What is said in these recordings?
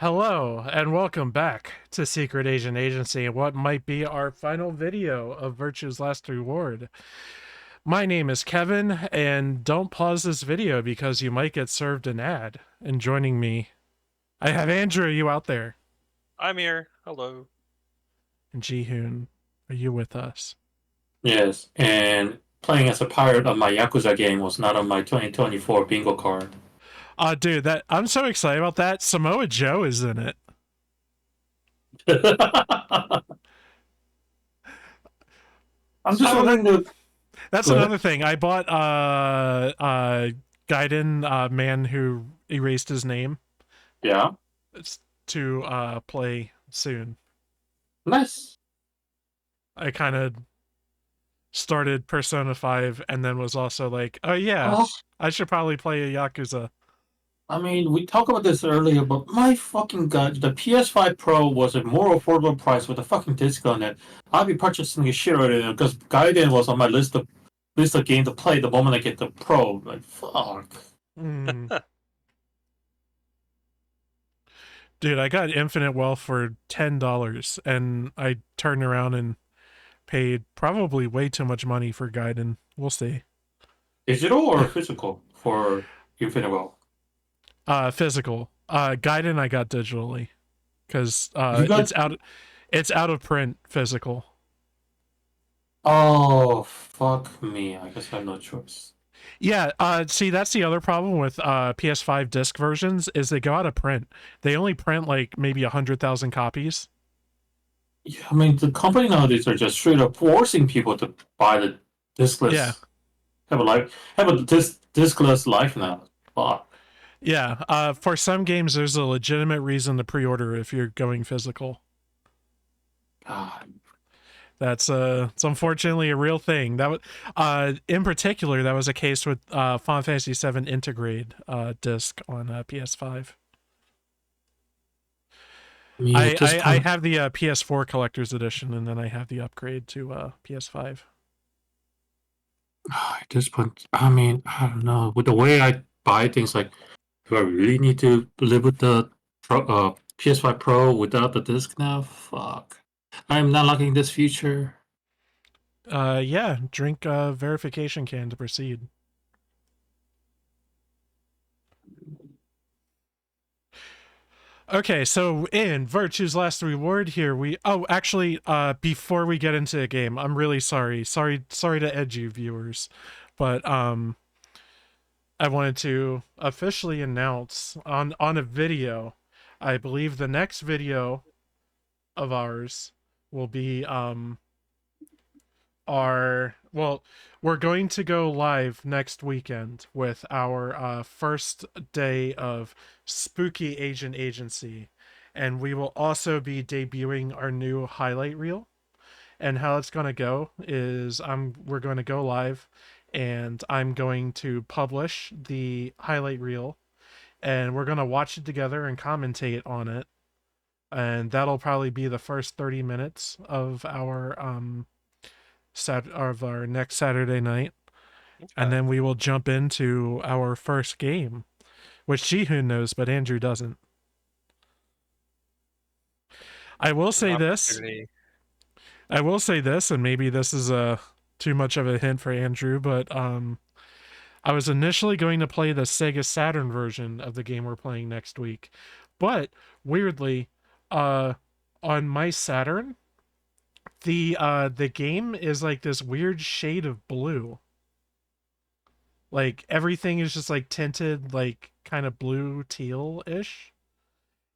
Hello, and welcome back to Secret Agent Agency and what might be our final video of Virtue's Last Reward. My name is Kevin, and don't pause this video because you might get served an ad. And joining me, I have Andrew. Are you out there? I'm here. Hello. And Jihun, are you with us? Yes, and playing as a pirate on my Yakuza game was not on my 2024 bingo card. Dude, I'm so excited about that. Samoa Joe is in it. I'm just wondering That's another thing. I bought Gaiden, Man Who Erased His Name. Yeah. To play soon. Nice. I kind of started Persona 5 and then was also like, oh yeah, I should probably play a Yakuza. I mean, we talked about this earlier, but my fucking god, the PS5 Pro was a more affordable price with a fucking disc on it. I'd be purchasing the shit out of it because Gaiden was on my list of game to play the moment I get the Pro. Like, fuck. Dude, I got Infinite Wealth for $10 and I turned around and paid probably way too much money for Gaiden. We'll see. Digital or physical for Infinite Wealth? Physical. Gaiden I got digitally because it's out of print physical. Oh, fuck me. I guess I have no choice. Yeah, see, that's the other problem with PS5 disc versions is they go out of print. They only print like maybe 100,000 copies. Yeah, I mean, the company nowadays are just straight up forcing people to buy the discless. Yeah. Have a discless life now. Fuck. Yeah, for some games, there's a legitimate reason to pre-order if you're going physical. God. That's it's unfortunately a real thing. That was in particular that was a case with Final Fantasy VII Intergrade disc on PS5. Yeah, I have the PS4 collector's edition, and then I have the upgrade to PS5. At this point, I mean, I don't know. With the way I buy things, like, do I really need to live with the PS5 Pro without the disc now? Fuck. I'm not liking this future. Yeah, drink verification can to proceed. Okay, so in Virtue's Last Reward here, actually, before we get into the game, I'm really sorry to edge you viewers, but I wanted to officially announce on a video, I believe the next video of ours will be we're going to go live next weekend with our first day of Spooky Agent Agency, and we will also be debuting our new highlight reel. And how it's going to go is we're going to go live, and I'm going to publish the highlight reel, and we're going to watch it together and commentate on it, and that'll probably be the first 30 minutes of our our next Saturday night. Okay. And then we will jump into our first game, which Jihun knows, but Andrew doesn't. I will say this, and maybe this is too much of a hint for Andrew, but I was initially going to play the Sega Saturn version of the game we're playing next week, but weirdly, on my Saturn, the game is like this weird shade of blue. Like everything is just like tinted like kind of blue teal-ish.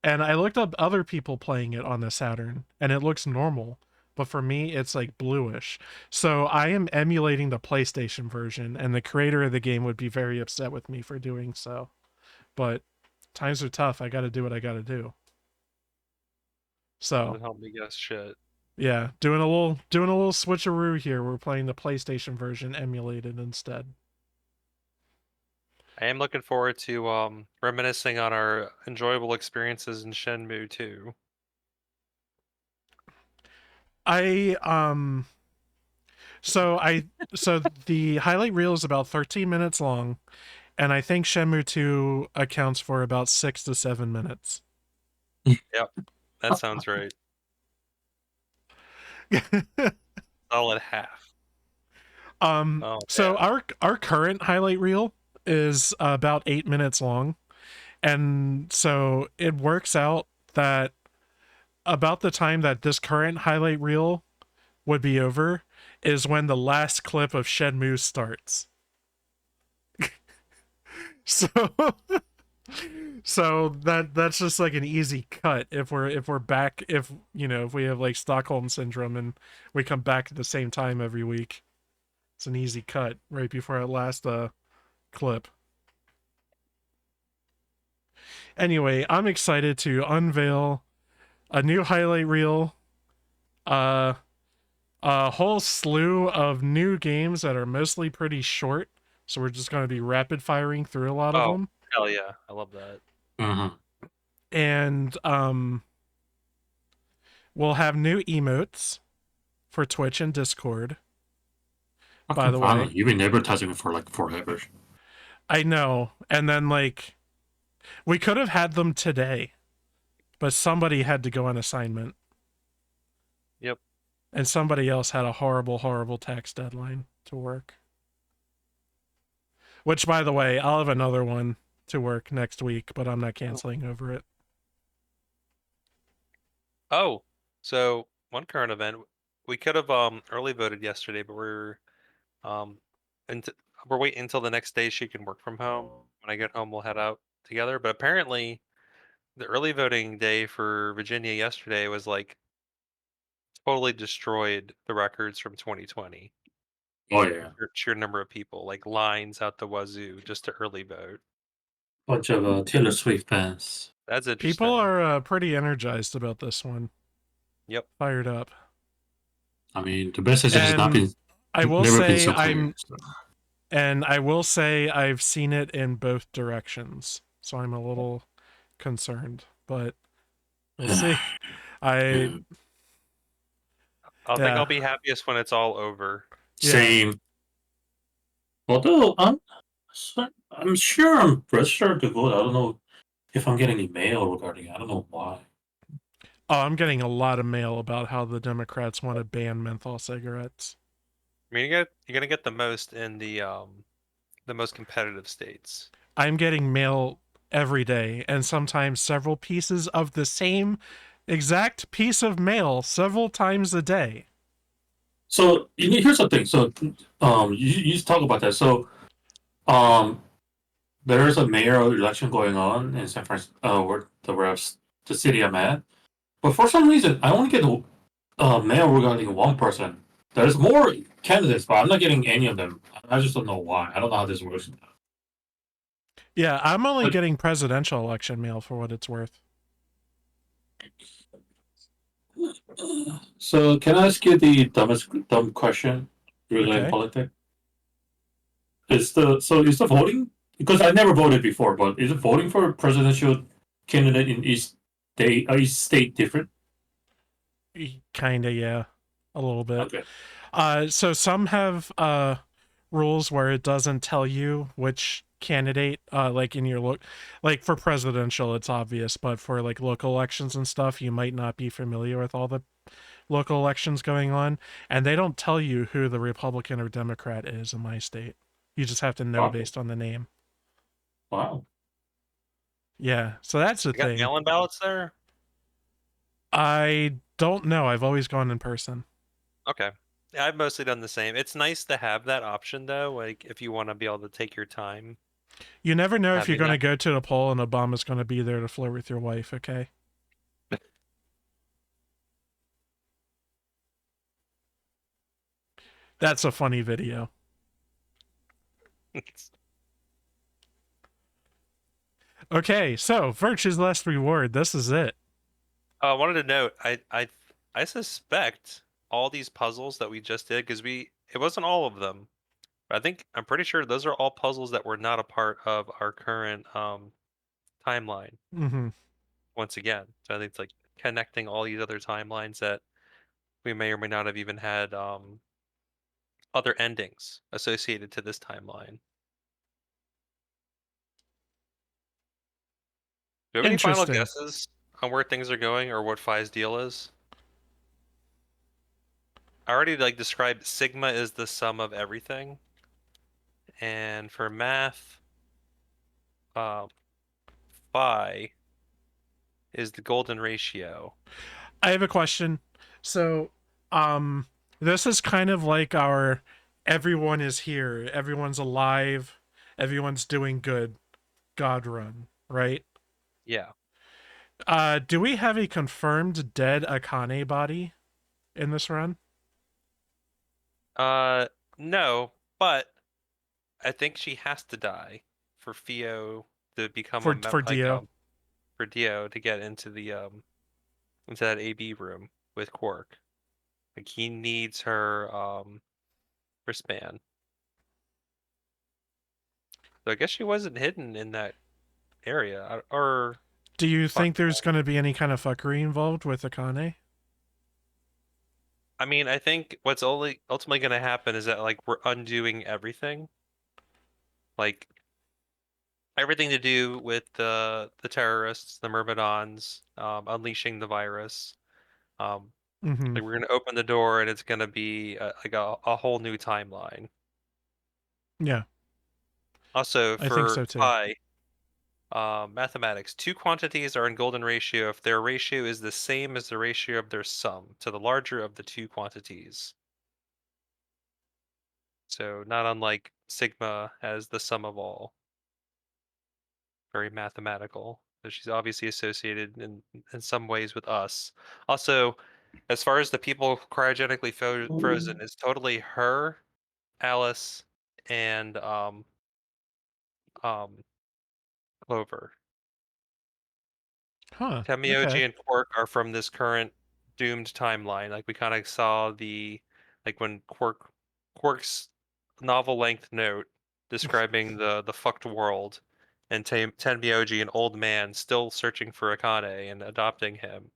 And I looked up other people playing it on the Saturn and it looks normal, but for me it's like bluish. So I am emulating the PlayStation version, and the creator of the game would be very upset with me for doing so. But times are tough. I got to do what I got to do. So help me guess shit. Yeah, doing a little switcheroo here. We're playing the PlayStation version emulated instead. I am looking forward to reminiscing on our enjoyable experiences in Shenmue 2. So the highlight reel is about 13 minutes long, and I think Shenmue 2 accounts for about 6 to 7 minutes. Yep, that sounds right. Solid half. Oh So man. our current highlight reel is about 8 minutes long, and so it works out that about the time that this current highlight reel would be over is when the last clip of Shenmue starts. So so that's just like an easy cut if we're back, if if we have like Stockholm syndrome and we come back at the same time every week. It's an easy cut right before our last clip. Anyway, I'm excited to unveil a new highlight reel, uh a whole slew of new games that are mostly pretty short, so we're just going to be rapid firing through a lot of Oh them. hell yeah, I love that. Mm-hmm. And we'll have new emotes for Twitch and Discord, by Fucking the finally, way. you've been advertising it for like forever. I know. And then like we could have had them today, but somebody had to go on assignment. Yep. And somebody else had a horrible tax deadline to work. Which, by the way, I'll have another one to work next week, but I'm not canceling over it. Oh, so one current event, we could have early voted yesterday, but um and we're waiting until the next day she can work from home. When I get home, we'll head out together. But apparently, the early voting day for Virginia yesterday was like totally destroyed the records from 2020. Oh yeah, Sheer number of people, like lines out the wazoo just to early vote. bunch of Taylor Swift fans. That's People interesting. are pretty energized about this one. Yep. Fired up. I mean, the best decision has not And been I will never been say so clear. I've seen it in both directions. So I'm a little concerned, but we'll see. I Yeah. I think I'll yeah. be happiest when it's all over. Yeah. Same. Although I'm sure I'm registered to vote. I don't know if I'm getting email regarding it. I don't know why. Oh, I'm getting a lot of mail about how the Democrats want to ban menthol cigarettes. I mean, you're gonna get the most in the most competitive states. I'm getting mail every day and sometimes several pieces of the same exact piece of mail several times a day. So here's the thing. So you talk about that. So um, there's a mayoral election going on in San Francisco, the city I'm at. But for some reason, I only get mail regarding one person. There's more candidates, but I'm not getting any of them. I just don't know why. I don't know how this works. Yeah, I'm only But, getting presidential election mail for what it's worth. so can I ask you the dumb question regarding Okay. politics? Is the voting, because I never voted before, but is the voting for a presidential candidate in each state different? Kinda, yeah. A little bit. Okay. So some have rules where it doesn't tell you which candidate, like in your look, like for presidential, it's obvious, but for like local elections and stuff, you might not be familiar with all the local elections going on, and they don't tell you who the Republican or Democrat is in my state. You just have to know Wow. based on the name. Wow. Yeah, so that's the You got thing. mail-in ballots there? I don't know. I've always gone in person. Okay. Yeah, I've mostly done the same. It's nice to have that option though, like if you want to be able to take your time You never know if you're having going to that. go to the poll and Obama's going to be there to flirt with your wife, okay? That's a funny video. Okay, so Virtue's Last Reward. This is it. I wanted to note, I suspect all these puzzles that we just did, because it wasn't all of them. But I'm pretty sure those are all puzzles that were not a part of our current timeline Mm-hmm. once again. So I think it's like connecting all these other timelines that we may or may not have even had other endings associated to this timeline. Do you have any final Interesting. guesses on where things are going or what Phi's deal is? I already like described sigma is the sum of everything, and for math, um, phi is the golden ratio. I have a question. So, this is kind of like our everyone is here, everyone's alive, everyone's doing good God run, right? Yeah. Do we have a confirmed dead Akane body in this run? No, but I think she has to die for Fio to become a For Dio? for Dio to get into that AB room with Quark. Like he needs her wristband. So I guess she wasn't hidden in that area, or Do you fuck. think there's going to be any kind of fuckery involved with Akane? I mean, I think what's only ultimately going to happen is that like we're undoing everything, like everything to do with the terrorists, the Myrmidons, unleashing the virus. Um, Mm-hmm. like we're going to open the door and it's going to be like a whole new timeline. Yeah, Also, I think for so too. pi, mathematics, two quantities are in golden ratio if their ratio is the same as the ratio of their sum to the larger of the two quantities. So not unlike sigma as the sum of all. Very mathematical. So she's obviously associated in some ways with us. Also, as far as the people cryogenically frozen, it's totally her, Alice, and um Clover. Huh. Okay. Temioji and Quark are from this current doomed timeline. Like we kind of saw like when Quark's novel length note describing the fucked world, and Tenmyoji, an old man still searching for Akane and adopting him.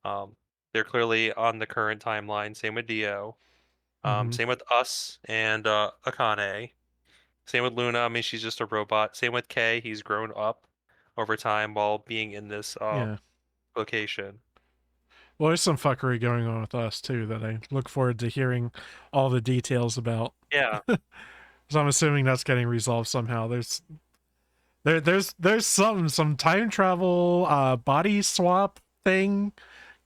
Um, they're clearly on the current timeline. Same with Dio. Mm-hmm. Same with us and Akane. Same with Luna. I mean, she's just a robot. Same with Kay. He's grown up over time while being in this Yeah. location. Well, there's some fuckery going on with us too that I look forward to hearing all the details about. Yeah, So I'm assuming that's getting resolved somehow. There's some time travel body swap thing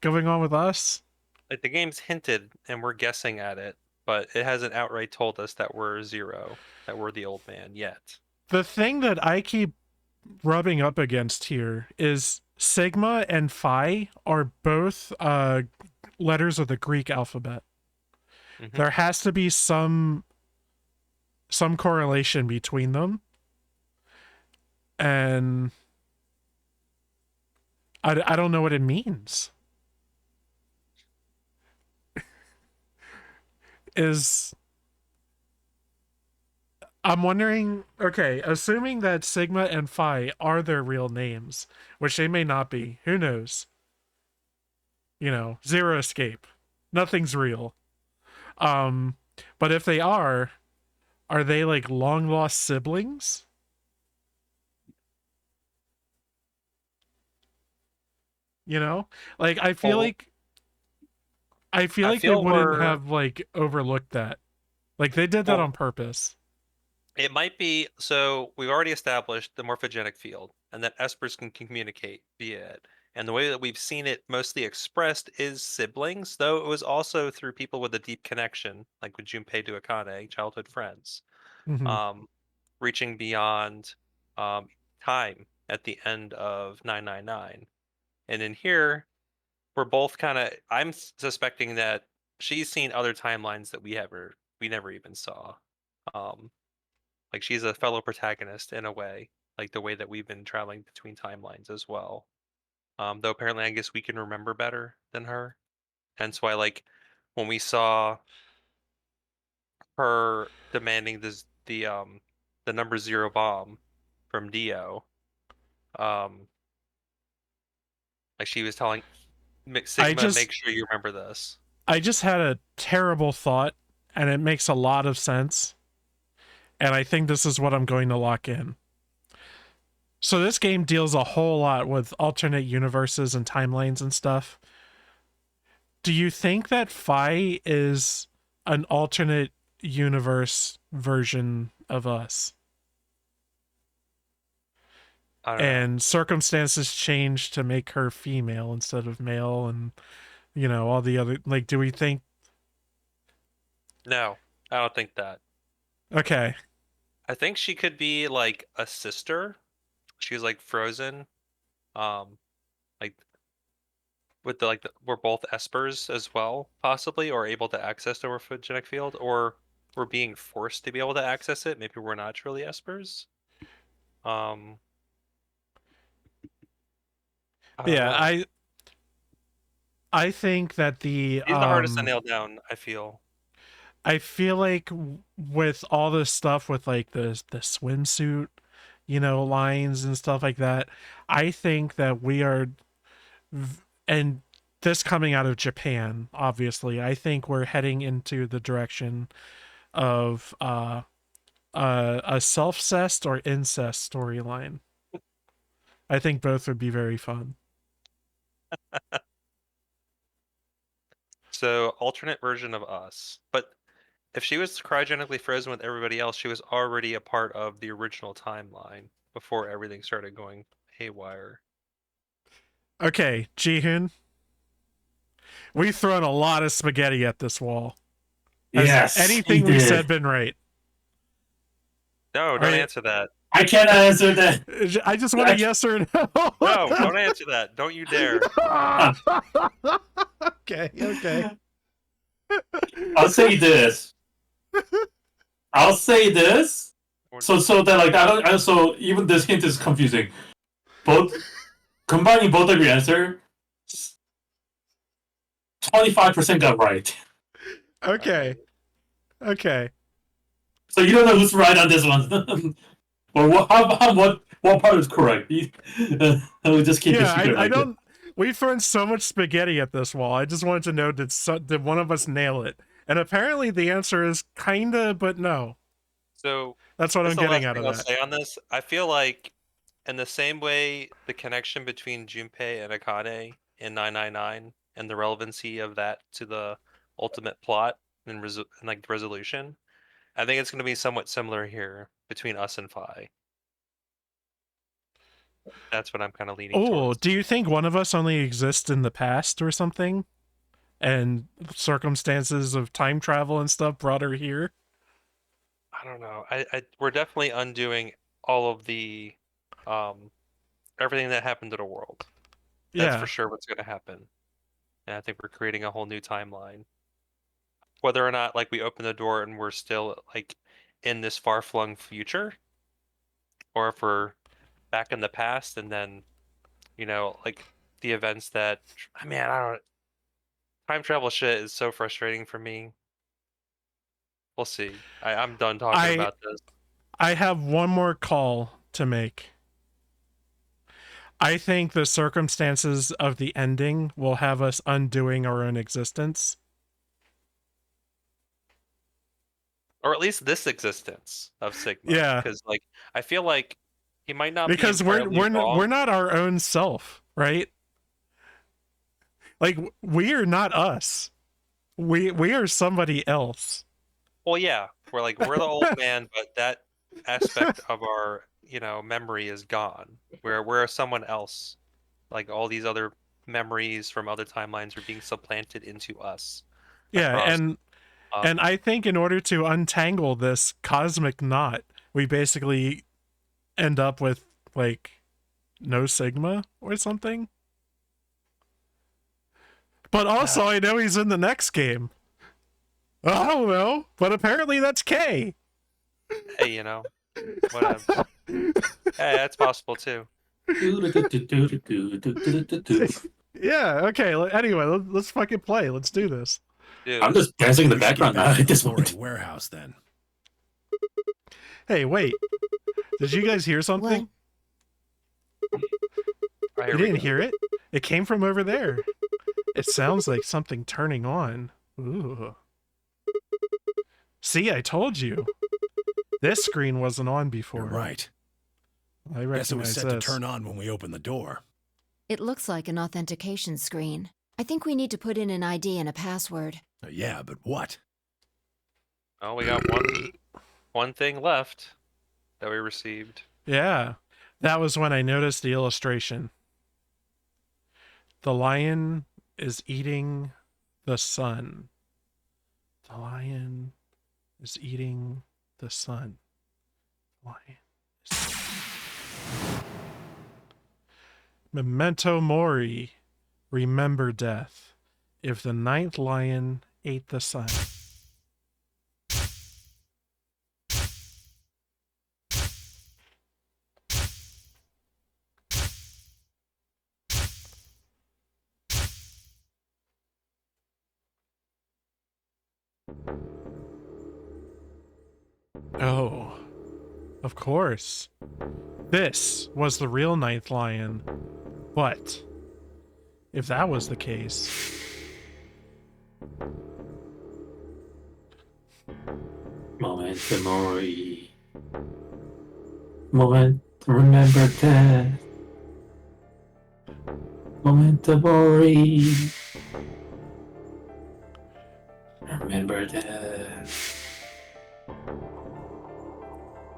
going on with us. like the game's hinted and we're guessing at it, but it hasn't outright told us that we're Zero, that we're the old man yet. The thing that I keep rubbing up against here is Sigma and Phi are both letters of the Greek alphabet. Hmm. There has to be some correlation between them, and I don't know what it means. Is I'm wondering, okay, assuming that Sigma and Phi are their real names, which they may not be, who knows? You know, zero escape. Nothing's real. Um, but if they are they like long lost siblings? You know? Like Well, I feel I like they feel wouldn't we're have like overlooked that. Like they did that well, on purpose. it might be so we've already established the morphogenic field and that espers can communicate via it. And the way that we've seen it mostly expressed is siblings, though it was also through people with a deep connection, like with Junpei to Akane, childhood friends. Hmm. Um, reaching beyond um, time at the end of 999. And in here, we're both kind of, I'm suspecting that she's seen other timelines that we never even saw. Um, like she's a fellow protagonist in a way, like the way that we've been traveling between timelines as well. Though apparently, I guess we can remember better than her. Hence why, like, when we saw her demanding the number zero bomb from Dio, um, like she was telling I Sigma, just make sure you remember this. I just had a terrible thought and it makes a lot of sense. And I think this is what I'm going to lock in. So this game deals a whole lot with alternate universes and timelines and stuff. Do you think that Phi is an alternate universe version of us? I don't know. And circumstances change to make her female instead of male, and all the other, like, do we think? No, I don't think that. Okay. I think she could be like a sister. She's like frozen. Like with we're both espers as well, possibly, or able to access the morphogenic field, or we're being forced to be able to access it. Maybe we're not truly espers. I don't Yeah, know. I think that He's the hardest to nail down, I feel. I feel like with all this stuff with like the swimsuit, lines and stuff like that, I think that we are, and this coming out of Japan, obviously, I think we're heading into the direction of a self-cest or incest storyline. I think both would be very fun. So alternate version of us. But if she was cryogenically frozen with everybody else, she was already a part of the original timeline before everything started going haywire. Okay, Jihun, we've thrown a lot of spaghetti at this wall. Has Yes, anything he we did. said been right? No, don't answer that. I can't answer that. I just want a yes or no. No, don't answer that. Don't you dare. Okay. I'll say this. So that like so even this hint is confusing. Combining both of your answer, 25% got right. Okay. So you don't know who's right on this one. Or what part is correct? We'll just keep it secret. I don't. We've thrown so much spaghetti at this wall. I just wanted to know, did one of us nail it? And apparently the answer is kinda, but no. So that's what I'm getting out of I'll that. say on this, I feel like in the same way the connection between Junpei and Akane in 999 and the relevancy of that to the ultimate plot and like resolution, I think it's going to be somewhat similar here between us and Phi. That's what I'm kind of leaning towards. Do you think one of us only exists in the past or something? And circumstances of time travel and stuff brought her here? I don't know. We're definitely undoing all of the everything that happened to the world. That's for sure what's going to happen. And I think we're creating a whole new timeline. Whether or not like we open the door and we're still like in this far-flung future, or if we're back in the past and then, like the events that, man, I don't. Time travel shit is so frustrating for me. We'll see. I'm done talking about this. I have one more call to make. I think the circumstances of the ending will have us undoing our own existence. Or at least this existence of Sigma. Yeah. Because like I feel like he might not because be we're not our own self, right? Like we are not us. We are somebody else. Well, yeah, we're the old man, but that aspect of our memory is gone. We're someone else. Like all these other memories from other timelines are being supplanted into us. Yeah, and I think in order to untangle this cosmic knot, we basically end up with like no Sigma or something. But also, I know he's in the next game. I don't know, but apparently that's K. Hey, whatever. Hey, that's possible too. Yeah. Okay. Anyway, let's fucking play. Let's do this. Dude. I'm just dancing in the background now at this Florida point. warehouse then. Hey, wait. Did you guys hear something? You didn't hear it? It came from over there. It sounds like something turning on. Ooh. See, I told you. This screen wasn't on before. You're right. I Guess it was recognize set this. to turn on when we opened the door. It looks like an authentication screen. I think we need to put in an ID and a password. Yeah, but what? Oh, we got one thing left that we received. Yeah, that was when I noticed the illustration. The lion is eating the sun. The lion is eating the sun. Lion is... Memento mori. Remember death. If the ninth lion ate the sun. Oh, of course. This was the real ninth lion. But if that was the case... Memento mori. Remember that. Memento mori. Remember that.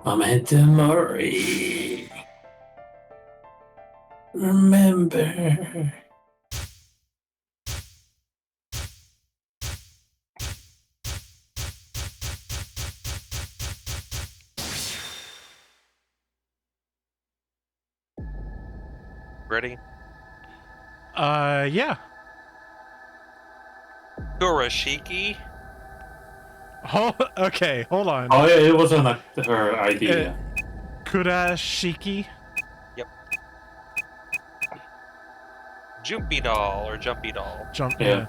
Memento mori. Remember. Ready? Yeah. Kurashiki? Oh, okay, hold on. Oh yeah, it wasn't her idea. Kurashiki? Yep. Jumpy doll or jumpy doll. Jump, Yeah.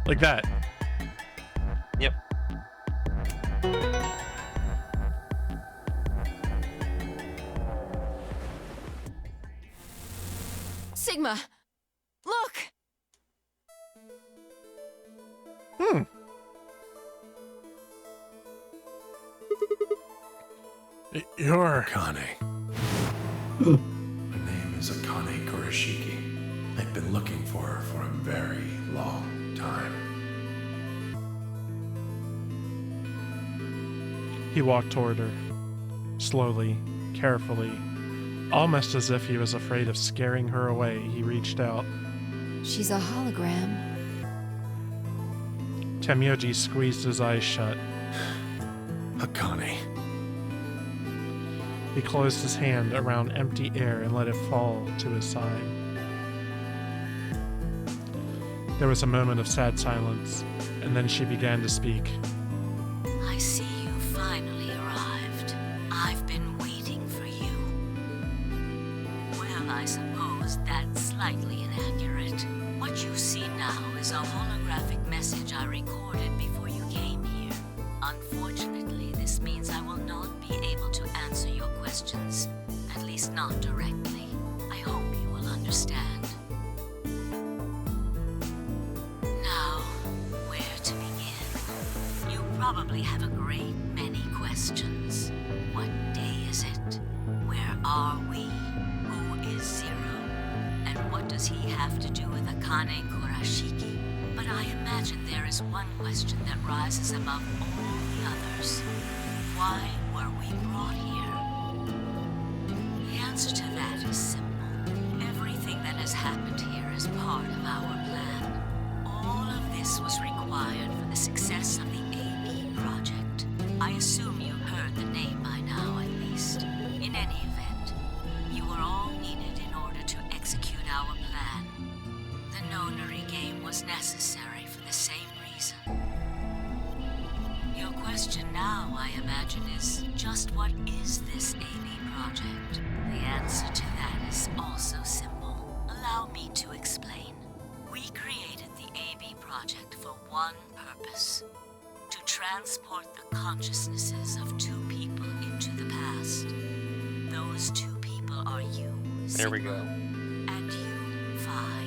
Like that. Yep. Sigma! Look! You're... Akane. My name is Akane Kurashiki. I've been looking for her for a very long time. He walked toward her. Slowly, carefully. Almost as if he was afraid of scaring her away, he reached out. She's a hologram. Temyoji squeezed his eyes shut. Akane. He closed his hand around empty air and let it fall to his side. There was a moment of sad silence, and then she began to speak. I see you finally arrived. I've been waiting for you. Well, I suppose that's slightly inaccurate. What you see now is a holographic message I recorded before you came here. Unfortunately, this means I will not be able to answer your questions, at least not directly. I hope you will understand. Now, where to begin? You probably have a great many questions. What day is it? Where are we? Who is Zero? And what does he have to do with Akane Kurashiki? But I imagine there is one question that rises above all the others. Why were we brought here? The answer to that is simple. Everything that has happened here is part of our plan. All of this was required for the success of the AB project. I assume you've heard the name by now, at least. In any event, you are all needed in order to execute our plan. The Nonary Game was necessary for the same reason. Your question now, I imagine, is just what is this AB project? The answer to that is also simple. Allow me to explain. We created the AB project for one purpose: to transport the consciousnesses of two people into the past. Those two people are you, There we Sigma, go. and you, Phi.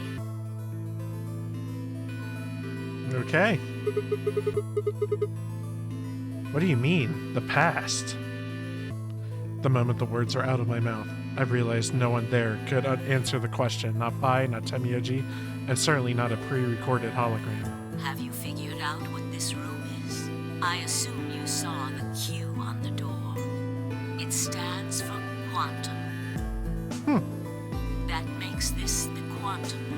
Okay. What do you mean, the past? The moment the words are out of my mouth, I realized no one there could answer the question. Not Pai, not Temyoji, and certainly not a pre-recorded hologram. Have you figured out what this room is? I assume you saw the Q on the door. It stands for quantum. That makes this the quantum room.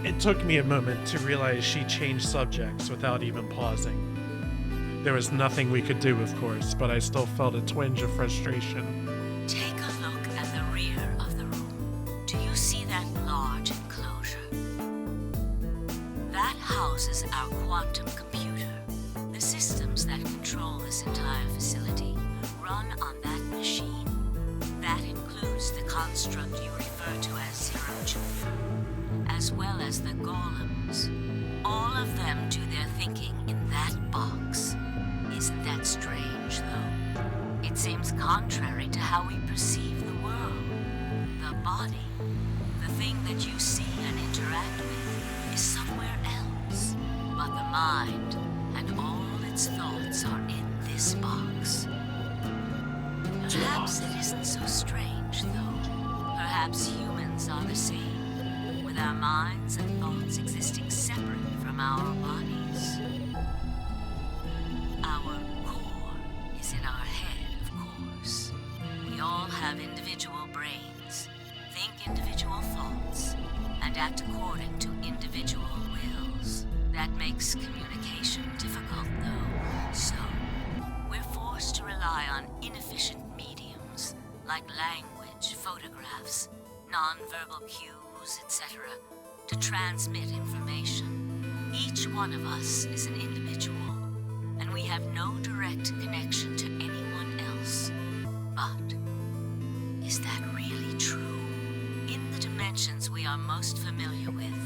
It took me a moment to realize she changed subjects without even pausing. There was nothing we could do, of course, but I still felt a twinge of frustration. Take a look at the rear of the room. Do you see that large enclosure? That houses our quantum computer. The systems that control this entire facility run on that machine. That includes the construct you refer to as Zero Junior, as well as the golems. All of them do their thinking in that box. Isn't that strange, though? It seems contrary to how we perceive the world. The body, the thing that you see and interact with, is somewhere else. But the mind and all its thoughts are in this box. Perhaps it isn't so strange, though. Perhaps humans are the same, with our minds and thoughts existing separate from our bodies. Our core is in our head, of course. We all have individual brains, think individual thoughts, and act according to individual wills. That makes communication difficult, though. So, we're forced to rely on inefficient mediums, like language, photographs, non-verbal cues, etc., to transmit information. Each one of us is an individual, and we have no direct connection to anyone else. But is that really true? In the dimensions we are most familiar with,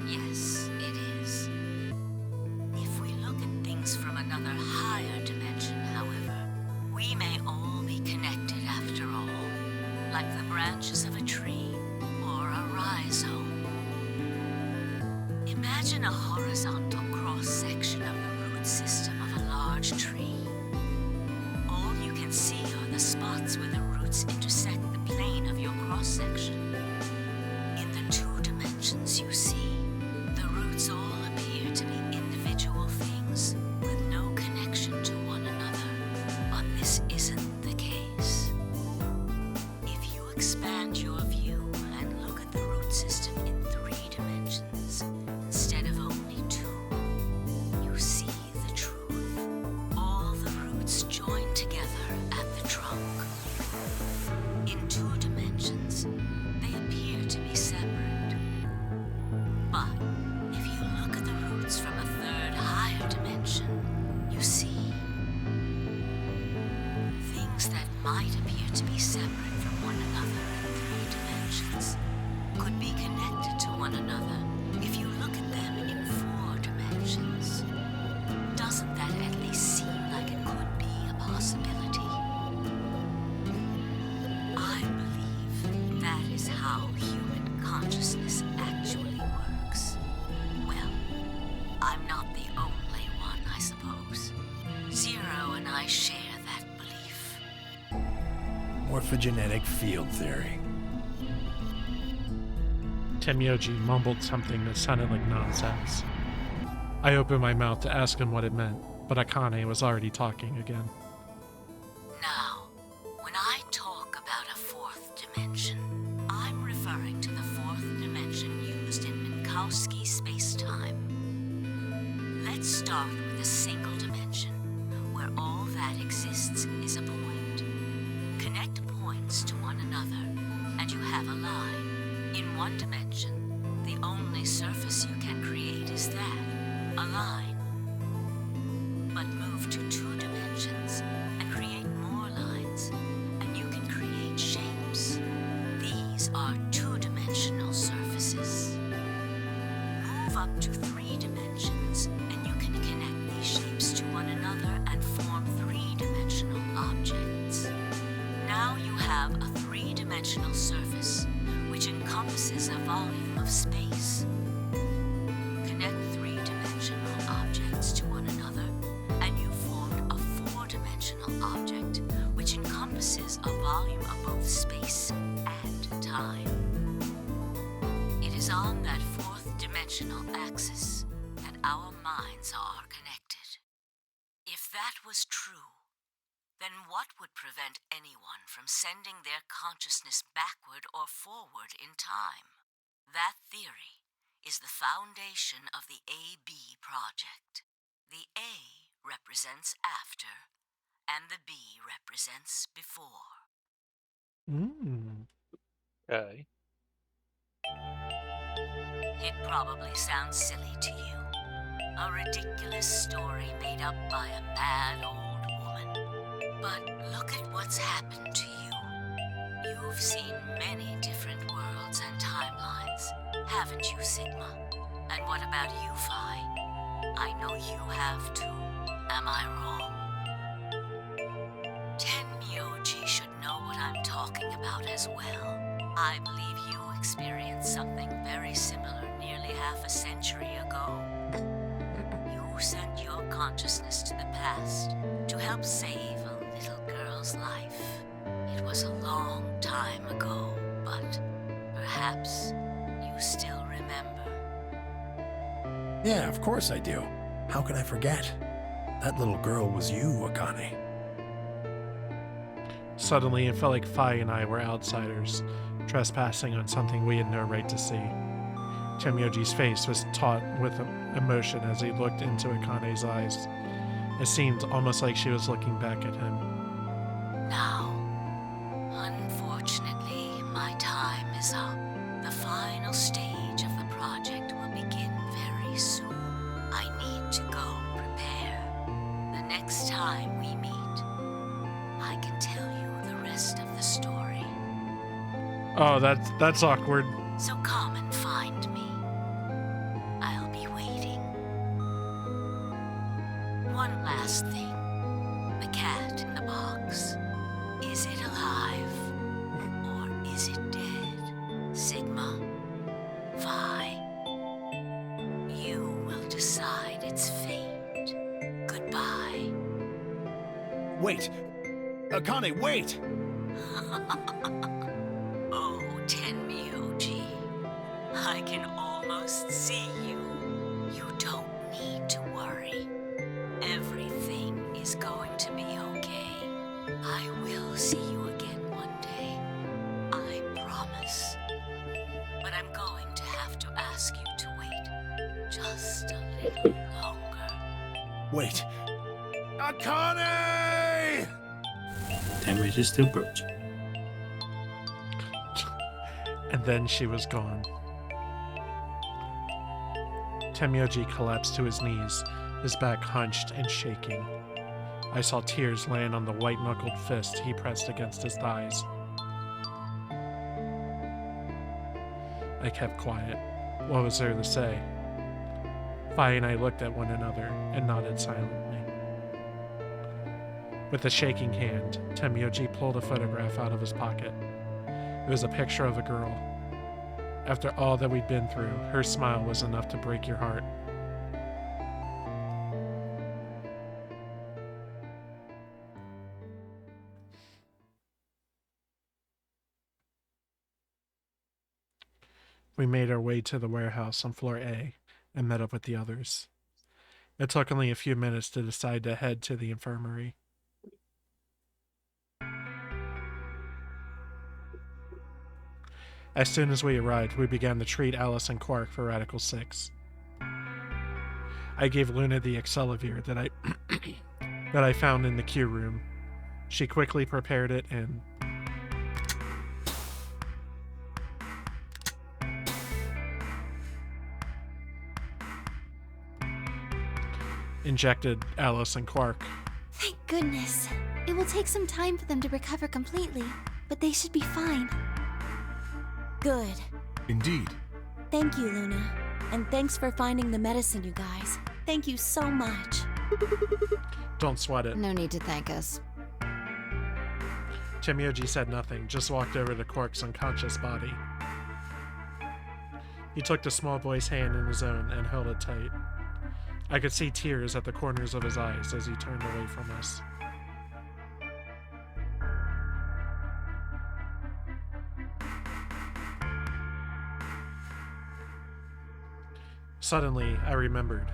yes, it is. If we look at things from another higher dimension, however, we may all be connected after all, like the branches of a tree or a rhizome. Imagine a horizontal cross-section of the root system of a large tree. All you can see are the spots where the roots intersect the plane of your cross-section. In the two dimensions you see, the roots all appear to be individual things with no connection to one another. But this isn't the case. If you expand your view and look at the root system in 3 dimensions, instead of only 2, you see the truth. All the roots join together at the trunk. In 2 dimensions, they appear to be separate. But if you look at the roots from a 3rd higher dimension, you see things that might appear to be separate from one another in 3 dimensions could be connected to one another if you look at them in 4 dimensions. Doesn't that at least seem like it could be a possibility? I believe that is how human consciousness actually works. Well, I'm not the only one, I suppose. Zero and I share that belief. Morphogenetic field theory. Temyoji mumbled something that sounded like nonsense. I opened my mouth to ask him what it meant, but Akane was already talking again. Now, when I talk about a 4th dimension, I'm referring to the 4th dimension used in Minkowski space-time. Let's start with a single dimension, where all that exists is a point. Connect points to one another, and you have a line. In 1 dimension, the only surface you can create is that, a line. But move to 2 dimensions and create more lines, and you can create shapes. These are 2-dimensional surfaces. Move up to 3 dimensions, and you can connect these shapes to one another and form 3-dimensional objects. Now you have a 3-dimensional surface, which encompasses a volume of space. fourth-dimensional object which encompasses a volume of both space and time. It is on that fourth-dimensional axis that our minds are connected. If that was true, then what would prevent anyone from sending their consciousness backward or forward in time? That theory is the foundation of the AB project. The A represents after, and the B represents before. Okay. It probably sounds silly to you. A ridiculous story made up by a bad old woman. But look at what's happened to you. You've seen many different worlds and timelines, haven't you, Sigma? And what about you, Phi? I know you have too. Am I wrong? Tenmyoji should know what I'm talking about as well. I believe you experienced something very similar nearly half a century ago. You sent your consciousness to the past to help save a little girl's life. It was a long time ago, but perhaps you still remember. Yeah, of course I do. How could I forget? That little girl was you, Akane. Suddenly, it felt like Phi and I were outsiders, trespassing on something we had no right to see. Tenmyoji's face was taut with emotion as he looked into Akane's eyes. It seemed almost like she was looking back at him. Now, unfortunately, my time is up. The final stage of the project will begin very soon. I need to go prepare. The next time we meet, I can tell you the rest of the story. Oh, that's awkward. So come and find me. I'll be waiting. One last thing. The cat in the box. Is it alive? Or is it dead? Sigma? Phi? You will decide its fate. Goodbye. Wait! Akane, wait! Oh, Tenmyoji. I can almost see you. You don't need to worry. Everything is going to be okay. I will see you again one day. I promise. But I'm going to have to ask you to wait just a little longer. Wait! Akane! Damage is still broken. And then she was gone. Tenmyoji collapsed to his knees, his back hunched and shaking. I saw tears land on the white-knuckled fist he pressed against his thighs. I kept quiet. What was there to say? Phi and I looked at one another and nodded silently. With a shaking hand, Tenmyoji pulled a photograph out of his pocket. It was a picture of a girl. After all that we'd been through, her smile was enough to break your heart. We made our way to the warehouse on floor A and met up with the others. It took only a few minutes to decide to head to the infirmary. As soon as we arrived, we began to treat Alice and Quark for Radical 6. I gave Luna the Accelavir that I found in the queue room. She quickly prepared it and injected Alice and Quark. Thank goodness. It will take some time for them to recover completely, but they should be fine. Good. Indeed. Thank you, Luna. And thanks for finding the medicine, you guys. Thank you so much. Don't sweat it. No need to thank us. Tenmyoji said nothing, just walked over to Quark's unconscious body. He took the small boy's hand in his own and held it tight. I could see tears at the corners of his eyes as he turned away from us. Suddenly, I remembered.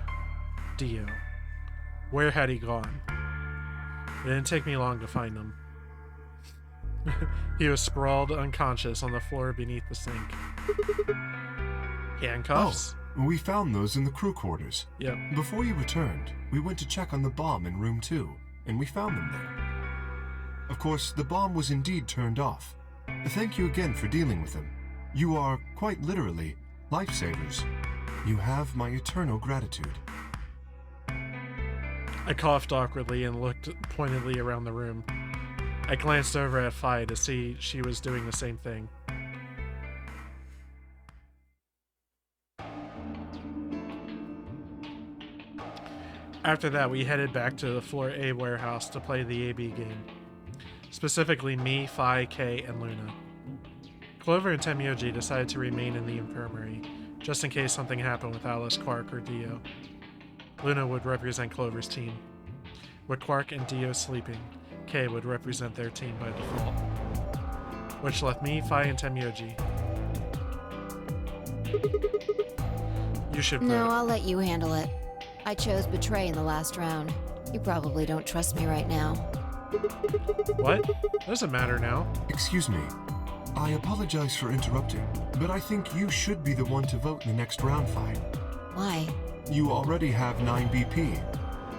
Dio. Where had he gone? It didn't take me long to find him. He was sprawled unconscious on the floor beneath the sink. Handcuffs? Oh, we found those in the crew quarters. Yep. Before you returned, we went to check on the bomb in room 2, and we found them there. Of course, the bomb was indeed turned off. Thank you again for dealing with them. You are, quite literally, lifesavers. You have my eternal gratitude. I coughed awkwardly and looked pointedly around the room. I glanced over at Fi to see she was doing the same thing. After that, we headed back to the Floor A warehouse to play the AB game. Specifically me, Fi, Kay, and Luna. Clover and Temyoji decided to remain in the infirmary, just in case something happened with Alice, Quark, or Dio. Luna would represent Clover's team. With Quark and Dio sleeping, Kay would represent their team by default. Which left me, Fi, and Temyoji. You should vote. No, I'll let you handle it. I chose Betray in the last round. You probably don't trust me right now. What? Doesn't matter now. Excuse me. I apologize for interrupting, but I think you should be the one to vote in the next round fight. Why? You already have 9 BP.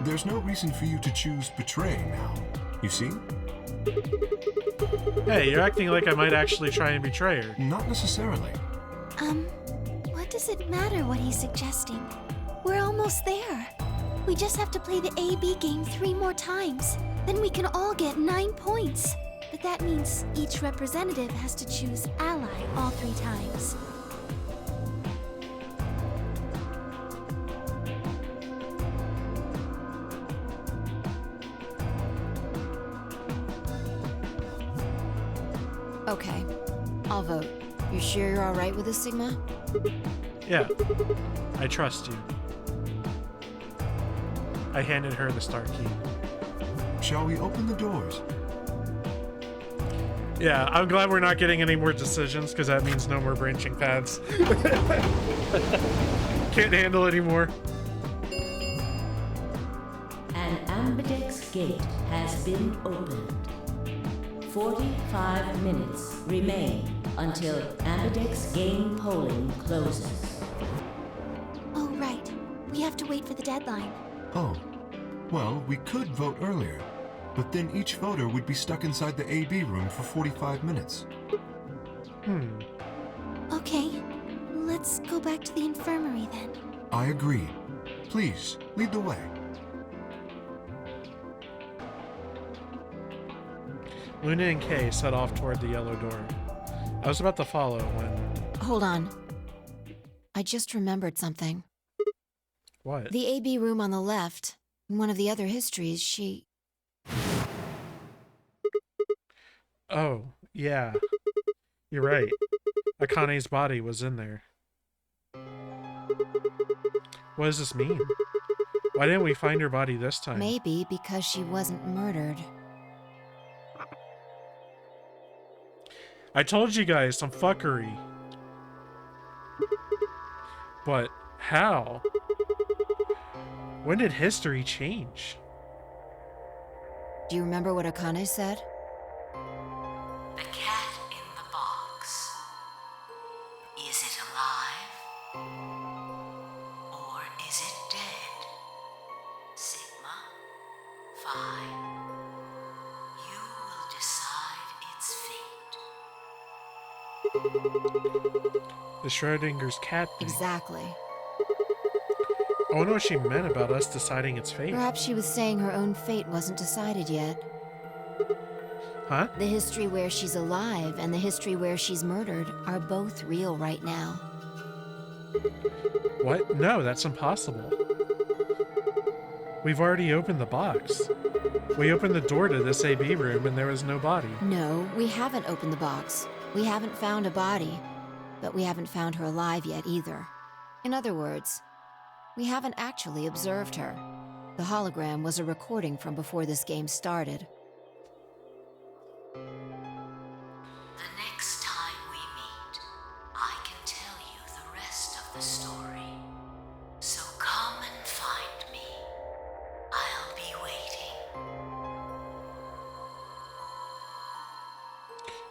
There's no reason for you to choose Betray now. You see? Hey, you're acting like I might actually try and betray her. Not necessarily. What does it matter what he's suggesting? We're almost there. We just have to play the AB game 3 more times. Then we can all get 9 points. But that means each representative has to choose ally all 3 times. Okay, I'll vote. You sure you're alright with this, Sigma? Yeah, I trust you. I handed her the start key. Shall we open the doors? Yeah, I'm glad we're not getting any more decisions, because that means no more branching paths. Can't handle anymore. An Ambidex gate has been opened. 45 minutes remain until Ambidex game polling closes. Oh, right. We have to wait for the deadline. Oh. Well, we could vote earlier, but then each voter would be stuck inside the AB room for 45 minutes. Okay, let's go back to the infirmary then. I agree. Please, lead the way. Luna and Kay set off toward the yellow door. I was about to follow when... Hold on. I just remembered something. What? The AB room on the left, in one of the other histories, she... Oh, yeah. You're right. Akane's body was in there. What does this mean? Why didn't we find her body this time? Maybe because she wasn't murdered. I told you guys, some fuckery. But how? When did history change? Do you remember what Akane said? The cat in the box. Is it alive? Or is it dead? Sigma, Phi, you will decide its fate. The Schrodinger's cat thing. Exactly. I wonder what she meant about us deciding its fate. Perhaps she was saying her own fate wasn't decided yet. Huh? The history where she's alive and the history where she's murdered are both real right now. What? No, that's impossible. We've already opened the box. We opened the door to this AB room and there was no body. No, we haven't opened the box. We haven't found a body, but we haven't found her alive yet either. In other words, we haven't actually observed her. The hologram was a recording from before this game started. The next time we meet, I can tell you the rest of the story.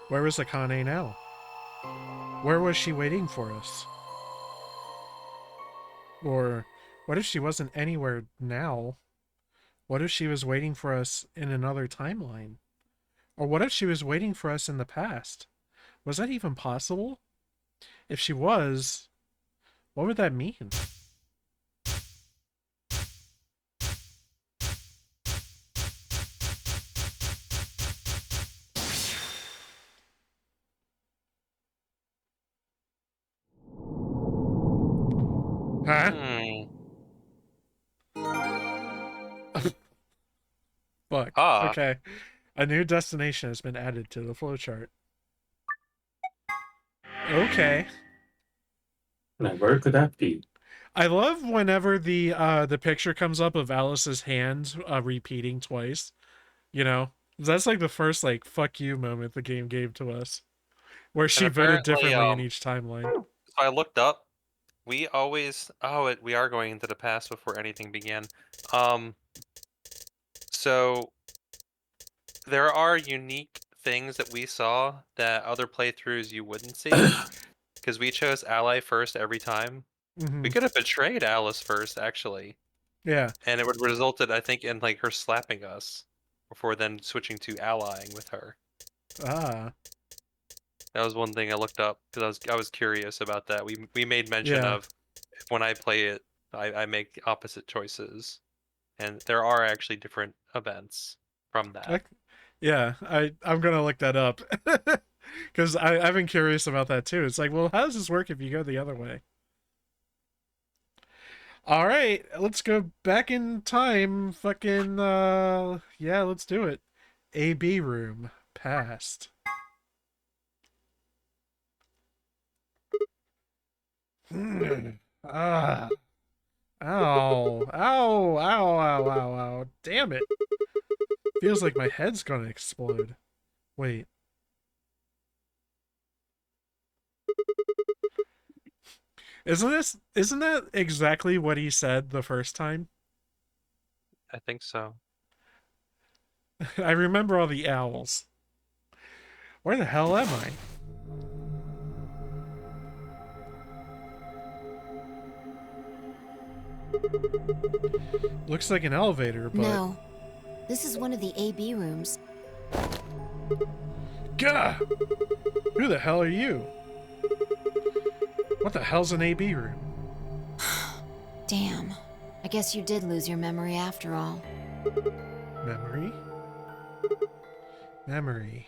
Where was Akane now? Where was she waiting for us? Or what if she wasn't anywhere now? What if she was waiting for us in another timeline? Or what if she was waiting for us in the past? Was that even possible? If she was, what would that mean? Huh? Fuck. Ah. Okay. A new destination has been added to the flowchart. Okay. Now, where could that be? I love whenever the picture comes up of Alice's hand repeating twice. You know, that's like the first like fuck you moment the game gave to us, where she voted differently in each timeline. So I looked up. We always we are going into the past before anything began. So there are unique things that we saw that other playthroughs you wouldn't see, because we chose Ally first every time. Mm-hmm. We could have betrayed Alice first, actually. Yeah. And it would have resulted, I think, in like her slapping us before then switching to allying with her. Ah. That was one thing I looked up because I was curious about that. We made mention of when I play it, I make opposite choices, and there are actually different events from that. I'm gonna look that up because I've been curious about that too. It's like, well, how does this work if you go the other way? All right, let's go back in time. Fucking yeah, let's do it. AB room past. Ah. Ow. Ow. Ow. Ow. Ow. Ow. Damn it. Feels like my head's gonna explode. Wait. Isn't that exactly what he said the first time? I think so. I remember all the owls. Where the hell am I? Looks like an elevator, but... No. This is one of the AB rooms. Gah! Who the hell are you? What the hell's an AB room? Damn. I guess you did lose your memory after all. Memory? Memory.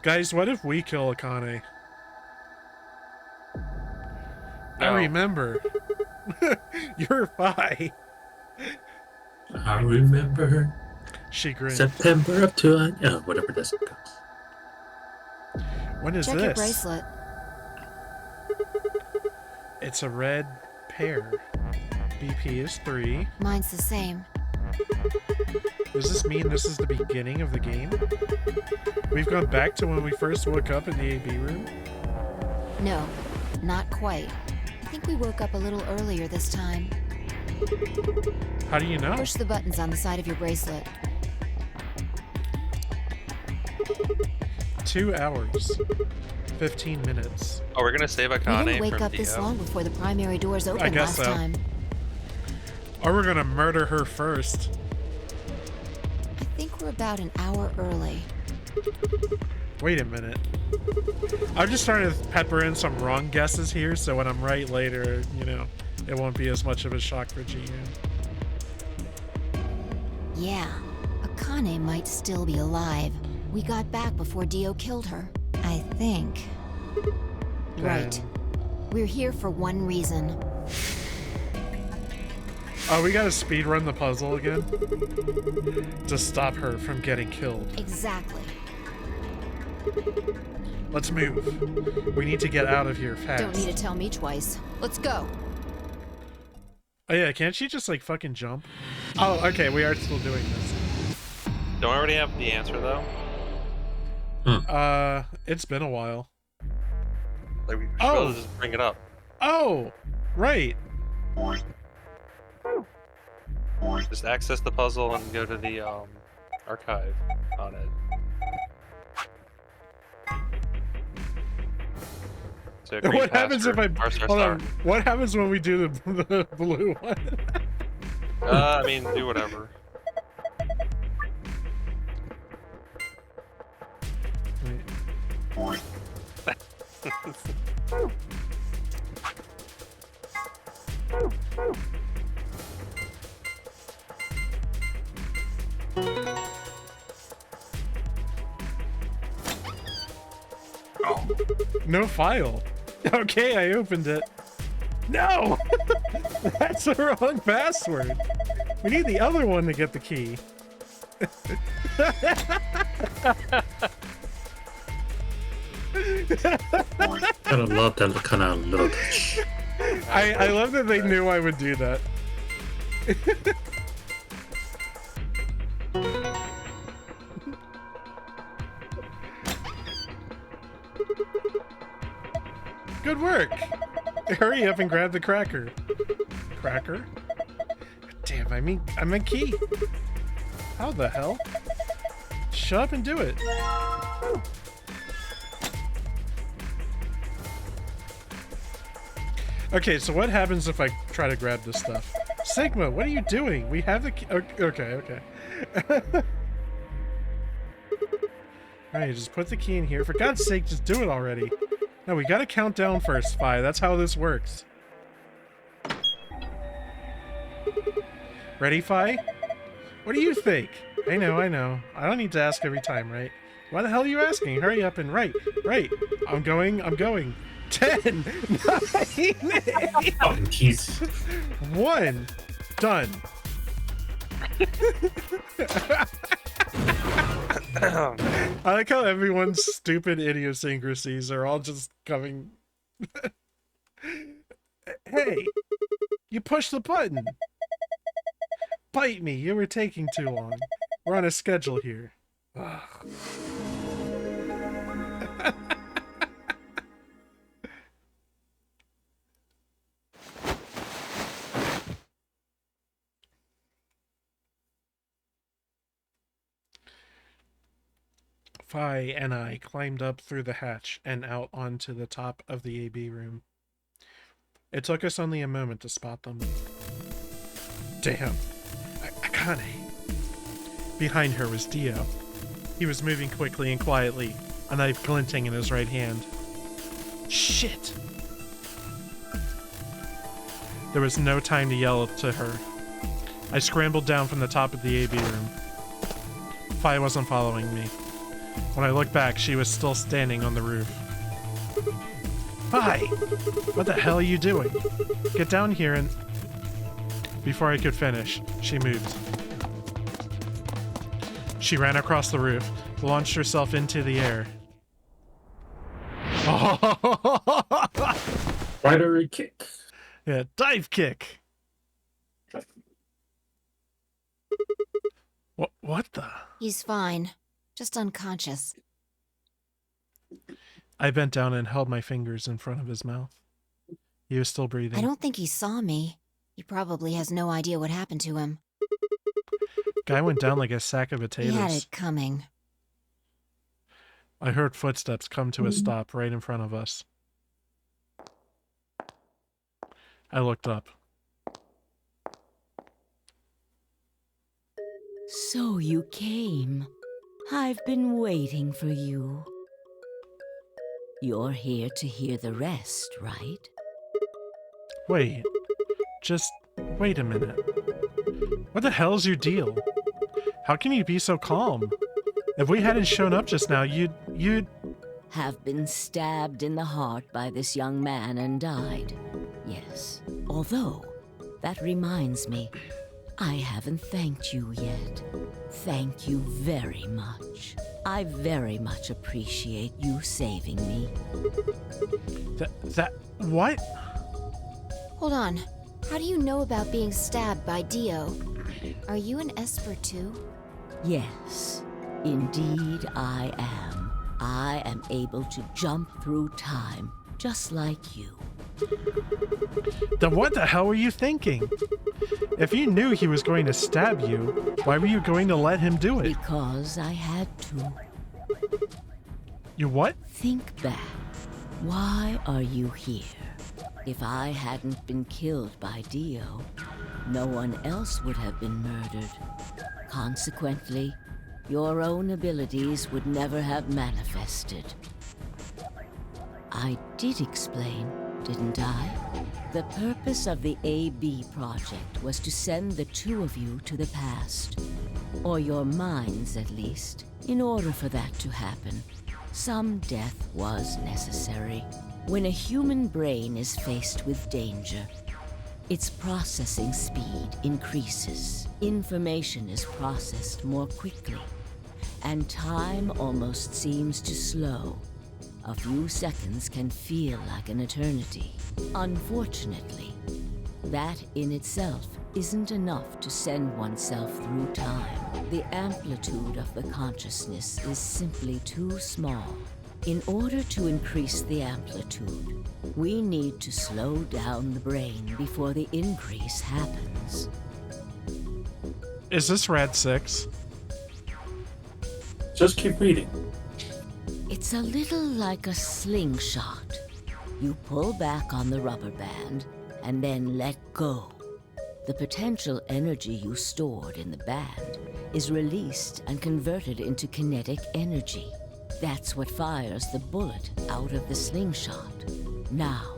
Guys, what if we kill Akane? No. I remember. You're Fi. I remember. She grinned. September up to whatever this goes. When is Check this? your bracelet. It's a red pair. BP is 3. Mine's the same. Does this mean this is the beginning of the game? We've gone back to when we first woke up in the AB room? No, not quite. I think we woke up a little earlier this time. How do you know? Push the buttons on the side of your bracelet. 2 hours. 15 minutes. Oh, we're gonna save Akane We didn't wake from up this Dio. long before the primary doors opened guess last so. time. Or we're gonna murder her first. I think we're about an hour early. Wait a minute. I'm just trying to pepper in some wrong guesses here, so when I'm right later, you know, it won't be as much of a shock for Jihun. Yeah, Akane might still be alive. We got back before Dio killed her. I think. Right. We're here for one reason. Oh, we gotta speedrun the puzzle again? To stop her from getting killed. Exactly. Let's move. We need to get out of here fast. Don't need to tell me twice. Let's go. Oh yeah, can't she just like fucking jump? Oh, okay, we are still doing this. Don't already have the answer though. It's been a while. Like we should be able to just bring it up. Oh, right. Just access the puzzle and go to the archive on it. So What happens if I hold on? star. What happens when we do the blue one? I mean, do whatever. Wait. No file. Okay, I opened it. No! That's the wrong password. We need the other one to get the key. Gotta love that kind of little touch. I love that they knew I would do that. Good work! Hurry up and grab the cracker. Cracker? Damn, I meant key. How the hell? Shut up and do it. Okay, so what happens if I try to grab this stuff? Sigma, what are you doing? We have the key. Okay. Alright, just put the key in here. For God's sake, just do it already. No, we gotta count down first, Fi. That's how this works. Ready, Fi? What do you think? I know. I don't need to ask every time, right? Why the hell are you asking? Hurry up and right. I'm going. 10, 9, 8, Keys. 1. Done. I like how everyone's stupid idiosyncrasies are all just coming. Hey, you pushed the button. Bite me, you were taking too long. We're on a schedule here. Ugh. Fi and I climbed up through the hatch and out onto the top of the AB room. It took us only a moment to spot them. Damn. Akane. Behind her was Dio. He was moving quickly and quietly, a knife glinting in his right hand. Shit! There was no time to yell to her. I scrambled down from the top of the AB room. Fi wasn't following me. When I looked back, she was still standing on the roof. Fi! What the hell are you doing? Get down here and... Before I could finish, she moved. She ran across the roof, launched herself into the air. Spidery kick. Yeah, dive kick! What the? He's fine. Just unconscious. I bent down and held my fingers in front of his mouth. He was still breathing. I don't think he saw me. He probably has no idea what happened to him. Guy went down like a sack of potatoes. He had it coming. I heard footsteps come to a stop right in front of us. I looked up. So you came. I've been waiting for you. You're here to hear the rest, right? Wait a minute. What the hell's your deal? How can you be so calm? If we hadn't shown up just now, you'd... Have been stabbed in the heart by this young man and died. Yes. Although, that reminds me, I haven't thanked you yet. Thank you very much. I very much appreciate you saving me. What? Hold on. How do you know about being stabbed by Dio? Are you an Esper too? Yes, indeed I am. I am able to jump through time just like you. Then what the hell were you thinking? If you knew he was going to stab you, why were you going to let him do it? Because I had to. You what? Think back. Why are you here? If I hadn't been killed by Dio, no one else would have been murdered. Consequently, your own abilities would never have manifested. I did explain, didn't I? The purpose of the AB project was to send the two of you to the past. Or your minds, at least. In order for that to happen, some death was necessary. When a human brain is faced with danger, its processing speed increases. Information is processed more quickly, and time almost seems to slow. A few seconds can feel like an eternity. Unfortunately, that in itself isn't enough to send oneself through time. The amplitude of the consciousness is simply too small. In order to increase the amplitude, we need to slow down the brain before the increase happens. Is this Rad 6? Just keep reading. It's a little like a slingshot. You pull back on the rubber band and then let go. The potential energy you stored in the band is released and converted into kinetic energy. That's what fires the bullet out of the slingshot. Now,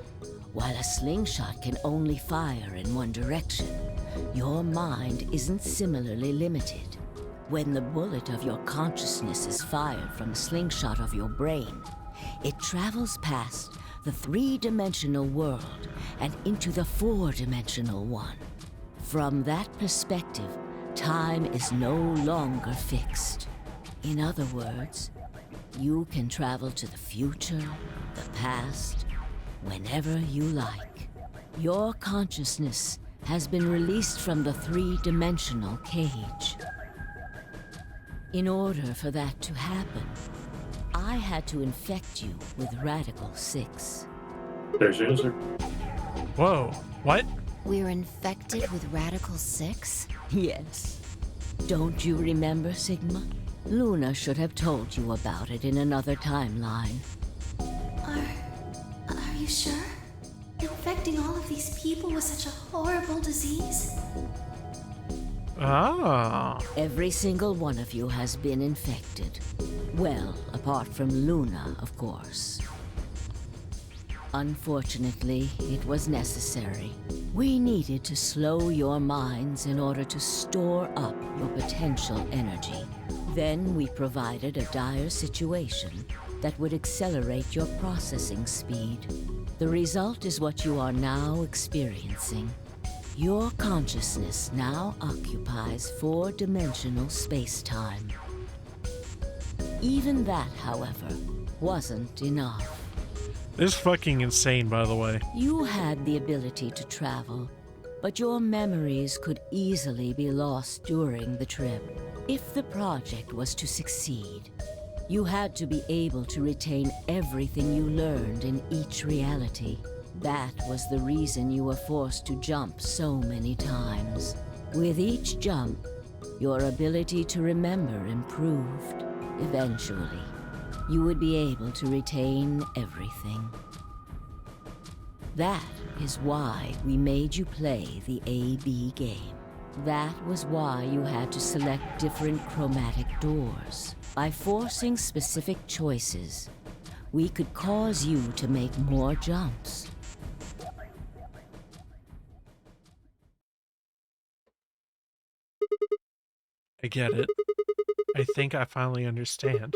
while a slingshot can only fire in one direction, your mind isn't similarly limited. When the bullet of your consciousness is fired from the slingshot of your brain, it travels past the three-dimensional world and into the four-dimensional one. From that perspective, time is no longer fixed. In other words, you can travel to the future, the past, whenever you like. Your consciousness has been released from the three-dimensional cage. In order for that to happen, I had to infect you with Radical 6. There's your answer. Whoa, what? We're infected with Radical 6? Yes. Don't you remember, Sigma? Luna should have told you about it in another timeline. Are you sure? Infecting all of these people with such a horrible disease? Ah. Every single one of you has been infected. Well, apart from Luna, of course. Unfortunately, it was necessary. We needed to slow your minds in order to store up your potential energy. Then we provided a dire situation that would accelerate your processing speed. The result is what you are now experiencing. Your consciousness now occupies four-dimensional space-time. Even that, however, wasn't enough. This is fucking insane, by the way. You had the ability to travel, but your memories could easily be lost during the trip. If the project was to succeed, you had to be able to retain everything you learned in each reality. That was the reason you were forced to jump so many times. With each jump, your ability to remember improved. Eventually, you would be able to retain everything. That is why we made you play the AB game. That was why you had to select different chromatic doors. By forcing specific choices, we could cause you to make more jumps. I get it. I think I finally understand.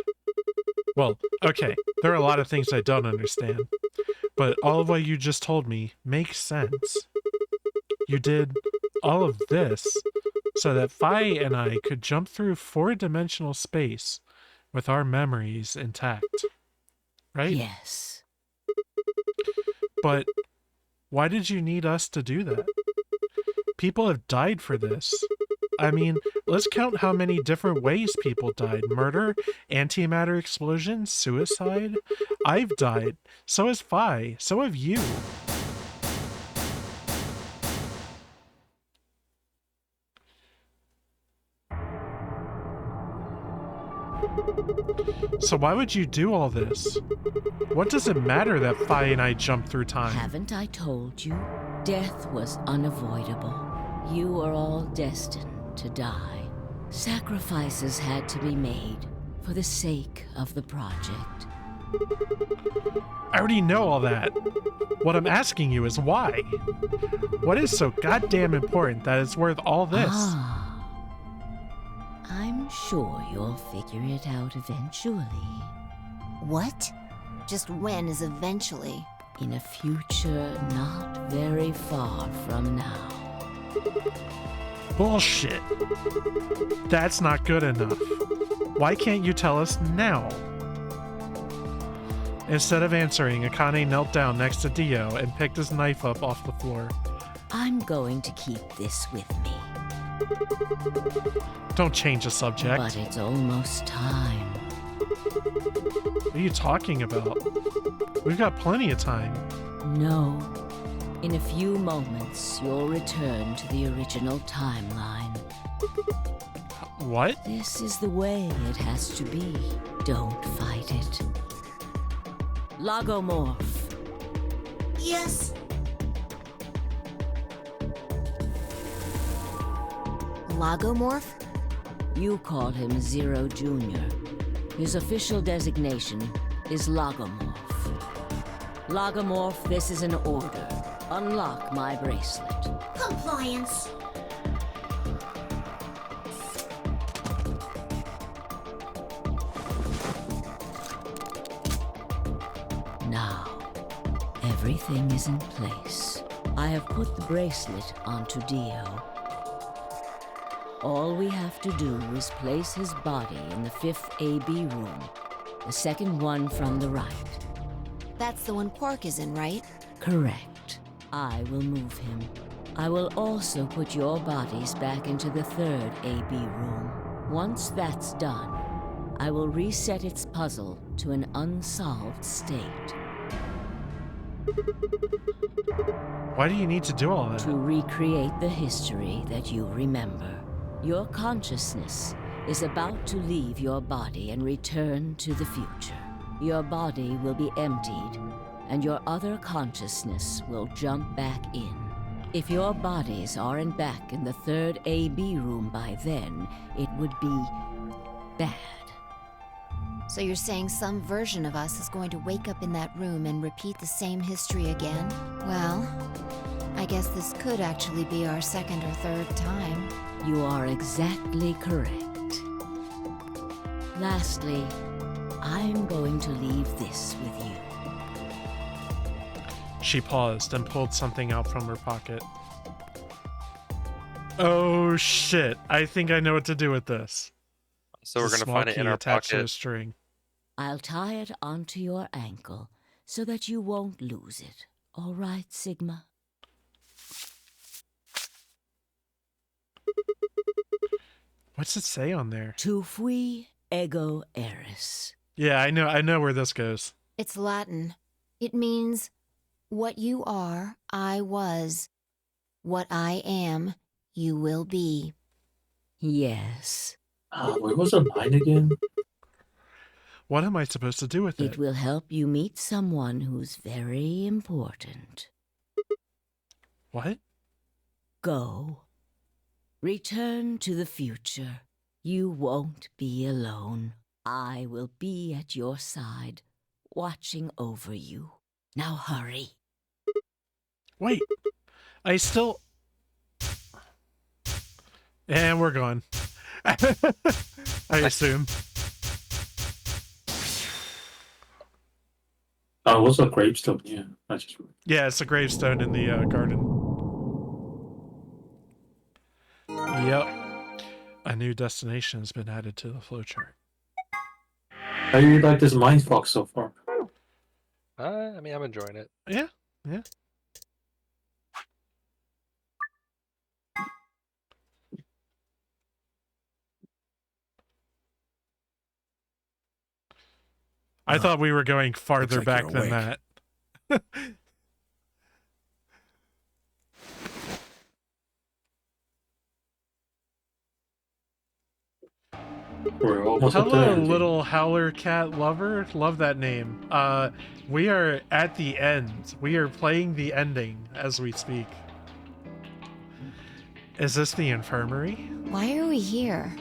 Well, okay, there are a lot of things I don't understand, but all of what you just told me makes sense. You did all of this so that Fi and I could jump through four-dimensional space with our memories intact, right? Yes. But why did you need us to do that? People have died for this. I mean, let's count how many different ways people died. Murder, antimatter explosion, suicide. I've died. So has Phi. So have you. So why would you do all this? What does it matter that Phi and I jumped through time? Haven't I told you? Death was unavoidable. You are all destined to die. Sacrifices had to be made for the sake of the project. I already know all that. What I'm asking you is why? What is so goddamn important that it's worth all this? Ah. I'm sure you'll figure it out eventually. What? Just when is eventually? In a future not very far from now. Bullshit. That's not good enough. Why can't you tell us now? Instead of answering, Akane knelt down next to Dio and picked his knife up off the floor. I'm going to keep this with me. Don't change the subject. But it's almost time. What are you talking about? We've got plenty of time. No. In a few moments, you'll return to the original timeline. What? This is the way it has to be. Don't fight it. Logomorph. Yes. Logomorph? You call him Zero Jr. His official designation is Logomorph. Logomorph, this is an order. Unlock my bracelet. Compliance. Now, everything is in place. I have put the bracelet onto Dio. All we have to do is place his body in the 5th AB room, the second one from the right. That's the one Quark is in, right? Correct. I will move him. I will also put your bodies back into the 3rd AB room. Once that's done, I will reset its puzzle to an unsolved state. Why do you need to do all that? To recreate the history that you remember. Your consciousness is about to leave your body and return to the future. Your body will be emptied, and your other consciousness will jump back in. If your bodies aren't back in the 3rd AB room by then, it would be bad. So you're saying some version of us is going to wake up in that room and repeat the same history again? Well, I guess this could actually be our 2nd or 3rd time. You are exactly correct. Lastly, I'm going to leave this with you. She paused and pulled something out from her pocket. Oh shit, I think I know what to do with this. So we're It's a gonna small find it in key our attached to a pocket. string. I'll tie it onto your ankle so that you won't lose it. All right, Sigma? What's it say on there? Tu fui ego eris. Yeah, I know where this goes. It's Latin. It means, what you are, I was. What I am, you will be. Yes. Wait, what's the line again? What am I supposed to do with it? It will help you meet someone who's very important. What? Go. Return to the future. You won't be alone. I will be at your side, watching over you. Now hurry. Wait. I still... And we're gone. I assume. What's a gravestone? Yeah, I just. Yeah, it's a gravestone in the garden. Yep. A new destination has been added to the flowchart. How do you like this mindfuck so far? I mean, I'm enjoying it. Yeah, yeah. I thought we were going farther like back you're than awake. that. We're almost at the Hello, ending. little howler cat lover. Love that name. We are at the end. We are playing the ending as we speak. Is this the infirmary? Why are we here?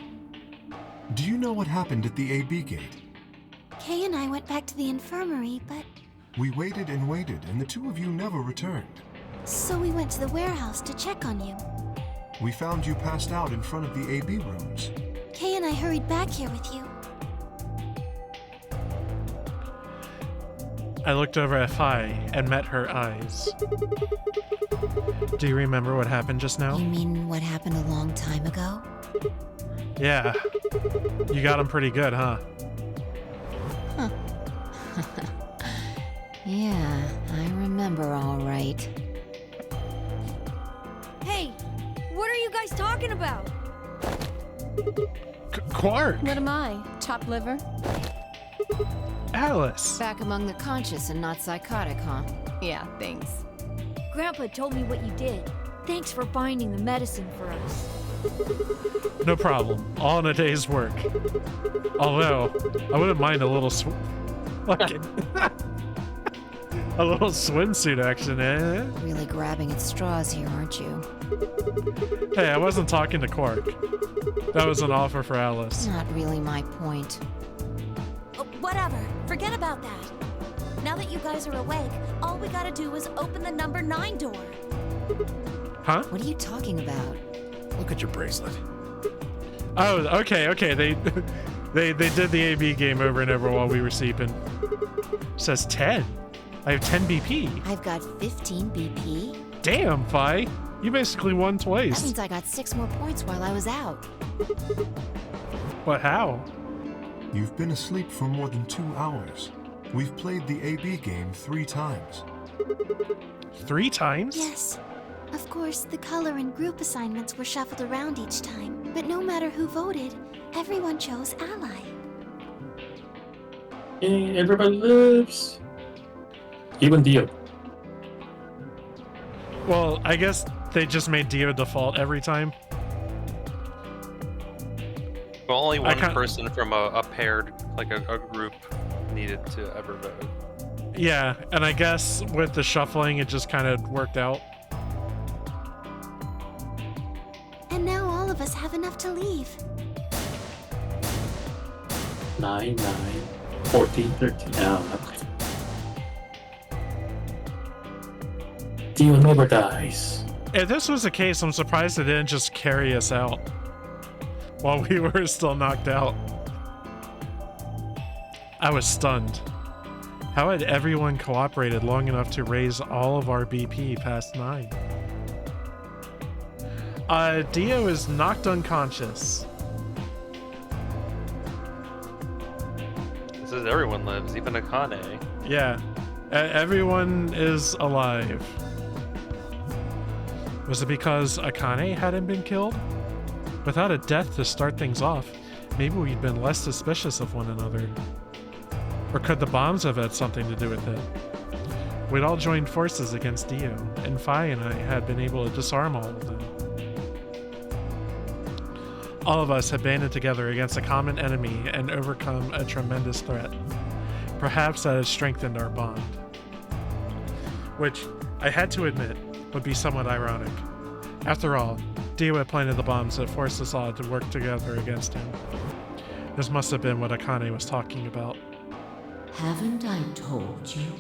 Do you know what happened at the AB gate? Kay and I went back to the infirmary, but We waited and waited, and the two of you never returned. so we went to the warehouse to check on you. We found you passed out in front of the AB rooms. Kay and I hurried back here with you. I looked over at Phi and met her eyes. Do you remember what happened just now? You mean what happened a long time ago? Yeah. You got him pretty good, huh? Huh. Yeah, I remember all right. Hey, what are you guys talking about? Quark! What am I? Chopped liver? Alice! Back among the conscious and not psychotic, huh? Yeah, thanks. Grandpa told me what you did. Thanks for finding the medicine for us. No problem. All in a day's work. Although, I wouldn't mind a little a little swimsuit action, eh? Really grabbing at straws here, aren't you? Hey, I wasn't talking to Quark. That was an offer for Alice. Not really my point. Oh, whatever. Forget about that. Now that you guys are awake, all we gotta do is open the number 9 door. Huh? What are you talking about? Look at your bracelet. Oh, okay. They did the AB game over and over while we were sleeping. Says 10. I have 10 BP. I've got 15 BP. Damn, Phi. You basically won That twice. means I got 6 more points while I was out. But how? You've been asleep for more than 2 hours. We've played the AB game 3 times. 3 times? Yes. Of course, the color and group assignments were shuffled around each time, but no matter who voted, everyone chose Ally. Yay, everybody lives. Even Dio. Well, I guess they just made Dio default every time. Well, only one can't- person from a paired, like a group, needed to ever vote. Yeah, and I guess with the shuffling, it just kind of worked out. And now all of us have enough to leave. 9, 14, 13. Now, Dio never dies. If this was the case, I'm surprised they didn't just carry us out while we were still knocked out. I was stunned. How had everyone cooperated long enough to raise all of our BP past 9? Dio is knocked unconscious. It says everyone lives, even Akane. Yeah, everyone is alive. Was it because Akane hadn't been killed? Without a death to start things off, maybe we'd been less suspicious of one another. Or could the bombs have had something to do with it? We'd all joined forces against Dio, and Phi and I had been able to disarm all of them. All of us had banded together against a common enemy and overcome a tremendous threat. Perhaps that has strengthened our bond. Which, I had to admit, would be somewhat ironic. After all, Dio had planted the bombs that forced us all to work together against him. This must have been what Akane was talking about. Haven't I told you?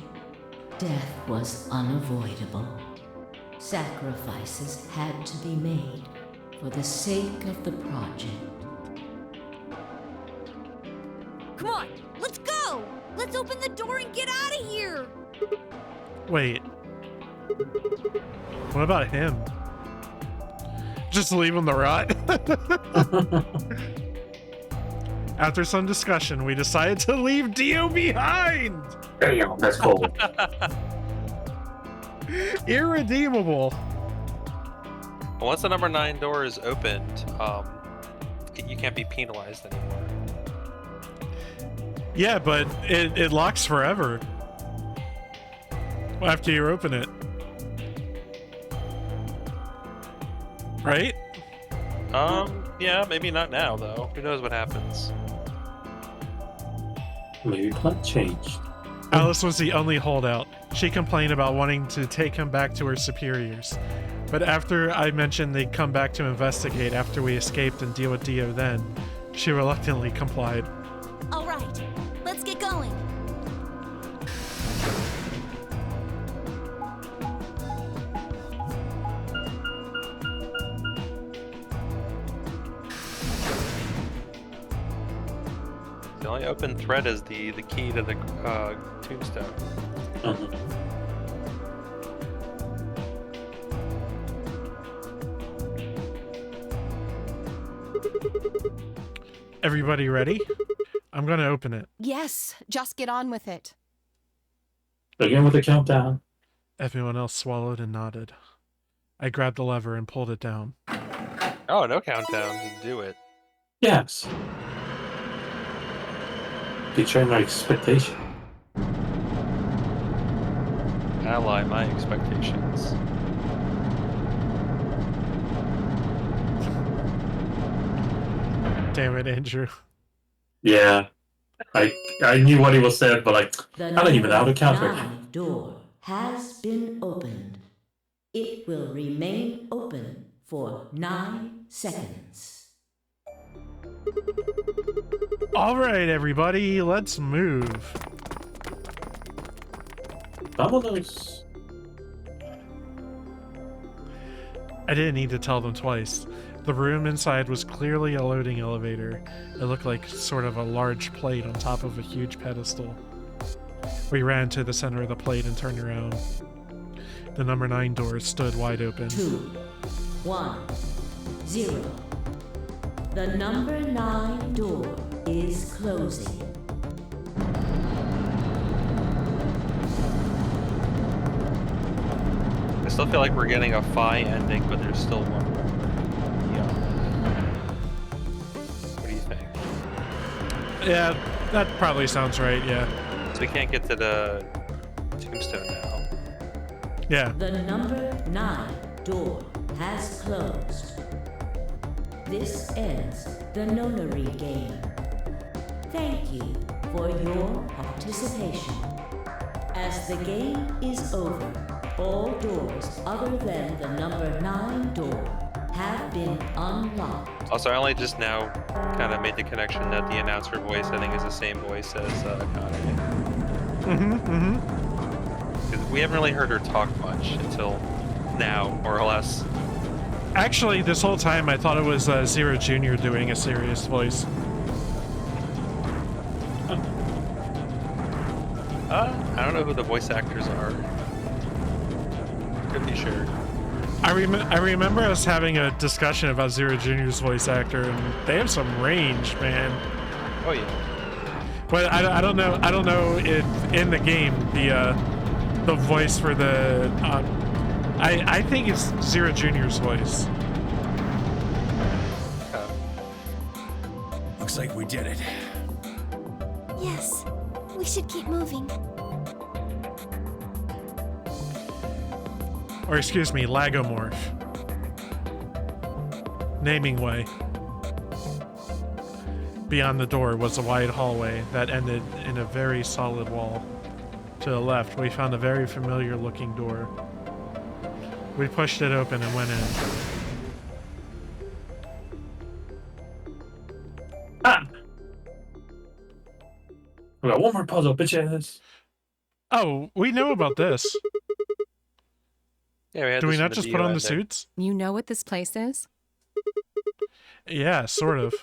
Death was unavoidable. Sacrifices had to be made for the sake of the project. Come on, let's go! Let's open the door and get out of here! Wait. What about him? Just leave him to rot? After some discussion, we decided to leave Dio behind! Damn, that's cold. Irredeemable. Once the number 9 door is opened, you can't be penalized anymore. Yeah, but it locks forever after you open it. Right? Yeah, maybe not now, though. Who knows what happens? Maybe plan changed. Alice was the only holdout. She complained about wanting to take him back to her superiors. But after I mentioned they'd come back to investigate after we escaped and deal with Dio then, she reluctantly complied. All right, let's get going. The only open thread is the key to the tombstone. Everybody ready? I'm gonna open it. Yes, just get on with it. Again with the countdown. Everyone else swallowed and nodded. I grabbed the lever and pulled it down. Oh, no countdown. Just do it. Yes. Betray my expectation. Ally my expectations. Damn it, Andrew. Yeah. I knew what he was saying, but like, The I don't even know how to counter. #9 door has been opened. It will remain open for 9 seconds. All right, everybody, let's move. Vámonos. I didn't need to tell them twice. The room inside was clearly a loading elevator. It looked like sort of a large plate on top of a huge pedestal. We ran to the center of the plate and turned around. The number 9 door stood wide open. 2, 1, 0. The number 9 door is closing. I still feel like we're getting a Phi ending, but there's still one more. Yeah. What do you think? Yeah, that probably sounds right, yeah. So we can't get to the tombstone now. Yeah. The number 9 door has closed. This ends the Nonary Game. Thank you for your participation. As the game is over, all doors other than the number 9 door have been unlocked. Also, I only just now kind of made the connection that the announcer voice, I think, is the same voice as Connie. Because we haven't really heard her talk much until now, more or less. Actually, this whole time I thought it was Zero Jr. doing a serious voice. I don't know who the voice actors are. Could be sure. I remember us having a discussion about Zero Jr.'s voice actor, and they have some range, man. Oh yeah. But I don't know if in the game the voice for the I think it's Zero Jr.'s voice. Looks like we did it. Yes, we should keep moving. Or excuse me, Lagomorph. Naming way. Beyond the door was a wide hallway that ended in a very solid wall. To the left, we found a very familiar looking door. We pushed it open and went in. We got one more puzzle, bitches. Oh, we know about this. Yeah, we had Do we this in not the just Dio put on the ending. suits? You know what this place is? Yeah, sort of.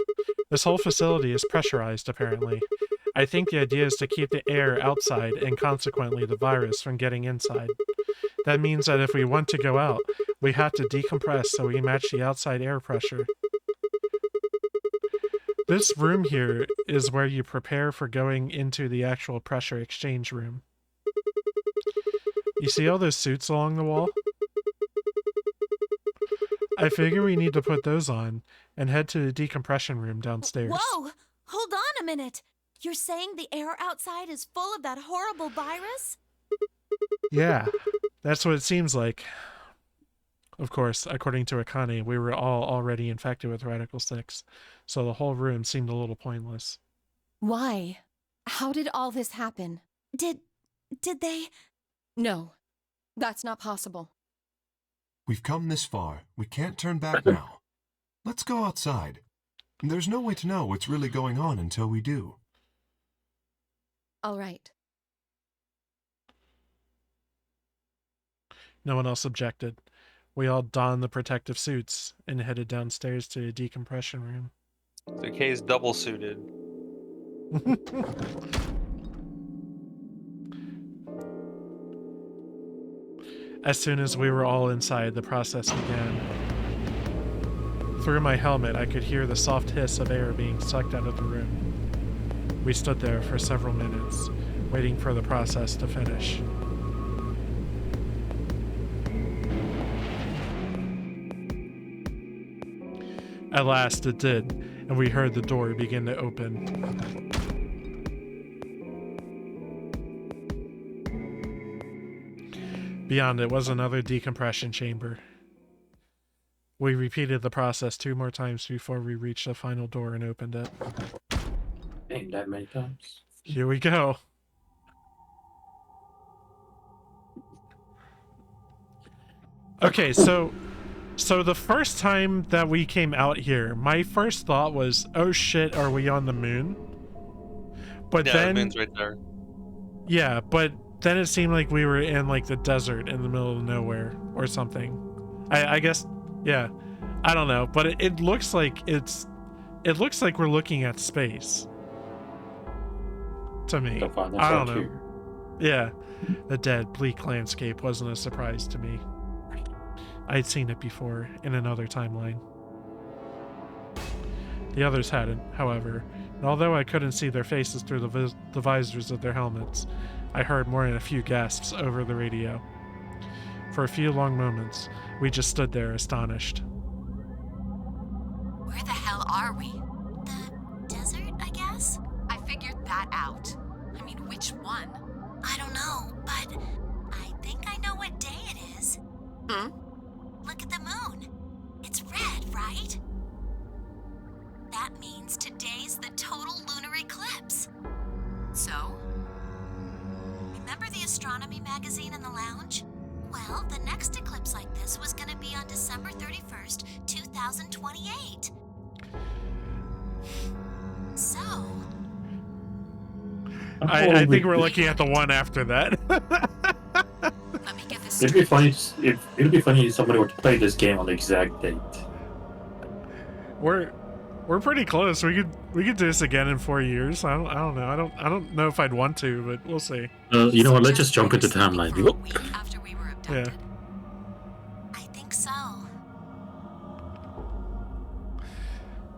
This whole facility is pressurized, apparently. I think the idea is to keep the air outside and consequently the virus from getting inside. That means that if we want to go out, we have to decompress so we match the outside air pressure. This room here is where you prepare for going into the actual pressure exchange room. You see all those suits along the wall? I figure we need to put those on and head to the decompression room downstairs. Whoa! Hold on a minute. You're saying the air outside is full of that horrible virus? Yeah, that's what it seems like. Of course, according to Akane, we were all already infected with Radical 6, so the whole room seemed a little pointless. Why? How did all this happen? Did they? No, that's not possible. We've come this far. We can't turn back now. Let's go outside. There's no way to know what's really going on until we do. All right. No one else objected. We all donned the protective suits and headed downstairs to the decompression room. So Kay's double suited. As soon as we were all inside, the process began. Through my helmet, I could hear the soft hiss of air being sucked out of the room. We stood there for several minutes, waiting for the process to finish. At last it did, and we heard the door begin to open. Beyond it was another decompression chamber. We repeated the process 2 more times before we reached the final door and opened it. Ain't that many times. Here we go. Okay, so the first time that we came out here, my first thought was, oh shit, are we on the moon? But Yeah, then the moon's right there. Yeah, but then it seemed like we were in like the desert in the middle of nowhere or something. I guess, yeah, I don't know, but it looks like it looks like we're looking at space to me. I don't know. Yeah, the dead, bleak landscape wasn't a surprise to me. I'd seen it before in another timeline. The others hadn't, however, and although I couldn't see their faces through the visors of their helmets, I heard more than a few gasps over the radio. For a few long moments, we just stood there astonished. Where the hell are we? The desert, I guess? I figured that out. I mean, which one? I don't know, but I think I know what day it is. Hmm? Look at the moon. It's red, right? That means today's the total lunar eclipse. So? Remember the astronomy magazine in the lounge? Well, the next eclipse like this was going to be on December 31st, 2028. So... I think we're looking at the one after that. Let me get this It'd be funny if somebody were to play this game on the exact date. We're pretty close. We could do this again in 4 years. I don't know. I don't know if I'd want to, but we'll see. You know what? Let's just jump into the timeline. For a week after we were abducted. Yeah. I think so.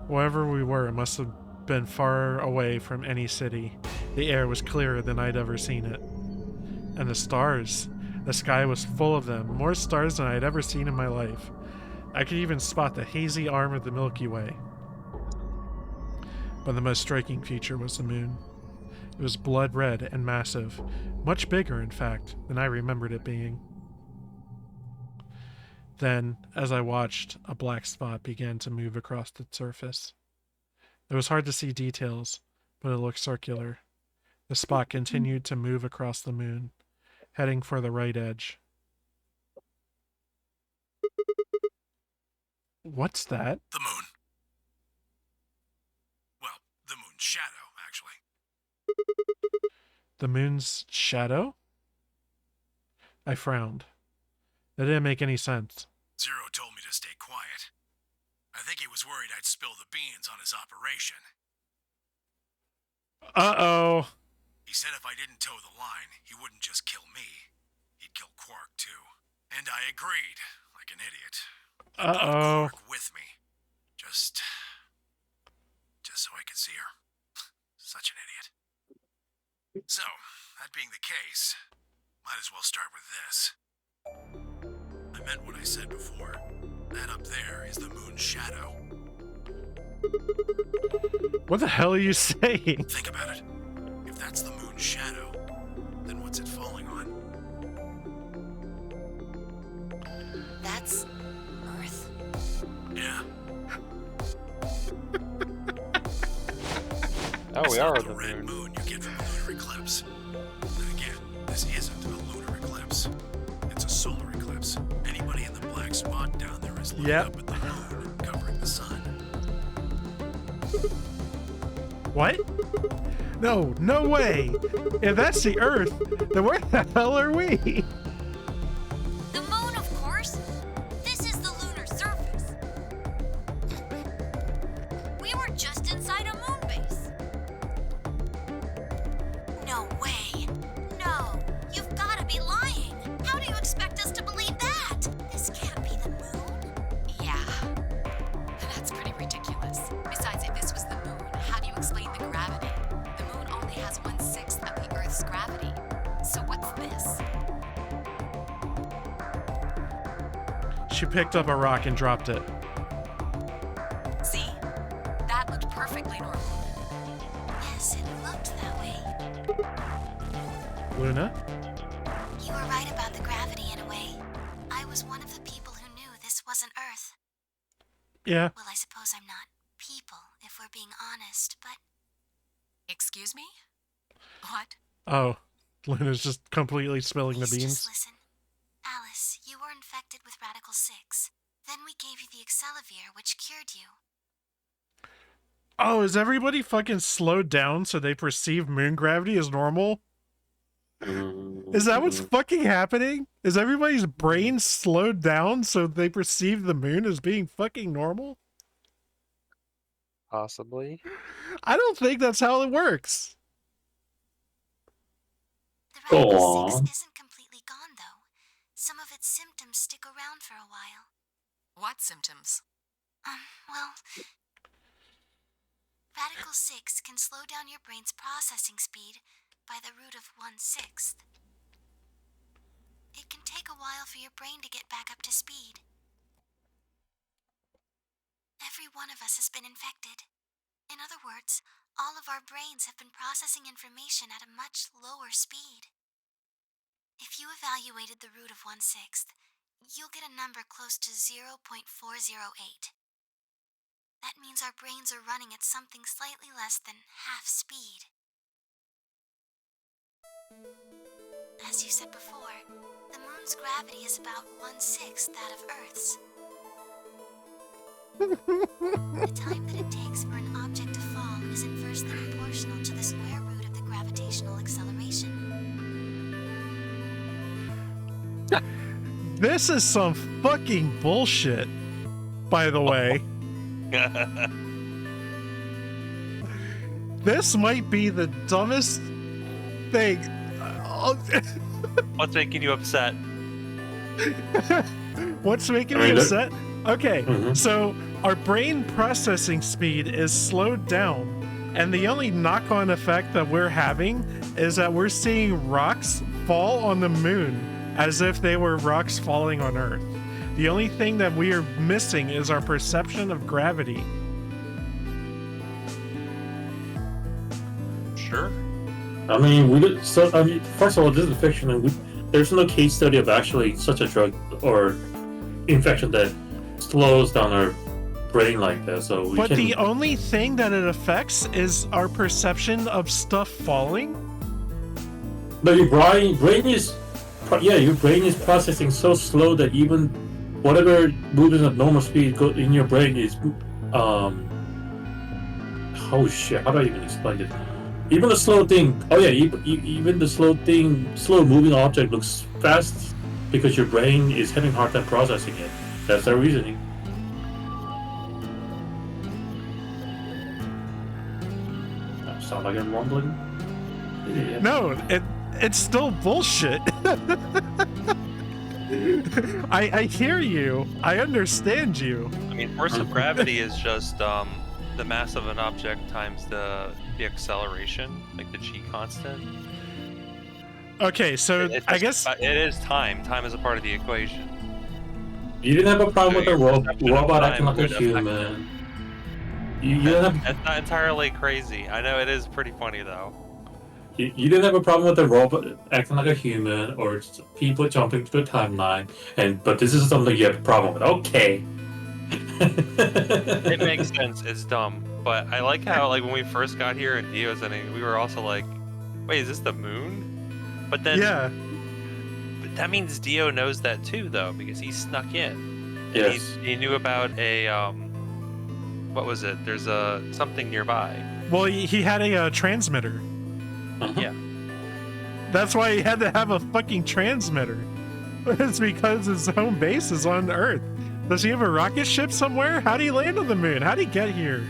Wherever we were, it must have been far away from any city. The air was clearer than I'd ever seen it. And the stars. The sky was full of them, more stars than I'd ever seen in my life. I could even spot the hazy arm of the Milky Way. But the most striking feature was the moon. It was blood red and massive, much bigger, in fact, than I remembered it being. Then, as I watched, a black spot began to move across its surface. It was hard to see details, but it looked circular. The spot continued to move across the moon, heading for the right edge. What's that? The moon. Well, the moon's shadow, actually. The moon's shadow? I frowned. That didn't make any sense. Zero told me to stay quiet. I think he was worried I'd spill the beans on his operation. Uh-oh. He said if I didn't toe the line, he wouldn't just kill me. He'd kill Quark, too. And I agreed, like an idiot. I brought Uh-oh. Quark with me. Just so I could see her. Such an idiot. So, that being the case, might as well start with this. I meant what I said before. That up there is the moon's shadow. What the hell are you saying? Think about it. If that's the moon's shadow, then what's it falling on? That's Earth. Yeah. Oh, It's we not are the the red moon. moon you get from a lunar eclipse. Then again, this isn't a lunar eclipse. It's a solar eclipse. Anybody in the black spot down there is looking Yep. up at the moon, covering the sun. What? No, no way. If that's the Earth, then where the hell are we? The moon, of course. This is the lunar surface. We were just inside a moon base. No way. No, you've got to be lying. How do you expect us to believe that? This can't be the moon. Yeah. That's pretty ridiculous. Besides, if this was the moon, how do you explain the gravity? The moon only has 1/6 of the Earth's gravity. So what's this? She picked up a rock and dropped it. See? That looked perfectly normal. Yes, it looked that way. Luna? You were right about the gravity in a way. I was one of the people who knew this wasn't Earth. Yeah. Well, I suppose I'm not people, if we're being honest, but Excuse me? What? Oh, Luna's just completely spilling the please beans. just listen. Alice, you were infected with Radical 6. Then we gave you the Accelavir, which cured you. Oh, is everybody fucking slowed down so they perceive moon gravity as normal? Is that what's fucking happening? Is everybody's brain slowed down so they perceive the moon as being fucking normal? Possibly. I don't think that's how it works. The Go Radical 6 on. isn't completely gone, though. Some of its symptoms stick around for a while. What symptoms? Well, Radical 6 can slow down your brain's processing speed by the root of 1/6. It can take a while for your brain to get back up to speed. Every one of us has been infected. In other words, all of our brains have been processing information at a much lower speed. If you evaluated the root of 1/6, you'll get a number close to 0.408. That means our brains are running at something slightly less than half speed. As you said before, the moon's gravity is about 1/6 that of Earth's. The time that it takes for an object to fall is inversely proportional to the square root of the gravitational acceleration. This is some fucking bullshit, by the way. This might be the dumbest thing. What's making you upset? What's making I me mean, upset? Okay, Mhm. so our brain processing speed is slowed down, and the only knock-on effect that we're having is that we're seeing rocks fall on the moon as if they were rocks falling on Earth. The only thing that we are missing is our perception of gravity. Sure. I mean, first of all, this is fiction, and there's no case study of actually such a drug or infection that slows down our brain like that. So, But the only thing that it affects is our perception of stuff falling? No, your brain is, your brain is processing so slow that even whatever moving at normal speed in your brain is, oh shit, how do I even explain it? Even the slow thing, even the slow moving object looks fast because your brain is having a hard time processing it. That's their reasoning. Sound like I'm mumbling? Yeah. No, it's still bullshit. I hear you. I understand you. I mean, force of gravity is just the mass of an object times the acceleration, like the g constant. Okay, so I guess it is time. Time is a part of the equation. You didn't have a problem So with the your perception of robot time acting like a would affect human. You didn't have That's not entirely crazy. I know it is pretty funny though. you didn't have a problem with the robot acting like a human or people jumping to the timeline, but this is something you have a problem with. Okay. It makes sense. It's dumb, but I like how like when we first got here and Dio's in it, we were also like, "Wait, is this the moon?" But then, Yeah. but that means Dio knows that too, though, because he snuck in. And Yes. he knew about a what was it? There's a something nearby. Well, he had a transmitter. Uh-huh. Yeah. That's why he had to have a fucking transmitter. It's because his home base is on Earth. Does he have a rocket ship somewhere? How'd he land on the moon? How'd he get here?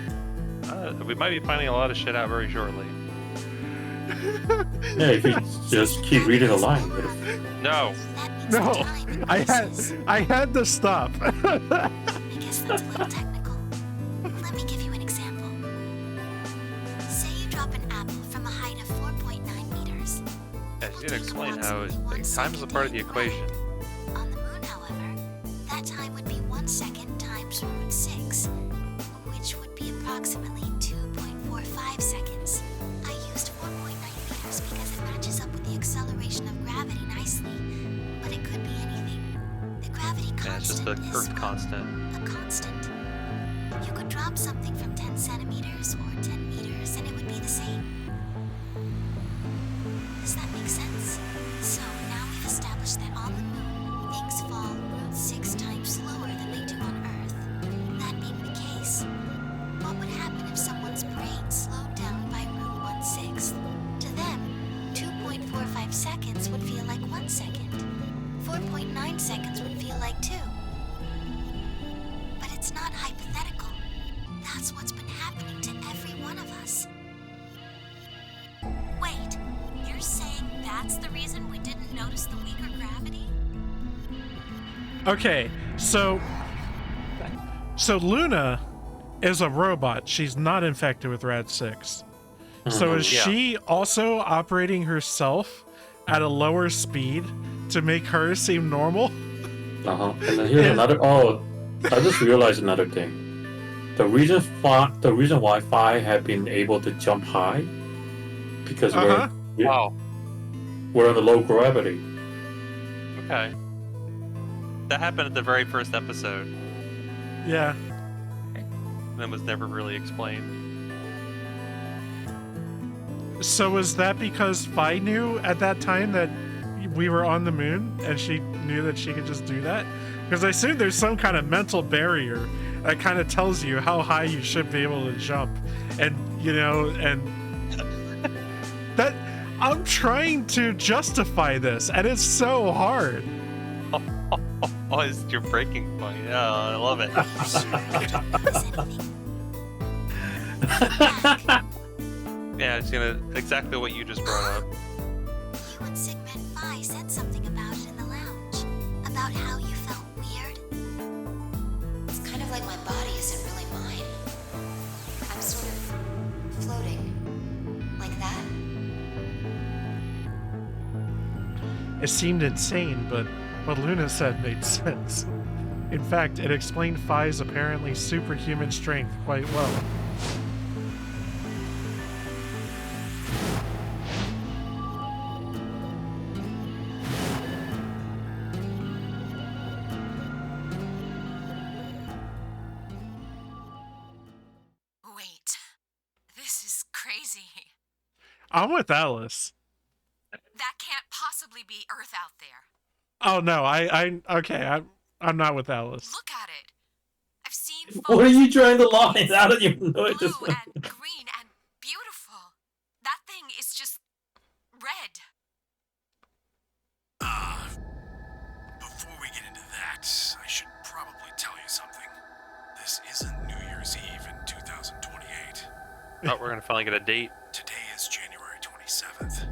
We might be finding a lot of shit out very shortly. Yeah, if you just keep reading the line. No. No, I had to stop. I guess that's a little technical. Let me give you an example. Say you drop an apple from a height of 4.9 meters. Yeah, she's gonna explain how time is a part of the equation. On the moon, however, that time would be 1 second times root 6, which would be approximately 2.45 seconds. I used 4.9 meters because it matches up with the acceleration of gravity nicely, but it could be anything. The gravity Yeah, it's just constant the is Earth constant. a constant. You could drop something from 10 centimeters or 10 meters and it would be the same. Does that make sense? So now we've established that on the moon, things fall root 6 times slower than they do on Earth. That being the case, what would happen if someone's brain slowed down by root 1/6? To them, 2.45 seconds would feel like 1 second. 4.9 seconds would feel like 2. But it's not hypothetical. That's what's been happening to every one of us. Wait, you're saying that's the reason we didn't notice the weaker gravity? Okay, so Luna is a robot. She's not infected with Rad-6. So is Yeah. she also operating herself at a lower speed to make her seem normal? Uh-huh. And then here's another. Oh, I just realized another thing. The reason why Phi had been able to jump high because Wow. we're on the low gravity. Okay. That happened at the very first episode, Yeah. and was never really explained. So was that because Phi knew at that time that we were on the moon and she knew that she could just do that? Because I assume there's some kind of mental barrier that kind of tells you how high you should be able to jump. And, and that I'm trying to justify this and it's so hard. Oh, it's your breaking point. Yeah, I love it. Yeah, it's gonna exactly what you just brought up. You and Sigmund Phi said something about it in the lounge. About how you felt weird. It's kind of like my body isn't really mine. I'm sort of floating. Like that. It seemed insane, but what Luna said made sense. In fact, it explained Phi's apparently superhuman strength quite well. Wait, this is crazy. I'm with Alice. That can't possibly be Earth out there. Oh no, I'm not with Alice. Look at it. I've seen What are photos you trying to lie? I don't even know it. blue and green and beautiful. That thing is just red. Before we get into that, I should probably tell you something. This isn't New Year's Eve in 2028. Oh, we're gonna finally get a date. Today is January 27th.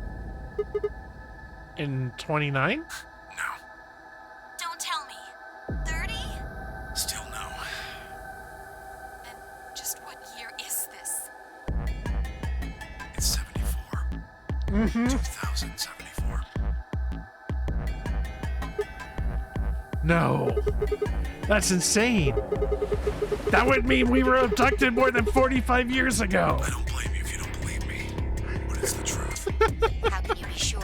In 29? No, Don't tell me. 30? still no. Then just what year is this? It's 74. Mm-hmm. 2074. No. That's insane. That would mean we were abducted more than 45 years ago. I don't blame you if you don't believe me, but it's the truth. How can you be sure?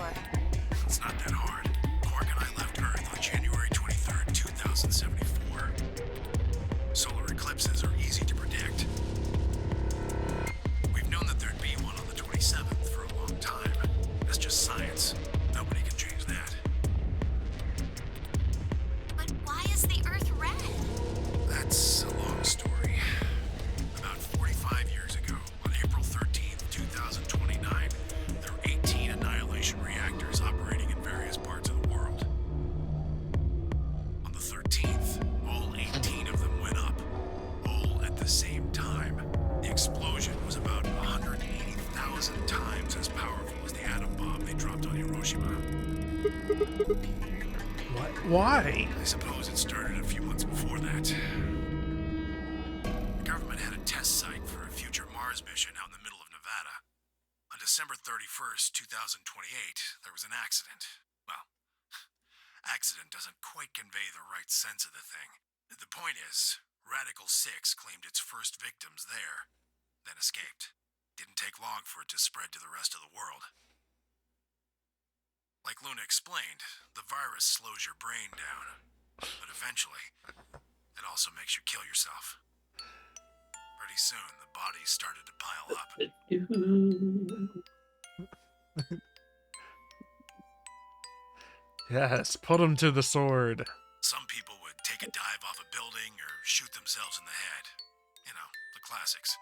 It's not that hard. Quark and I left Earth on January 23rd, 2074. Solar eclipses are easy to predict. We've known that there'd be one on the 27th for a long time. That's just science. Nobody can change that. But why is the Earth red? That's a long story. About 45 years ago, on April 13th, 2029, there were 18 annihilation reactors operating in various parts of the world. On the 13th, all 18 of them went up, all at the same time. The explosion was about 180,000 times as powerful as the atom bomb they dropped on Hiroshima. What? Why? I suppose it started a few months before that. The government had a test site for a future Mars mission out in the middle of Nevada. On December 31st, 2028, there was an accident. Well, accident doesn't quite convey the right sense of the thing. The point is, Radical 6 claimed its first victims there, then escaped. Didn't take long for it to spread to the rest of the world. Like Luna explained, the virus slows your brain down, but eventually, it also makes you kill yourself. Pretty soon, the bodies started to pile up. Yes, put him to the sword. Some people would take a dive off a building or shoot themselves in the head. You know, the classics.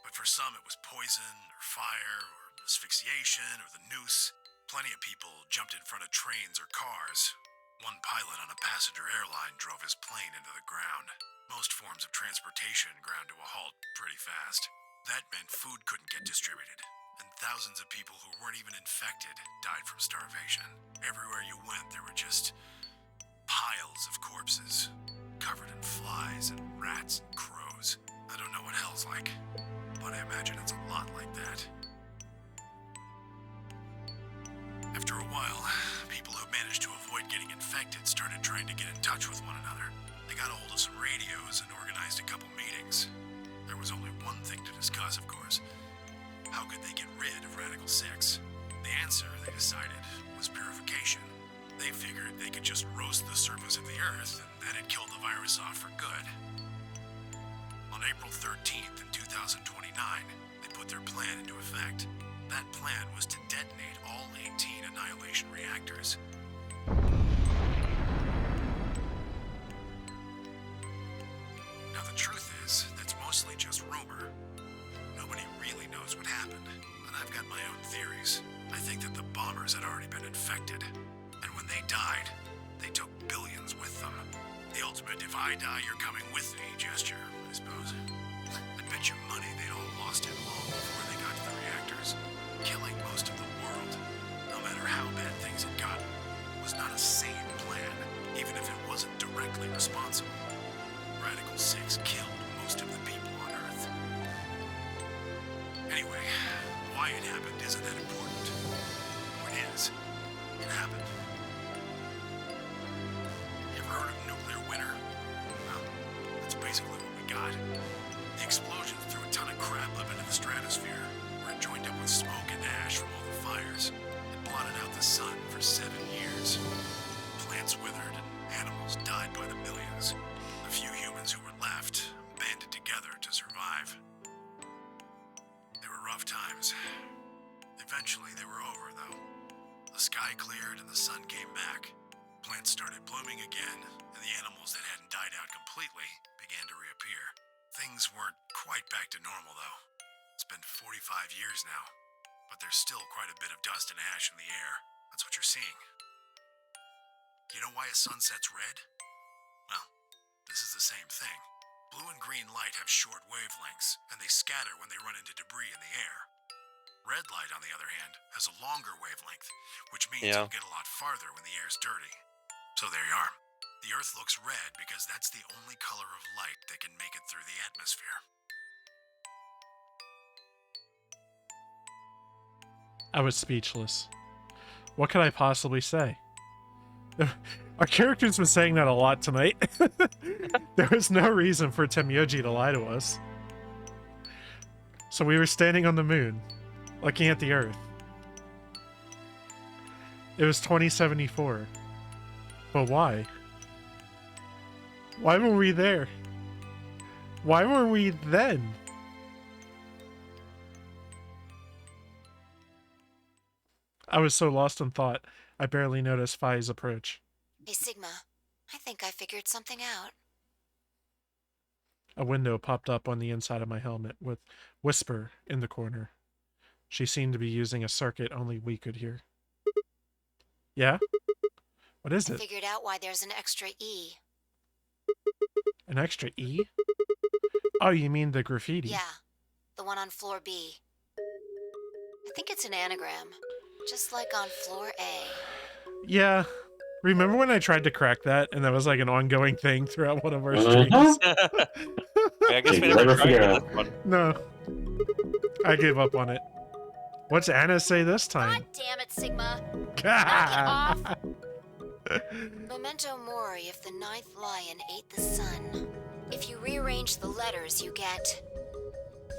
But for some, it was poison, or fire, or asphyxiation, or the noose. Plenty of people jumped in front of trains or cars. One pilot on a passenger airline drove his plane into the ground. Most forms of transportation ground to a halt pretty fast. That meant food couldn't get distributed, and thousands of people who weren't even infected died from starvation. Everywhere you went, there were just piles of corpses, covered in flies and rats and crows. I don't know what hell's like, but I imagine it's a lot like that. After a while, people who managed to avoid getting infected started trying to get in touch with one another. They got a hold of some radios and organized a couple meetings. There was only one thing to discuss, of course. How could they get rid of Radical 6? The answer, they decided, was purification. They figured they could just roast the surface of the Earth, and then it'd kill the virus off for good. On April 13th in 2029, they put their plan into effect. That plan was to detonate all 18 annihilation reactors. Now the truth is, that's mostly just rumor. Nobody really knows what happened, but I've got my own theories. I think that the bombers had already been infected, and when they died, they took billions with them. The ultimate if I die, you're coming with me gesture, I suppose. I'd bet you money they'd all lost it long before they got to the reactors. Killing most of the world, no matter how bad things had gotten, was not a sane plan, even if it wasn't directly responsible. Radical 6 killed most of the people on Earth. Anyway, why it happened isn't that important. What is, it happened. You ever heard of nuclear winter? Well, that's basically what we got. The explosion threw a ton of crap up into the stratosphere, where it joined up with smoke and ash from all the fires. It blotted out the sun for 7 years. Plants withered and animals died by the millions. The few humans who were left banded together to survive. They were rough times. Eventually they were over, though. The sky cleared and the sun came back. Plants started blooming again, and the animals that hadn't died out completely began to reappear. Things weren't quite back to normal, though. It's been 45 years now, but there's still quite a bit of dust and ash in the air. That's what you're seeing. You know why a sun sets red? Well, this is the same thing. Blue and green light have short wavelengths, and they scatter when they run into debris in the air. Red light, on the other hand, has a longer wavelength, which means you'll get a lot farther when the air's dirty. So there you are. The Earth looks red because that's the only color of light that can make it through the atmosphere. I was speechless. What could I possibly say? Our character's been saying that a lot tonight. There was no reason for Temyoji to lie to us. So we were standing on the moon, looking at the Earth. It was 2074. But why? Why were we there? Why were we then? I was so lost in thought, I barely noticed Phi's approach. Hey, Sigma. I think I figured something out. A window popped up on the inside of my helmet with Whisper in the corner. She seemed to be using a circuit only we could hear. Yeah? What is I it? figured out why there's an extra E. An extra E? Oh, you mean the graffiti? Yeah, the one on floor B. I think it's an anagram, just like on floor A. Yeah. Remember when I tried to crack that and that was like an ongoing thing throughout one of our streams? I guess we never tried this one. No. I gave up on it. What's Anna say this time? God damn it, Sigma. Knock it off. Memento mori if the ninth lion ate the sun. If you rearrange the letters, you get...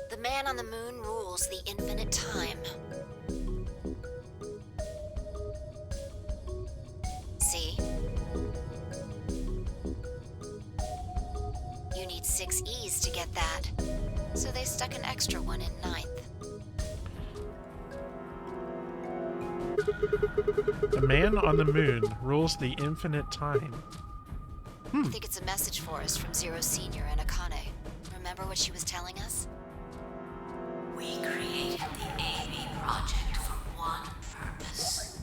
The man on the moon rules the infinite time. See? You need 6 E's to get that. So they stuck an extra one in ninth. The man on the moon rules the infinite time. I think it's a message for us from Zero Senior and Akane. Remember what she was telling us? We created the AB project for one purpose.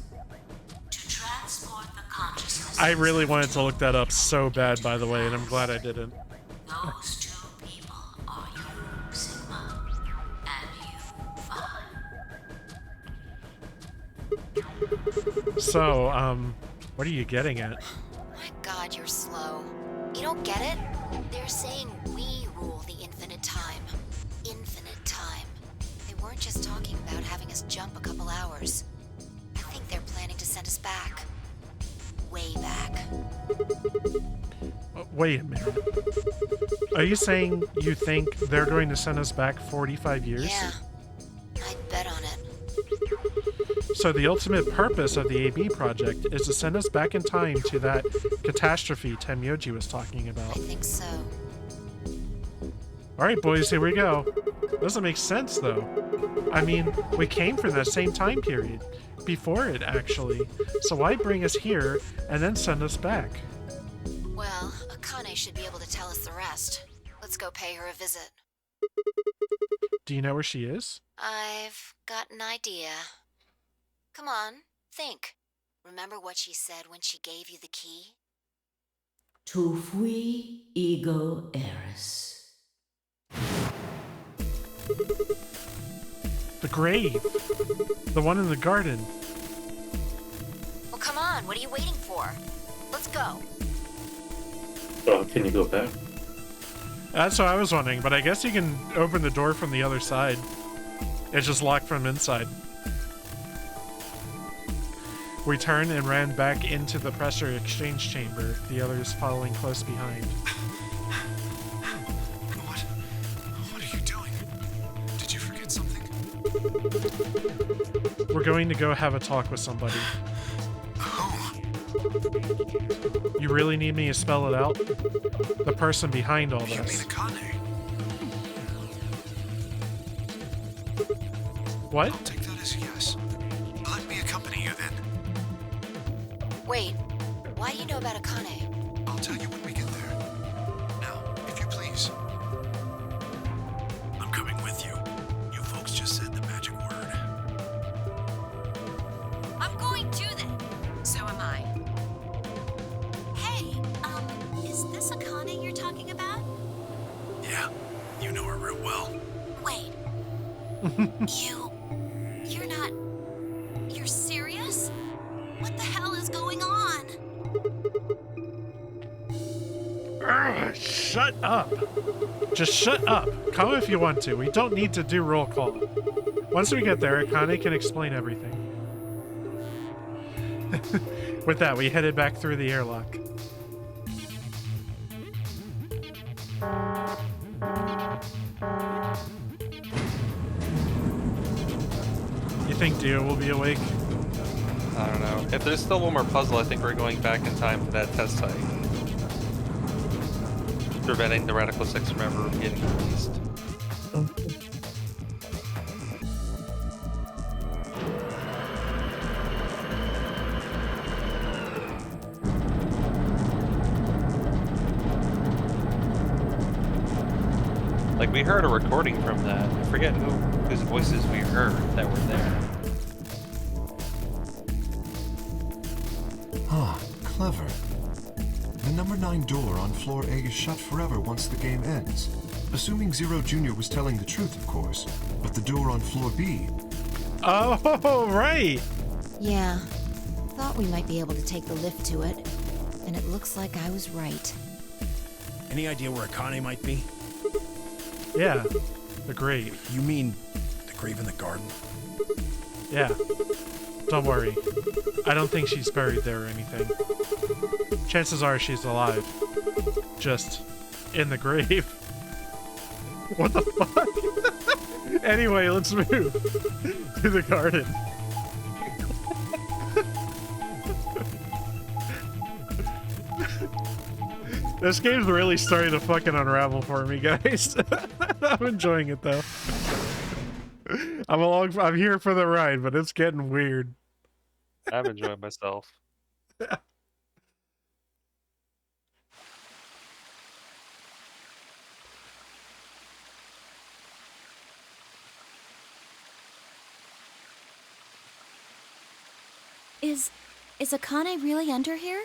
To transport the consciousness. I really wanted to look that up so bad, by the way, and I'm glad I didn't. Those two people are you, Sigma, and you, Phi. So, what are you getting at? My God, you're slow. You don't get it? They're saying we rule the infinite time. Infinite time. They weren't just talking about having us jump a couple hours. I think they're planning to send us back. Way back. Wait a minute. Are you saying you think they're going to send us back 45 years? Yeah. I'd bet on it. So the ultimate purpose of the AB project is to send us back in time to that catastrophe Temyoji was talking about. I think so. Alright boys, here we go. Doesn't make sense though. I mean, we came from that same time period. Before it, actually. So why bring us here and then send us back? Well, Akane should be able to tell us the rest. Let's go pay her a visit. Do you know where she is? I've got an idea. Come on, think. Remember what she said when she gave you the key? Tu fui ego eris. The grave. The one in the garden. Well, come on, what are you waiting for? Let's go. Oh, can you go back? That's what I was wondering, but I guess you can open the door from the other side. It's just locked from inside. We turned and ran back into the pressure exchange chamber, the others following close behind. What are you doing? Did you forget something? We're going to go have a talk with somebody. Who? You really need me to spell it out? The person behind all You mean this. Akane? What? I'll take that as a yes. Let me accompany you then. Wait, why do you know about Akane? I'll tell you when we get there. Now, if you please. I'm coming with you. You folks just said the magic word. I'm going to then. So am I. Hey, is this Akane you're talking about? Yeah, you know her real well. Wait. You're not... You're serious? What the hell is going on? Ugh, shut up. Just shut up. Come if you want to. We don't need to do roll call. Once we get there, Akane can explain everything. With that, we headed back through the airlock. You think Dio will be awake? I don't know. If there's still one more puzzle, I think we're going back in time to that test site. Preventing the Radical 6 from ever getting released. Like, we heard a recording from that. I forget whose voices we heard that were there. Ah, clever. The number 9 door on floor A is shut forever once the game ends. Assuming Zero Jr. was telling the truth, of course. But the door on floor B... Oh, right! Yeah. Thought we might be able to take the lift to it. And it looks like I was right. Any idea where Akane might be? Yeah, the grave. You mean the grave in the garden? Yeah. Don't worry. I don't think she's buried there or anything. Chances are she's alive. Just in the grave. What the fuck? Anyway, let's move to the garden. This game's really starting to fucking unravel for me, guys. I'm enjoying it though. I'm here for the ride, but it's getting weird. I'm enjoying myself. Is Akane really under here?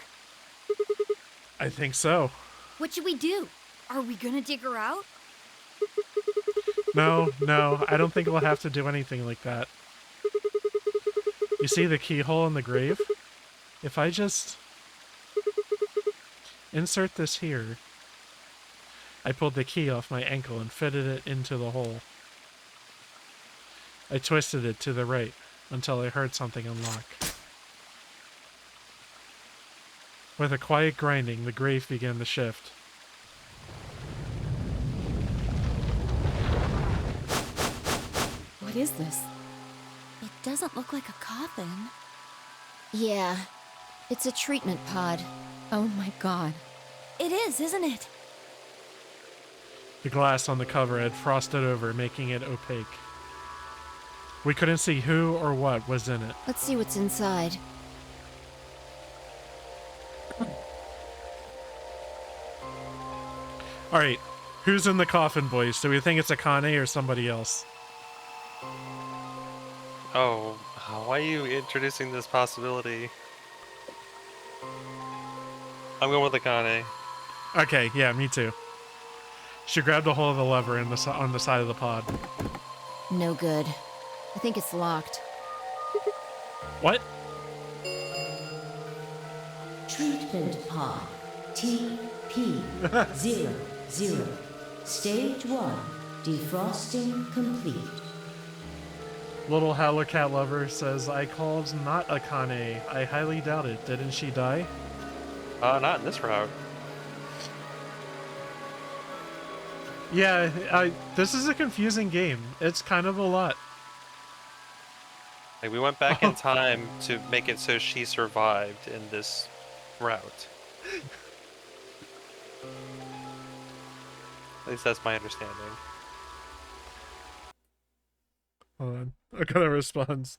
I think so. What should we do? Are we gonna dig her out? No, I don't think we'll have to do anything like that. You see the keyhole in the grave? If I just insert this here, I pulled the key off my ankle and fitted it into the hole. I twisted it to the right until I heard something unlock. With a quiet grinding, the grave began to shift. What is this? It doesn't look like a coffin. Yeah, it's a treatment pod. Oh my god. It is, isn't it? The glass on the cover had frosted over, making it opaque. We couldn't see who or what was in it. Let's see what's inside. Alright, who's in the coffin, boys? Do we think it's Akane or somebody else? Oh, why are you introducing this possibility? I'm going with Akane. Okay, yeah, me too. She grabbed a hold of the lever on the side of the pod. No good. I think it's locked. What? Treatment pod TP00. Stage 1. Defrosting complete. Little Howler Cat Lover says, I called not Akane. I highly doubt it. Didn't she die? Not in this route. Yeah, this is a confusing game. It's kind of a lot. Like, we went back in time to make it so she survived in this route. At least that's my understanding. Hold on. I got a response.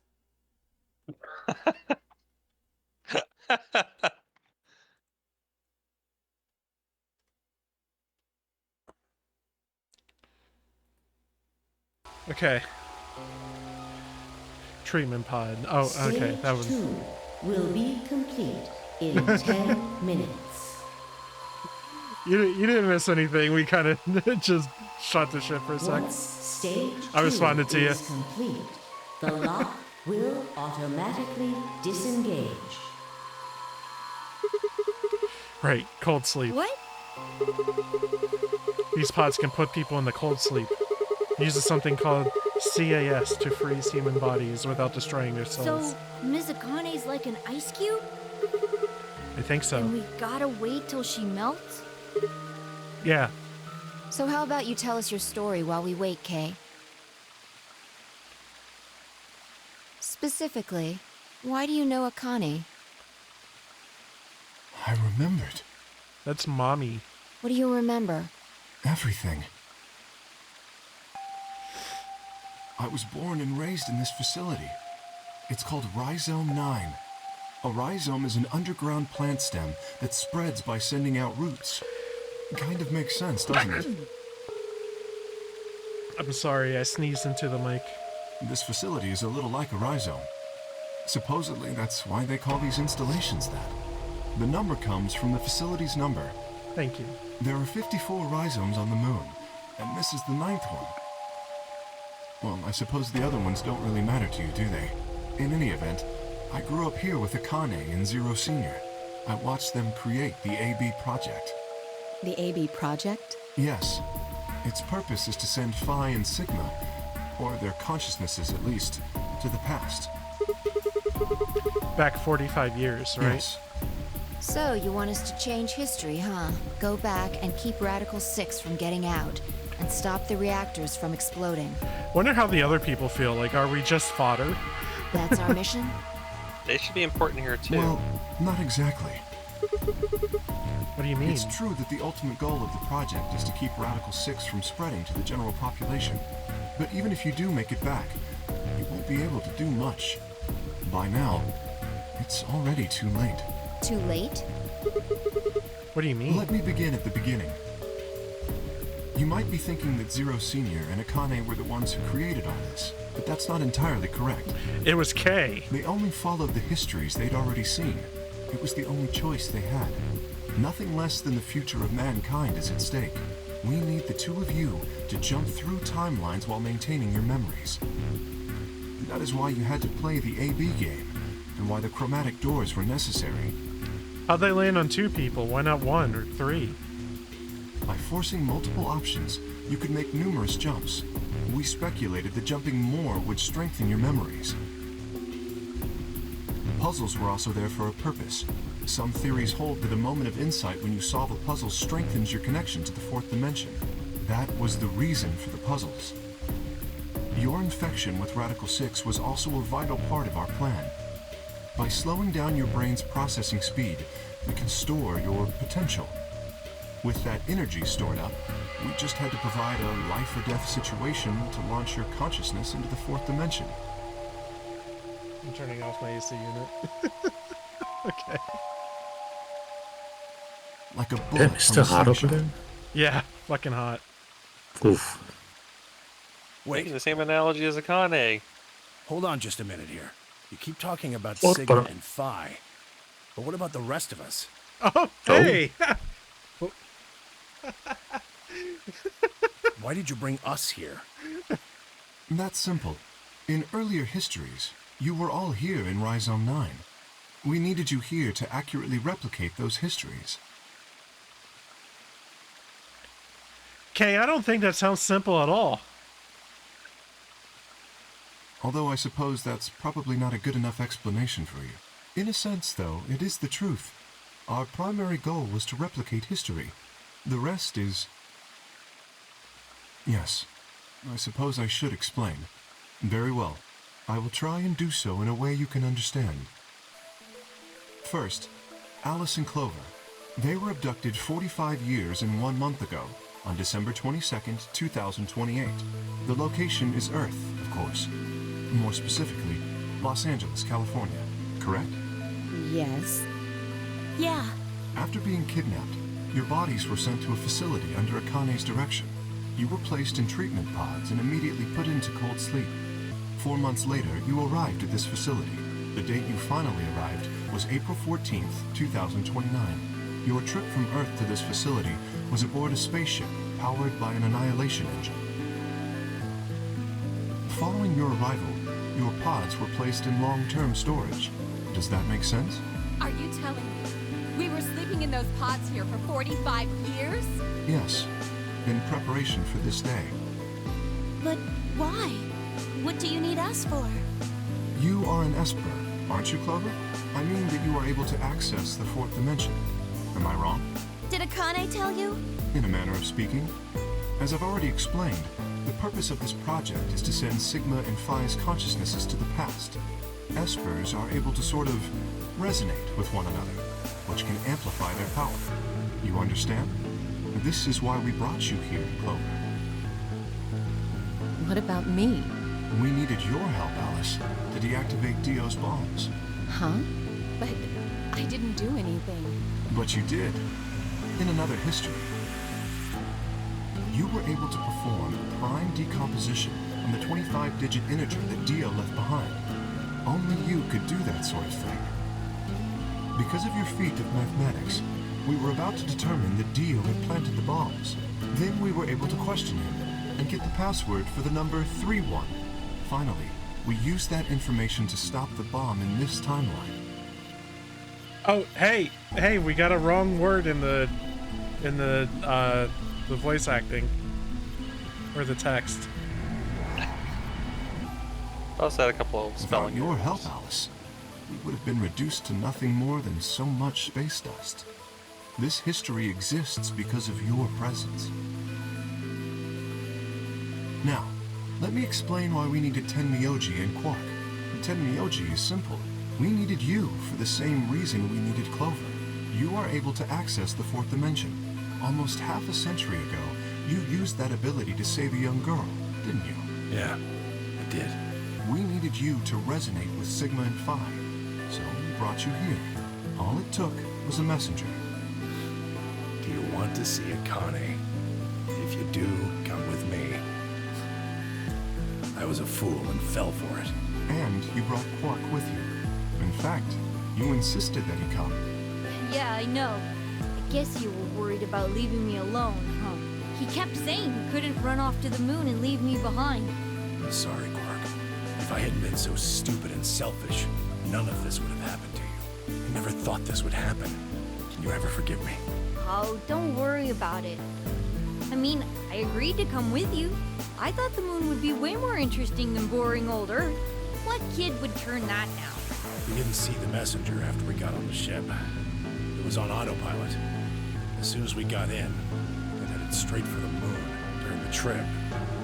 Okay. Treatment pod. Oh, okay. That was. Stage 2 will be complete in 10 minutes. You didn't miss anything. We kind of just shot the shit for a sec. Once stage 2 I responded to you. is complete, the lock will automatically disengage. Right, cold sleep. What? These pods can put people in the cold sleep. It uses something called CAS to freeze human bodies without destroying their souls. So, Mizakane's like an ice cube? I think so. And we gotta wait till she melts? Yeah. So how about you tell us your story while we wait, Kay? Specifically, why do you know Akane? I remembered. That's Mommy. What do you remember? Everything. I was born and raised in this facility. It's called Rhizome 9. A rhizome is an underground plant stem that spreads by sending out roots. Kind of makes sense, doesn't it? I'm sorry, I sneezed into the mic. This facility is a little like a rhizome. Supposedly, that's why they call these installations that. The number comes from the facility's number. Thank you. There are 54 rhizomes on the moon, and this is the 9th one. Well, I suppose the other ones don't really matter to you, do they? In any event, I grew up here with Akane and Zero Senior. I watched them create the AB project. The AB project? Yes. Its purpose is to send Phi and Sigma, or their consciousnesses at least, to the past. Back 45 years, right? Yes. So, you want us to change history, huh? Go back and keep Radical 6 from getting out, and stop the reactors from exploding. Wonder how the other people feel. Like, are we just fodder? That's our mission? They should be important here too. Well, not exactly. What do you mean? It's true that the ultimate goal of the project is to keep Radical 6 from spreading to the general population. But even if you do make it back, you won't be able to do much. By now, it's already too late. Too late? What do you mean? Let me begin at the beginning. You might be thinking that Zero Senior and Akane were the ones who created all this, but that's not entirely correct. It was Kay. They only followed the histories they'd already seen. It was the only choice they had. Nothing less than the future of mankind is at stake. We need the two of you to jump through timelines while maintaining your memories. That is why you had to play the AB game, and why the chromatic doors were necessary. How'd they land on 2 people? Why not 1 or 3? By forcing multiple options, you could make numerous jumps. We speculated that jumping more would strengthen your memories. Puzzles were also there for a purpose. Some theories hold that a moment of insight when you solve a puzzle strengthens your connection to the 4th dimension. That was the reason for the puzzles. Your infection with Radical 6 was also a vital part of our plan. By slowing down your brain's processing speed, we can store your potential. With that energy stored up, we just had to provide a life or death situation to launch your consciousness into the 4th dimension. I'm turning off my AC unit. Okay. Like a bullet Damn, it's still from a hot over slingshot. there? Yeah, fucking hot. Oof. Making the same analogy as Akane. Hold on just a minute here. You keep talking about What? Sigma and Phi. But what about the rest of us? Oh, hey! Why did you bring us here? That's simple. In earlier histories, you were all here in Rhizome 9. We needed you here to accurately replicate those histories. Kay, I don't think that sounds simple at all. Although I suppose that's probably not a good enough explanation for you. In a sense, though, it is the truth. Our primary goal was to replicate history. The rest is... Yes, I suppose I should explain. Very well. I will try and do so in a way you can understand. First, Alice and Clover. They were abducted 45 years and 1 month ago, on December 22nd, 2028. The location is Earth, of course. More specifically, Los Angeles, California. Correct? Yes. Yeah. After being kidnapped, your bodies were sent to a facility under Akane's direction. You were placed in treatment pods and immediately put into cold sleep. 4 months later, you arrived at this facility. The date you finally arrived was April 14th, 2029. Your trip from Earth to this facility was aboard a spaceship powered by an annihilation engine. Following your arrival, your pods were placed in long-term storage. Does that make sense? Are you telling me we were sleeping in those pods here for 45 years? Yes, in preparation for this day. But why? What do you need us for? You are an Esper, aren't you, Clover? I mean that you are able to access the fourth dimension. Am I wrong? Did Akane tell you? In a manner of speaking. As I've already explained, the purpose of this project is to send Sigma and Phi's consciousnesses to the past. Espers are able to sort of resonate with one another, which can amplify their power. You understand? This is why we brought you here, Clover. What about me? We needed your help, Alice, to deactivate Dio's bombs. Huh? But I didn't do anything. But you did. In another history. You were able to perform prime decomposition on the 25-digit integer that Dio left behind. Only you could do that sort of thing. Because of your feat of mathematics, we were about to determine that Dio had planted the bombs. Then we were able to question him and get the password for the number 31. Finally, we used that information to stop the bomb in this timeline. Oh, hey, we got a wrong word in the voice acting or the text. I also had a couple of spelling. Without your help, Alice, we would have been reduced to nothing more than so much space dust. This history exists because of your presence. Now, let me explain why we needed Tenmyoji and Quark. Tenmyoji is simple. We needed you for the same reason we needed Clover. You are able to access the fourth dimension. Almost half a century ago, you used that ability to save a young girl, didn't you? Yeah, I did. We needed you to resonate with Sigma and Phi, so we brought you here. All it took was a messenger. Do you want to see Akane? If you do, come with me. I was a fool and fell for it. And you brought Quark with you. In fact, you insisted that he come. Yeah, I know. I guess you were worried about leaving me alone, huh? He kept saying he couldn't run off to the moon and leave me behind. I'm sorry, Quark. If I hadn't been so stupid and selfish, none of this would have happened to you. I never thought this would happen. Can you ever forgive me? Oh, don't worry about it. I mean, I agreed to come with you. I thought the moon would be way more interesting than boring old Earth. What kid would turn that down? We didn't see the messenger after we got on the ship. It was on autopilot. As soon as we got in, it headed straight for the moon. During the trip,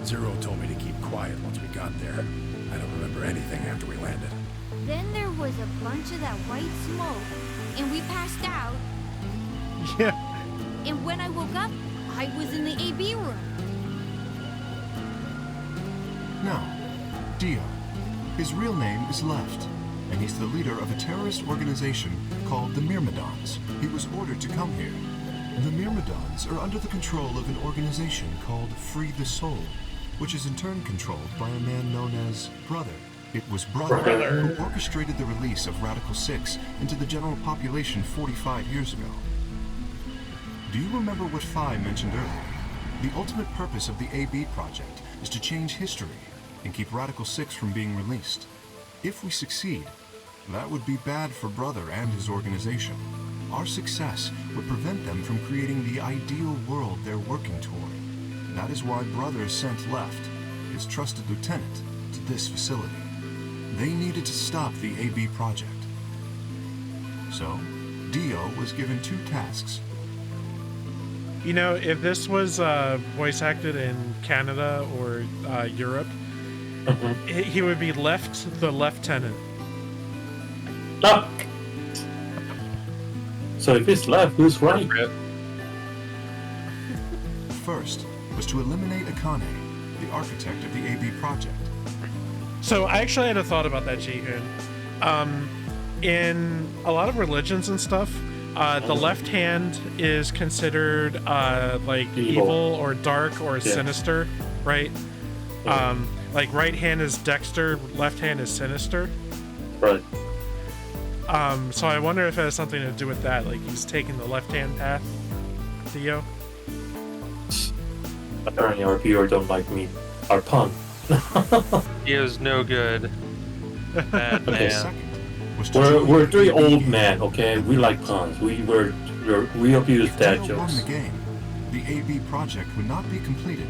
Zero told me to keep quiet once we got there. I don't remember anything after we landed. Then there was a bunch of that white smoke, and we passed out. Yeah. And when I woke up, I was in the AB room. Now, Dio. His real name is Left, and he's the leader of a terrorist organization called the Myrmidons. He was ordered to come here. The Myrmidons are under the control of an organization called Free the Soul, which is in turn controlled by a man known as Brother. It was Brother who orchestrated the release of Radical 6 into the general population 45 years ago. Do you remember what Phi mentioned earlier? The ultimate purpose of the AB project is to change history and keep Radical 6 from being released. If we succeed, that would be bad for Brother and his organization. Our success would prevent them from creating the ideal world they're working toward. That is why Brother sent Left, his trusted lieutenant, to this facility. They needed to stop the AB project. So, Dio was given 2 tasks. You know, if this was voice acted in Canada or Europe, he would be Left the Lieutenant. Ah. So if it's Left, who's right? First was to eliminate Akane, the architect of the AB project. So I actually had a thought about that, Jihun. In a lot of religions and stuff, the left hand is considered like evil or dark or sinister, right? Like right hand is Dexter, left hand is sinister. Right. So I wonder if it has something to do with that. Like he's taking the left hand path, Theo. Apparently our viewers don't like me. Our pun. He is no good. Bad man. We're 3 old men, okay? We like puns. We abuse dad Dio won jokes. the game, the AB project would not be completed.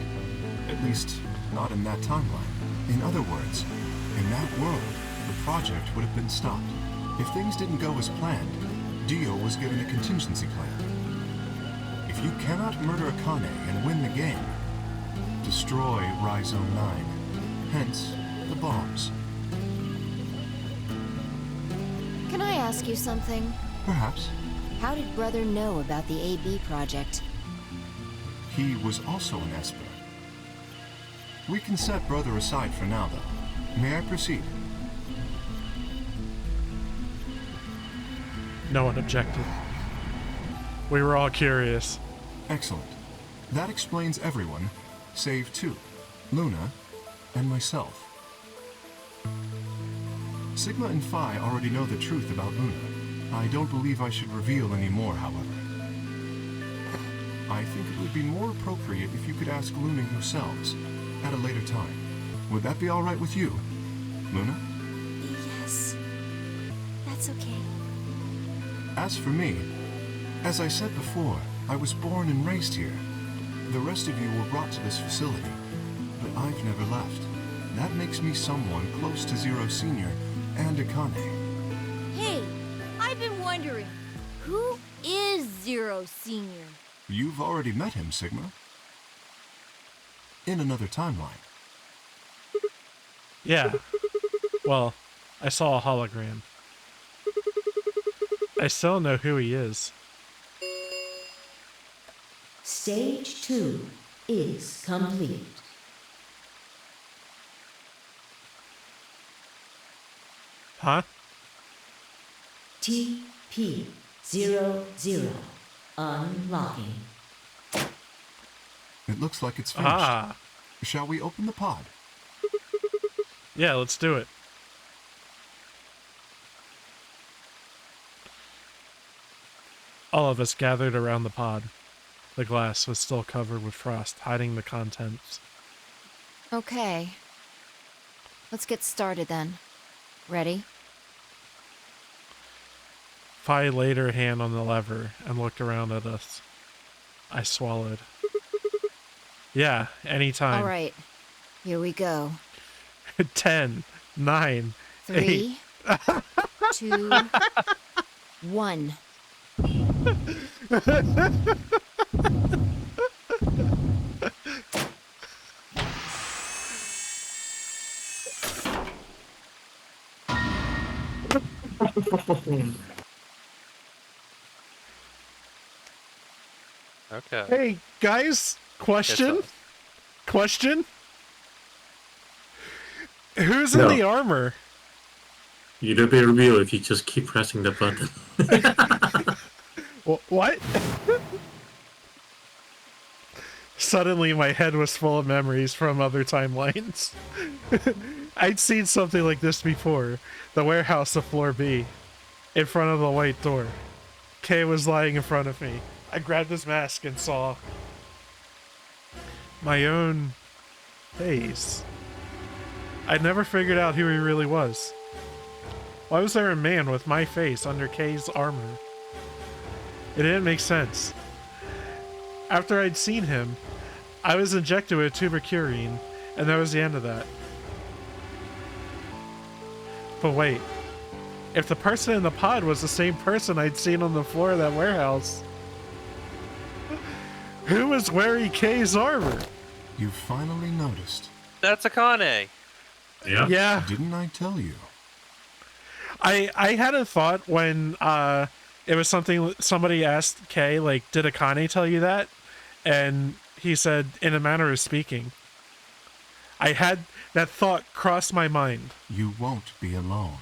At least, not in that timeline. In other words, in that world, the project would have been stopped. If things didn't go as planned, Dio was given a contingency plan. If you cannot murder Akane and win the game, destroy Rhizome 9. Hence, the bombs. Can I ask you something? Perhaps. How did Brother know about the AB project? He was also an Esper. We can set Brother aside for now, though. May I proceed? No one objected. We were all curious. Excellent. That explains everyone, save two, Luna and myself. Sigma and Phi already know the truth about Luna. I don't believe I should reveal any more, however. I think it would be more appropriate if you could ask Luna yourselves at a later time. Would that be all right with you, Luna? Yes. That's okay. As for me, as I said before, I was born and raised here. The rest of you were brought to this facility, but I've never left. That makes me someone close to Zero Senior and Akane. Hey, I've been wondering, who is Zero Senior? You've already met him, Sigma. In another timeline. Yeah. Well, I saw a hologram. I still know who he is. Stage 2 is complete. Huh? TP00 unlocking. It looks like it's finished. Ah. Shall we open the pod? Yeah, let's do it. All of us gathered around the pod. The glass was still covered with frost, hiding the contents. Okay. Let's get started then. Ready? Phi laid her hand on the lever and looked around at us. I swallowed. Yeah, anytime. All right. Here we go. 10, 9, 3, 2, 1. Okay. Hey, guys, question? Yes, Question? Who's No. in the armor? It'll be revealed if you just keep pressing the button. What? Suddenly, my head was full of memories from other timelines. I'd seen something like this before. The warehouse of floor B. In front of the white door. Kay was lying in front of me. I grabbed his mask and saw my own face. I'd never figured out who he really was. Why was there a man with my face under Kay's armor? It didn't make sense. After I'd seen him, I was injected with tuberculin, and that was the end of that. But wait, if the person in the pod was the same person I'd seen on the floor of that warehouse, who was wearing Kay's armor? You finally noticed. That's Akane. Yeah. Yeah. Didn't I tell you? I had a thought when it was something somebody asked Kay, like, did Akane tell you that? And he said, in a manner of speaking. I had that thought cross my mind. You won't be alone.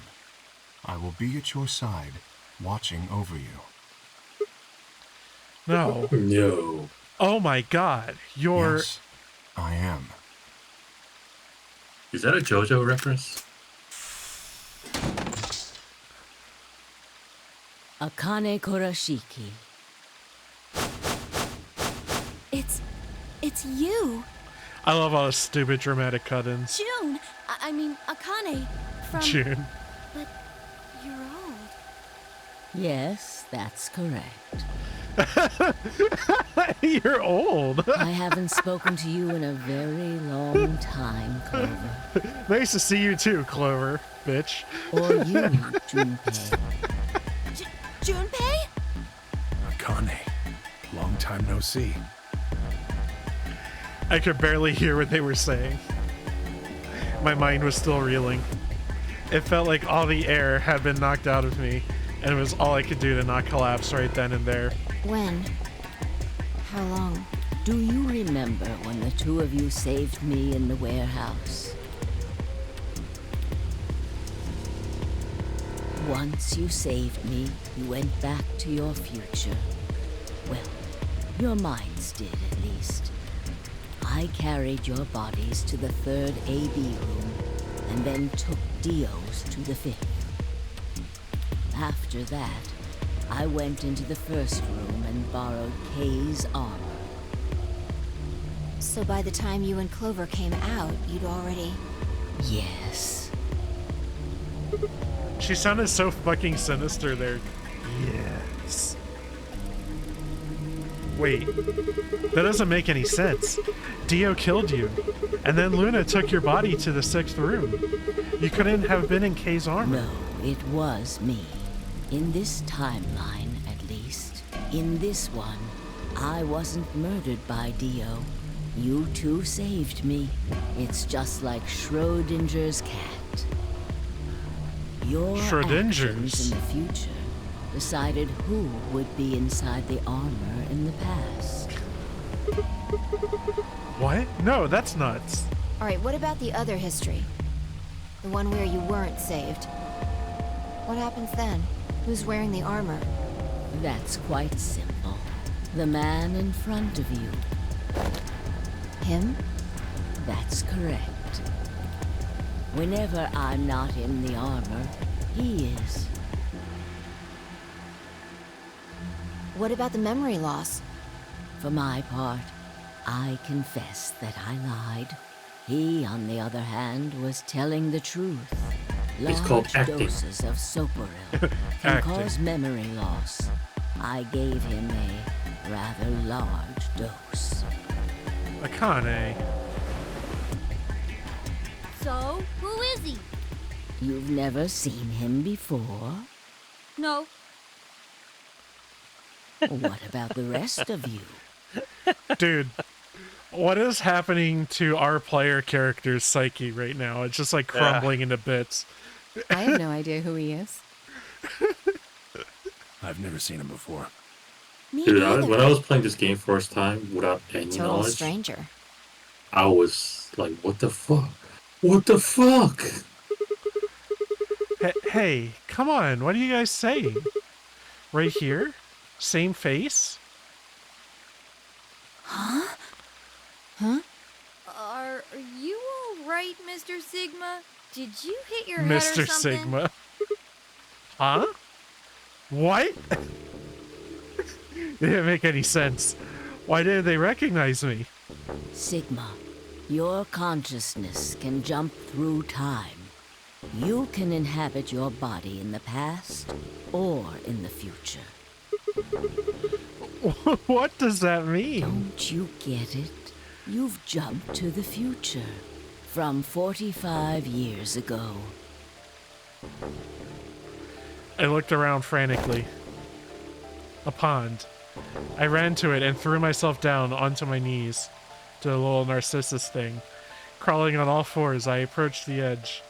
I will be at your side, watching over you. No. No. Oh my god. You're... Yes, I am. Is that a JoJo reference? Akane Kurashiki. It's you, I love all the stupid dramatic cut-ins. June. I mean, Akane from. June. But you're old. Yes, that's correct. You're old. I haven't spoken to you in a very long time, Clover. Nice to see you too, Clover, bitch. Or you, Junpei. Junpei? Akane, long time no see. I could barely hear what they were saying. My mind was still reeling. It felt like all the air had been knocked out of me, and it was all I could do to not collapse right then and there. When? How long? Do you remember when the two of you saved me in the warehouse? Once you saved me, you went back to your future. Well, your minds did, at least. I carried your bodies to the third AB room, and then took Dio's to the fifth. After that, I went into the first room and borrowed Kay's armor. So by the time you and Clover came out, you'd already... Yes. She sounded so fucking sinister there. Yes. Wait, that doesn't make any sense. Dio killed you, and then Luna took your body to the 6th room. You couldn't have been in Kay's armor. No, it was me. In this timeline, at least. In this one, I wasn't murdered by Dio. You two saved me. It's just like Schrodinger's cat. Your actions in the future decided who would be inside the armor in the past. What? No, that's nuts. Alright, what about the other history? The one where you weren't saved. What happens then? Who's wearing the armor? That's quite simple. The man in front of you. Him? That's correct. Whenever I'm not in the armor, he is. What about the memory loss? For my part, I confess that I lied. He, on the other hand, was telling the truth. It's called Large acting. doses of Soporil can cause memory loss. I gave him a rather large dose. Akane. So, who is he? You've never seen him before? No. What about the rest of you? Dude, what is happening to our player character's psyche right now? It's just like crumbling into bits. I have no idea who he is. I've never seen him before. Dude, when I was playing this game first time without any Total knowledge, stranger. I was like, what the fuck? What the fuck? Hey, come on. What are you guys saying? Right here? Same face? Huh? Huh? Are you all right, Mr. Sigma? Did you hit your head or Mr. something? Sigma. Huh? What? It didn't make any sense. Why didn't they recognize me? Sigma, your consciousness can jump through time. You can inhabit your body in the past or in the future. What does that mean? Don't you get it? You've jumped to the future from 45 years ago. I looked around frantically. A pond. I ran to it and threw myself down onto my knees. To the little Narcissus thing. Crawling on all fours, I approached the edge.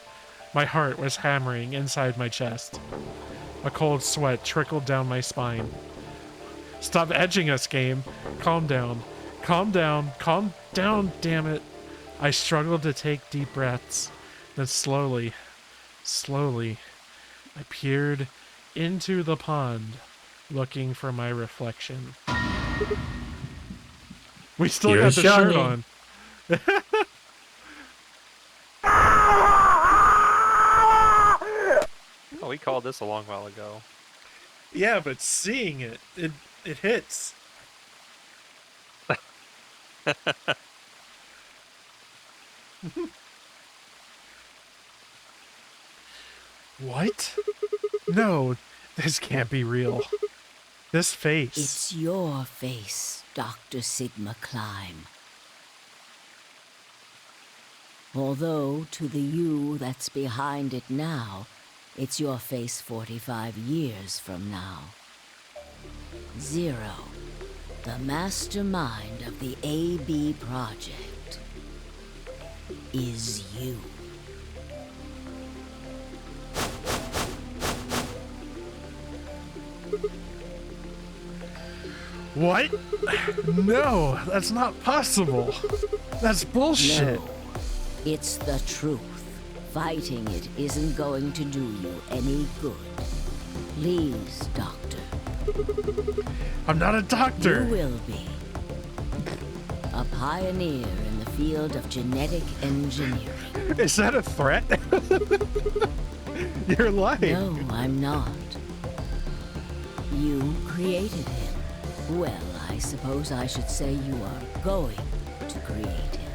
My heart was hammering inside my chest. A cold sweat trickled down my spine. Stop edging us, game. Calm down. Calm down. Calm down, damn it. I struggled to take deep breaths. Then slowly, I peered into the pond, looking for my reflection. We still You're got the shirt shiny. on. Oh, we called this a long while ago. Yeah, but seeing it hits. What? No, this can't be real. This face. It's your face, Dr. Sigma Climb. Although, to the you that's behind it now, it's your face 45 years from now. Zero, the mastermind of the AB project, is you. What? No, that's not possible. That's bullshit. No, it's the truth. Fighting it isn't going to do you any good. Please, Doctor. I'm not a doctor. You will be. A pioneer in the field of genetic engineering. Is that a threat? You're lying. No, I'm not. You created him. Well, I suppose I should say you are going to create him.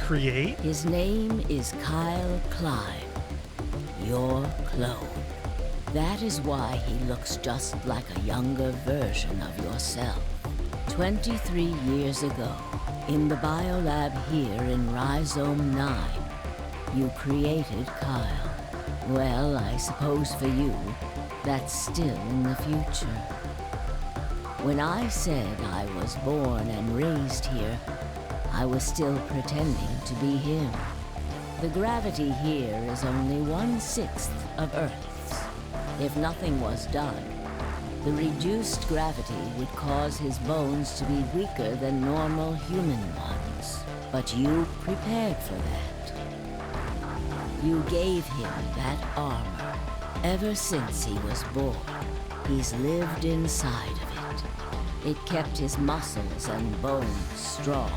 Create? His name is Kyle Climb. Your clone. That is why he looks just like a younger version of yourself. 23 years ago, in the biolab here in Rhizome 9, you created Kyle. Well, I suppose for you, that's still in the future. When I said I was born and raised here, I was still pretending to be him. The gravity here is only 1/6 of Earth's. If nothing was done, the reduced gravity would cause his bones to be weaker than normal human ones. But you prepared for that. You gave him that armor. Ever since he was born, he's lived inside of it. It kept his muscles and bones strong.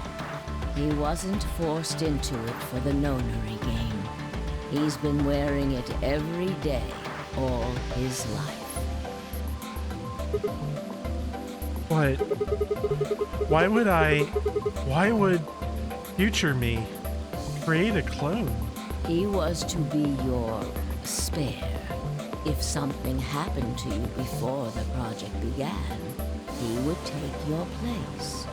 He wasn't forced into it for the Nonary Game. He's been wearing it every day, all his life. What? Why would future me create a clone? He was to be your spare. If something happened to you before the project began, he would take your place.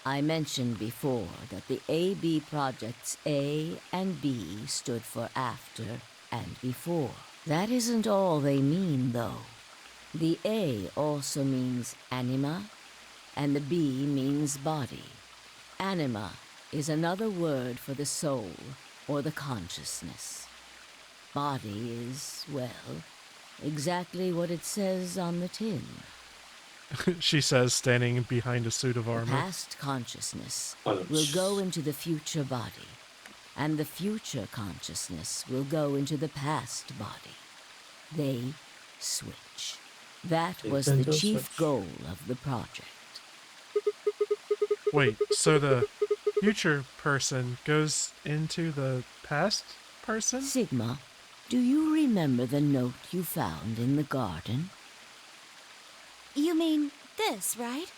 I mentioned before that the AB projects A and B stood for after and before. That isn't all they mean, though. The A also means anima, and the B means body. Anima is another word for the soul, or the consciousness. Body is, well, exactly what it says on the tin. She says, standing behind a suit of armor. The past consciousness will go into the future body, and the future consciousness will go into the past body. They switch. That was the chief goal of the project. Wait, so the future person goes into the past person? Sigma, do you remember the note you found in the garden? You mean this, right?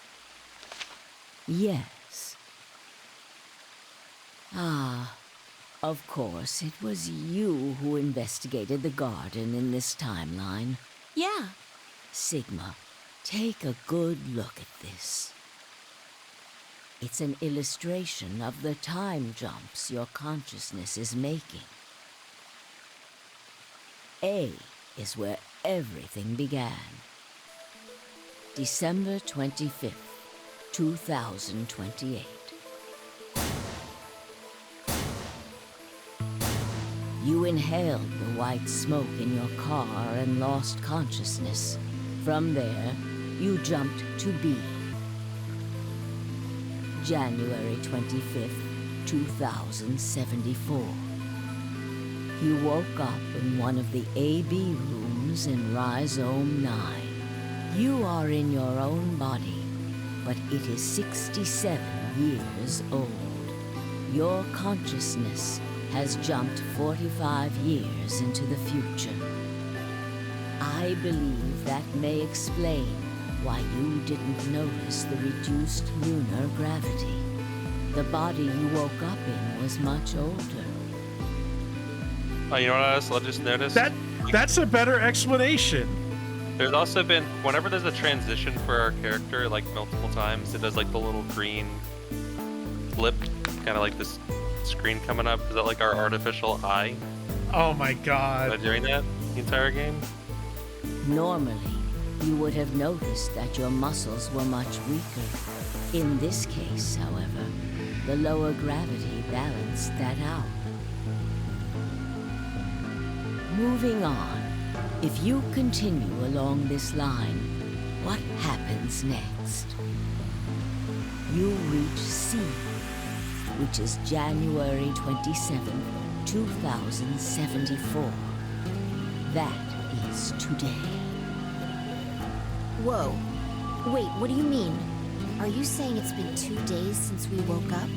Yes. Ah, of course, it was you who investigated the garden in this timeline. Yeah. Sigma, take a good look at this. It's an illustration of the time jumps your consciousness is making. A is where everything began. December 25th, 2028. You inhaled the white smoke in your car and lost consciousness. From there, you jumped to B. January 25th, 2074. You woke up in one of the AB rooms in Rhizome 9. You are in your own body, but it is 67 years old. Your consciousness has jumped 45 years into the future. I believe that may explain why you didn't notice the reduced lunar gravity. the body you woke up in was much older. Oh, you know what else I just noticed? That's a better explanation. There's also been, whenever there's a transition for our character, like multiple times, it does like the little green flip, kind of like this screen coming up. Is that like our artificial eye? Oh my god. Am I doing that the entire game? Normally, you would have noticed that your muscles were much weaker. In this case, however, the lower gravity balanced that out. Moving on, if you continue along this line, what happens next? You reach C, which is January 27th, 2074. That is today. Whoa. Wait, what do you mean? Are you saying it's been 2 days since we woke up?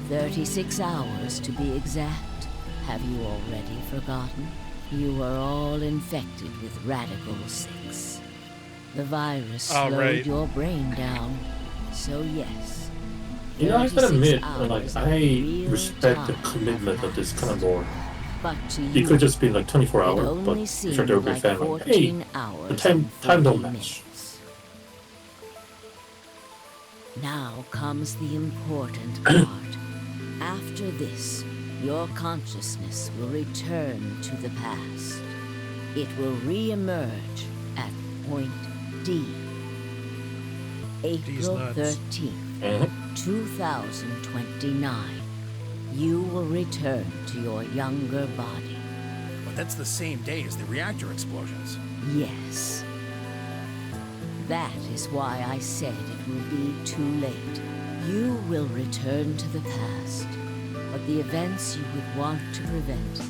36 hours to be exact. Have you already forgotten? You were all infected with Radical 6. The virus slowed your brain down. So yes. You know, I gotta admit, 36 like, hours I of real respect the time commitment have of this kind of passed. lore. But to It you, could just be like 24 it hours, only but I'm seemed sure there will be a like fan like, 14 hey, hours the time and don't 30 match. minutes. Now comes the important part. After this, your consciousness will return to the past. It will re-emerge at point D. April nuts. 13th, 2029. You will return to your younger body. But that's the same day as the reactor explosions. Yes. That is why I said it will be too late. You will return to the past, but the events you would want to prevent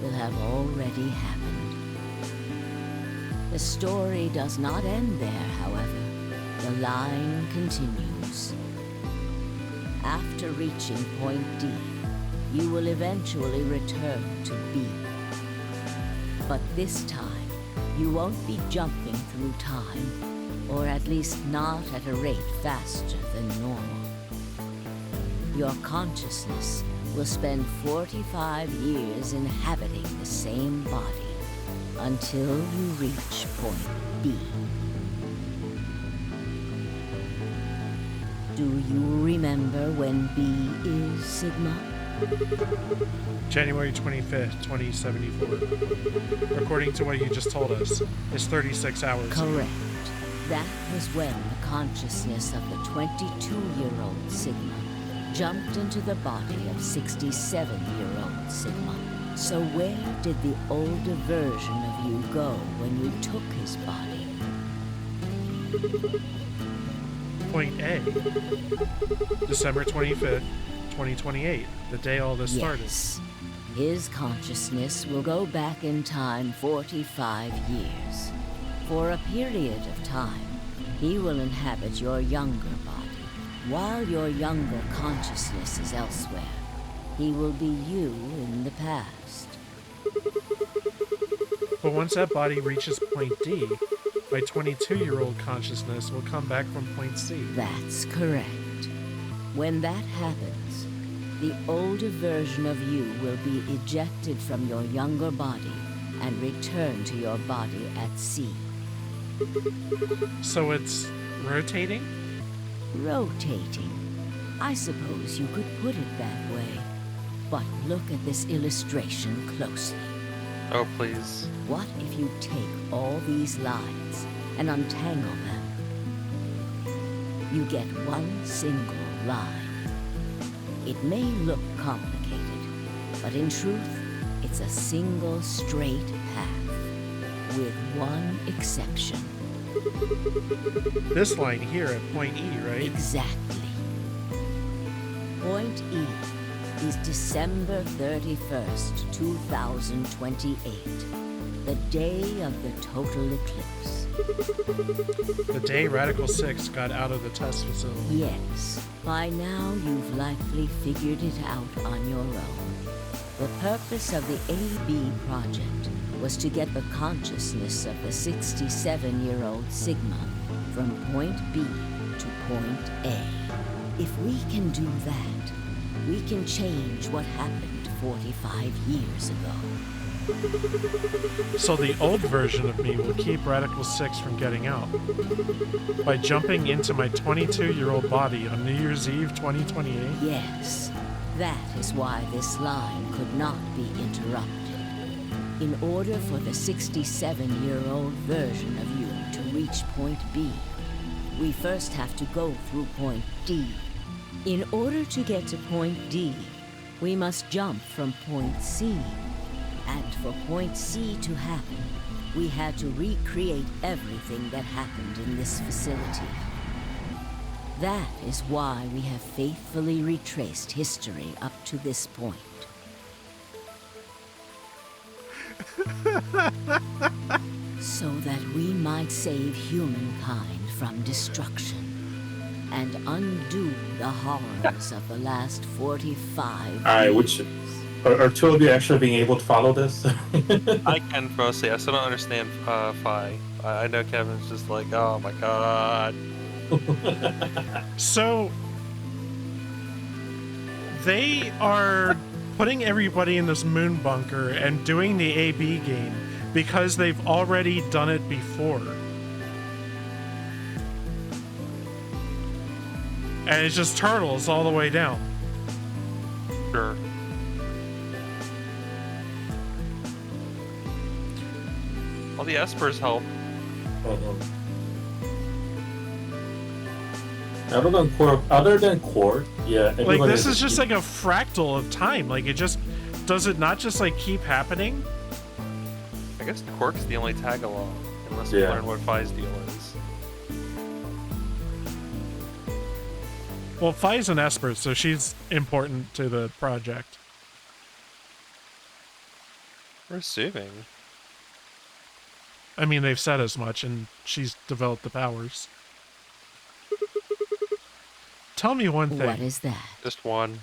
will have already happened. The story does not end there, however. The line continues. After reaching point D, you will eventually return to B. But this time, you won't be jumping through time, or at least not at a rate faster than normal. Your consciousness will spend 45 years inhabiting the same body until you reach point B. Do you remember when B is, Sigma? January 25th, 2074. According to what you just told us, it's 36 hours. Correct. That was when the consciousness of the 22-year-old Sigma jumped into the body of 67-year-old Sigma. So where did the older version of you go when you took his body? Point A. December 25th, 2028, the day all this started. Yes. His consciousness will go back in time 45 years. For a period of time, he will inhabit your younger body. While your younger consciousness is elsewhere, he will be you in the past. But once that body reaches point D, my 22-year-old consciousness will come back from point C. That's correct. When that happens, the older version of you will be ejected from your younger body and return to your body at C. So it's rotating? Rotating. I suppose you could put it that way. But look at this illustration closely. Oh, please. What if you take all these lines and untangle them? You get one single line. It may look complicated, but in truth, it's a single straight path, with one exception. This line here at point E, right? Exactly. Point E is December 31st, 2028, the day of the total eclipse. The day Radical 6 got out of the test facility. Yes, by now you've likely figured it out on your own. The purpose of the AB project was to get the consciousness of the 67-year-old Sigma from point B to point A. If we can do that, we can change what happened 45 years ago. So the old version of me will keep Radical 6 from getting out. By jumping into my 22-year-old body on New Year's Eve 2028? Yes, that is why this line could not be interrupted. In order for the 67-year-old version of you to reach point B, we first have to go through point D. In order to get to point D, we must jump from point C. And for point C to happen, we had to recreate everything that happened in this facility. That is why we have faithfully retraced history up to this point. So that we might save humankind from destruction and undo the horrors of the last 45 Alright, years. which are two of you actually being able to follow this? I can mostly. I still don't understand Phi. I know Kevin's just like, oh my god. So they are putting everybody in this moon bunker and doing the AB game because they've already done it before. And it's just turtles all the way down. Sure. Well, the espers help. Other than Cord, yeah. Like, this is just like a fractal of time. Like, it just... Does it not just, like, keep happening? I guess Quark's the only tag along, unless we learn what Phi's deal is. Well, Phi's an Esper, so she's important to the project. We're assuming. I mean, they've said as much, and she's developed the powers. Tell me one thing. What is that? Just one.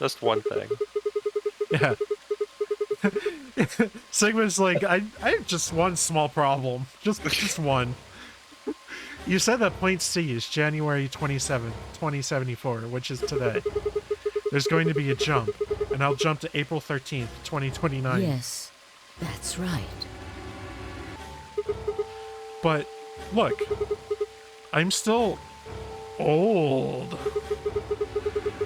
Just one thing. Yeah. Sigma's like, I have just one small problem. Just one. You said that point C is January 27th, 2074, which is today. There's going to be a jump, and I'll jump to April 13th, 2029. Yes, that's right. But, look, I'm still old.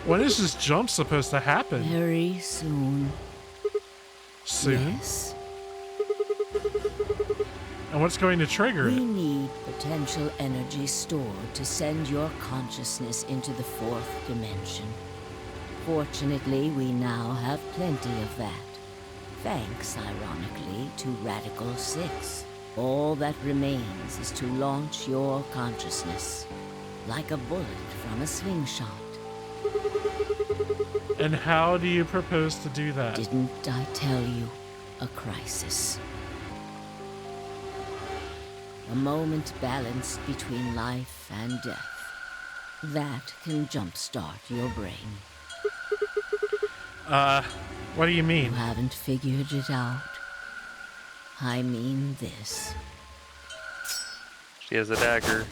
When is this jump supposed to happen? Very soon. Soon? Yes. And what's going to trigger We it? need potential energy stored to send your consciousness into the fourth dimension. Fortunately, we now have plenty of that. Thanks, ironically, to Radical 6. All that remains is to launch your consciousness, like a bullet from a slingshot. And how do you propose to do that? Didn't I tell you? A crisis. A moment balanced between life and death. That can jumpstart your brain. What do you mean? You haven't figured it out. I mean this. She has a dagger.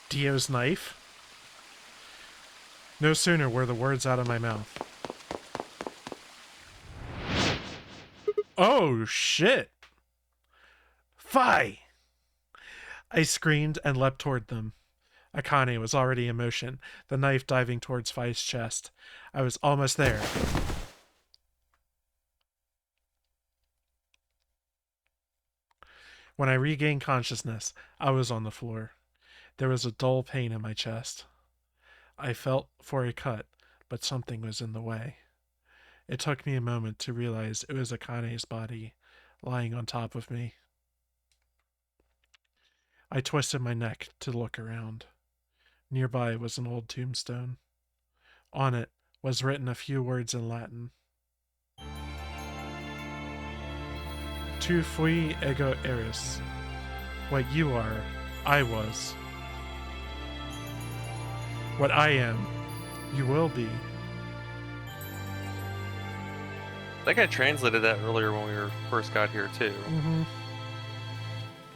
Dio's knife? No sooner were the words out of my mouth. Oh, shit! Phi! I screamed and leapt toward them. Akane was already in motion, the knife diving towards Phi's chest. I was almost there. When I regained consciousness, I was on the floor. There was a dull pain in my chest. I felt for a cut, but something was in the way. It took me a moment to realize it was Akane's body, lying on top of me. I twisted my neck to look around. Nearby was an old tombstone. On it was written a few words in Latin. Tu fui ego eris. What you are, I was. What I am, you will be. I think I translated that earlier when we first got here, too. Mm-hmm.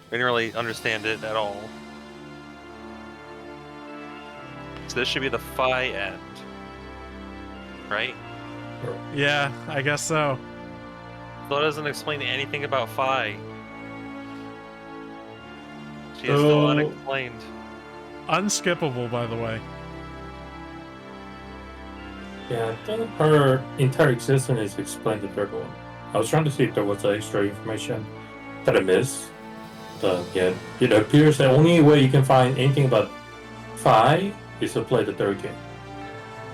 I didn't really understand it at all. So this should be the phi end, right? Yeah, I guess so. So it doesn't explain anything about phi. She is still unexplained. Unskippable, by the way. Yeah, I think her entire existence is explained in the third one. I was trying to see if there was extra information that I missed. But yeah, it appears the only way you can find anything about Phi is to play the third game.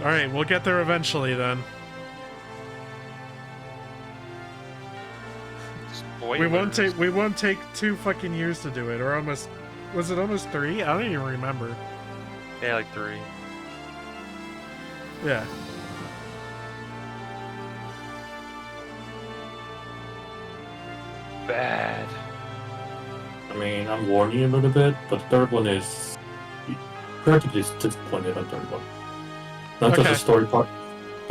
Alright, we'll get there eventually then. We won't take 2 fucking years to do it, or almost. Was it almost 3? I don't even remember. Yeah, like 3. Yeah. Bad. I mean, I'm warning you a little bit, but the third one is practically disappointed on the third one. Not just the story part,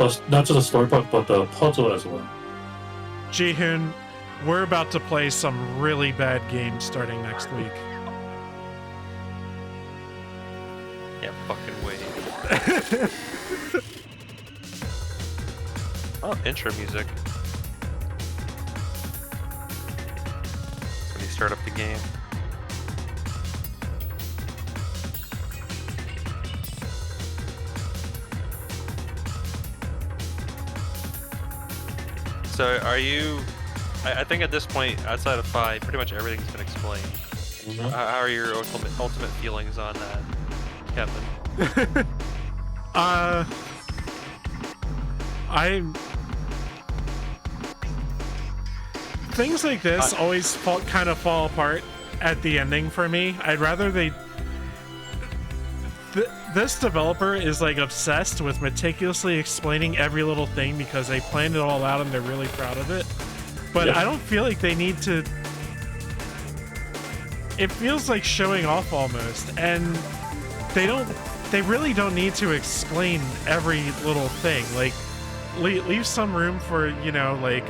not just the story part, but the puzzle as well. Jihun, we're about to play some really bad games starting next week. Yeah, fucking wait. Oh, intro music. When you start up the game. So are you... I think at this point, outside of Phi, pretty much everything's been explained. Mm-hmm. How are your ultimate feelings on that, Kevin? Things like this always kind of fall apart at the ending for me. I'd rather they... This developer is like obsessed with meticulously explaining every little thing because they planned it all out and they're really proud of it. But I don't feel like they need to... It feels like showing off almost, and they really don't need to explain every little thing. Like, leave some room for, you know, like,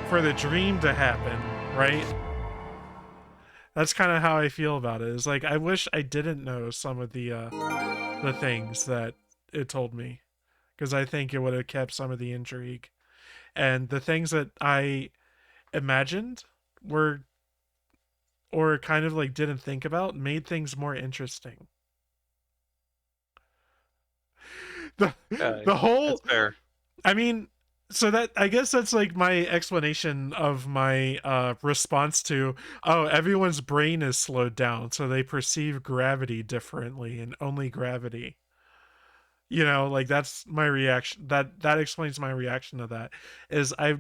for the dream to happen, right? That's kind of how I feel about it. It's like, I wish I didn't know some of the things that it told me, because I think it would have kept some of the intrigue. And the things that I imagined were, or kind of like didn't think about, made things more interesting. The whole... That's fair. I mean, so that, I guess that's like my explanation of my response to, oh, everyone's brain is slowed down, so they perceive gravity differently, and only gravity. You know, like, that's my reaction. That explains my reaction to that. Is I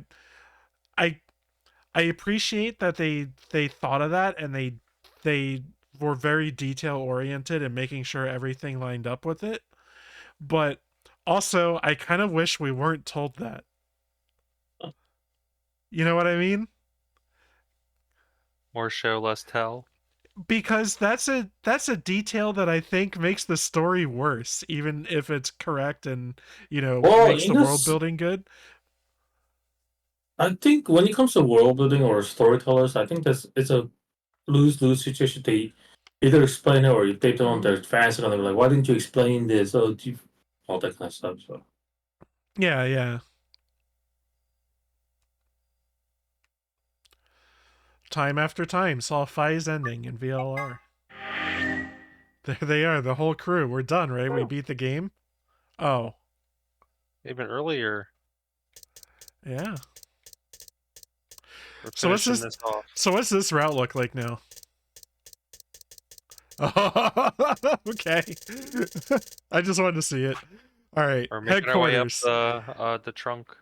appreciate that they thought of that, and they were very detail oriented and making sure everything lined up with it. But also, I kind of wish we weren't told that. You know what I mean? More show, less tell. Because that's a detail that I think makes the story worse, even if it's correct and, you know, makes the world building good. I think when it comes to world building or storytellers, I think it's a lose-lose situation. They either explain it, or if they don't, they're fans and they're like, "Why didn't you explain this?" Oh, all that kind of stuff. So Yeah. Time after time saw Phi's ending in VLR. There they are, the whole crew. We're done, right? We beat the game. Oh, even earlier. Yeah. We're So what's finishing this? off. So what's this route look like now? Okay. I just wanted to see it. All right. We're making our way up Headquarters. the trunk.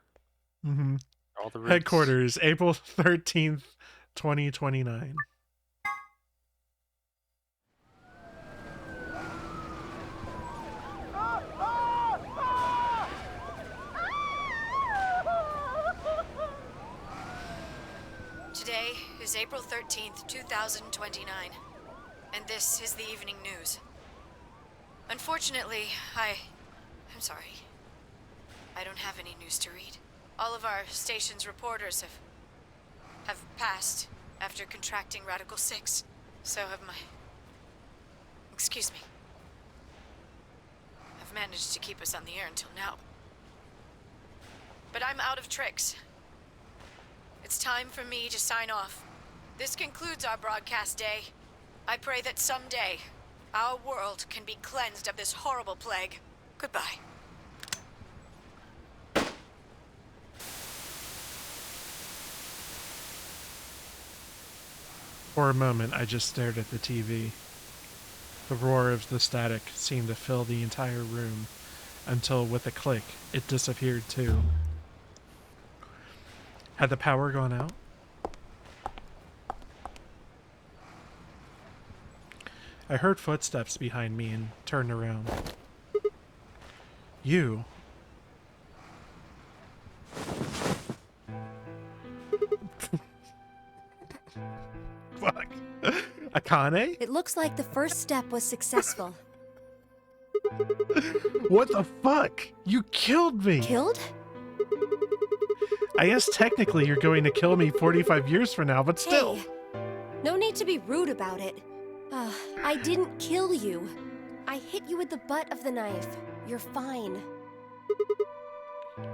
Mm-hmm. All the routes. Headquarters, April 13th, 2029. Today is April 13th, 2029, and this is the evening news. Unfortunately, I'm sorry. I don't have any news to read. All of our station's reporters have passed after contracting Radical 6. So have my... Excuse me. have managed to keep us on the air until now. But I'm out of tricks. It's time for me to sign off. This concludes our broadcast day. I pray that someday our world can be cleansed of this horrible plague. Goodbye. For a moment, I just stared at the TV. The roar of the static seemed to fill the entire room, until with a click, it disappeared too. Had the power gone out? I heard footsteps behind me and turned around. You. Fuck. Akane? It looks like the first step was successful. What the fuck? You killed me! Killed? I guess technically you're going to kill me 45 years from now, but still. Hey, no need to be rude about it. I didn't kill you. I hit you with the butt of the knife. You're fine.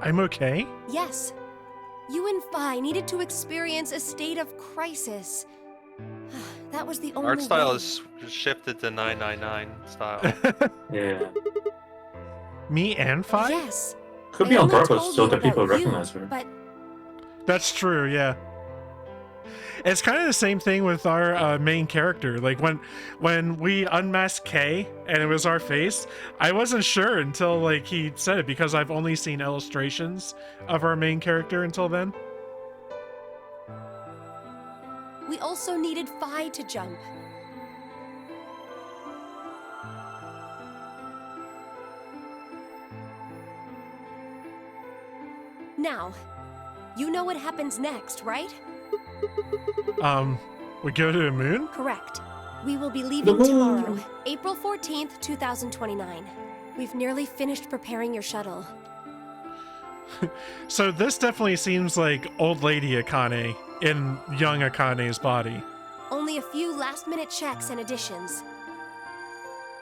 I'm okay? Yes. You and Phi needed to experience a state of crisis. That was the only Art style way. is shifted to 999 style. Yeah. Me and Phi? Yes. Could be I on only purpose told so you that people about you, recognize her. But That's true, yeah. It's kind of the same thing with our main character. Like when we unmasked Kay and it was our face, I wasn't sure until like he said it because I've only seen illustrations of our main character until then. we also needed Phi to jump. Now, you know what happens next, right? We go to the moon? Correct. We will be leaving tomorrow, April 14th, 2029. We've nearly finished preparing your shuttle. So this definitely seems like old lady Akane in young Akane's body. Only a few last-minute checks and additions.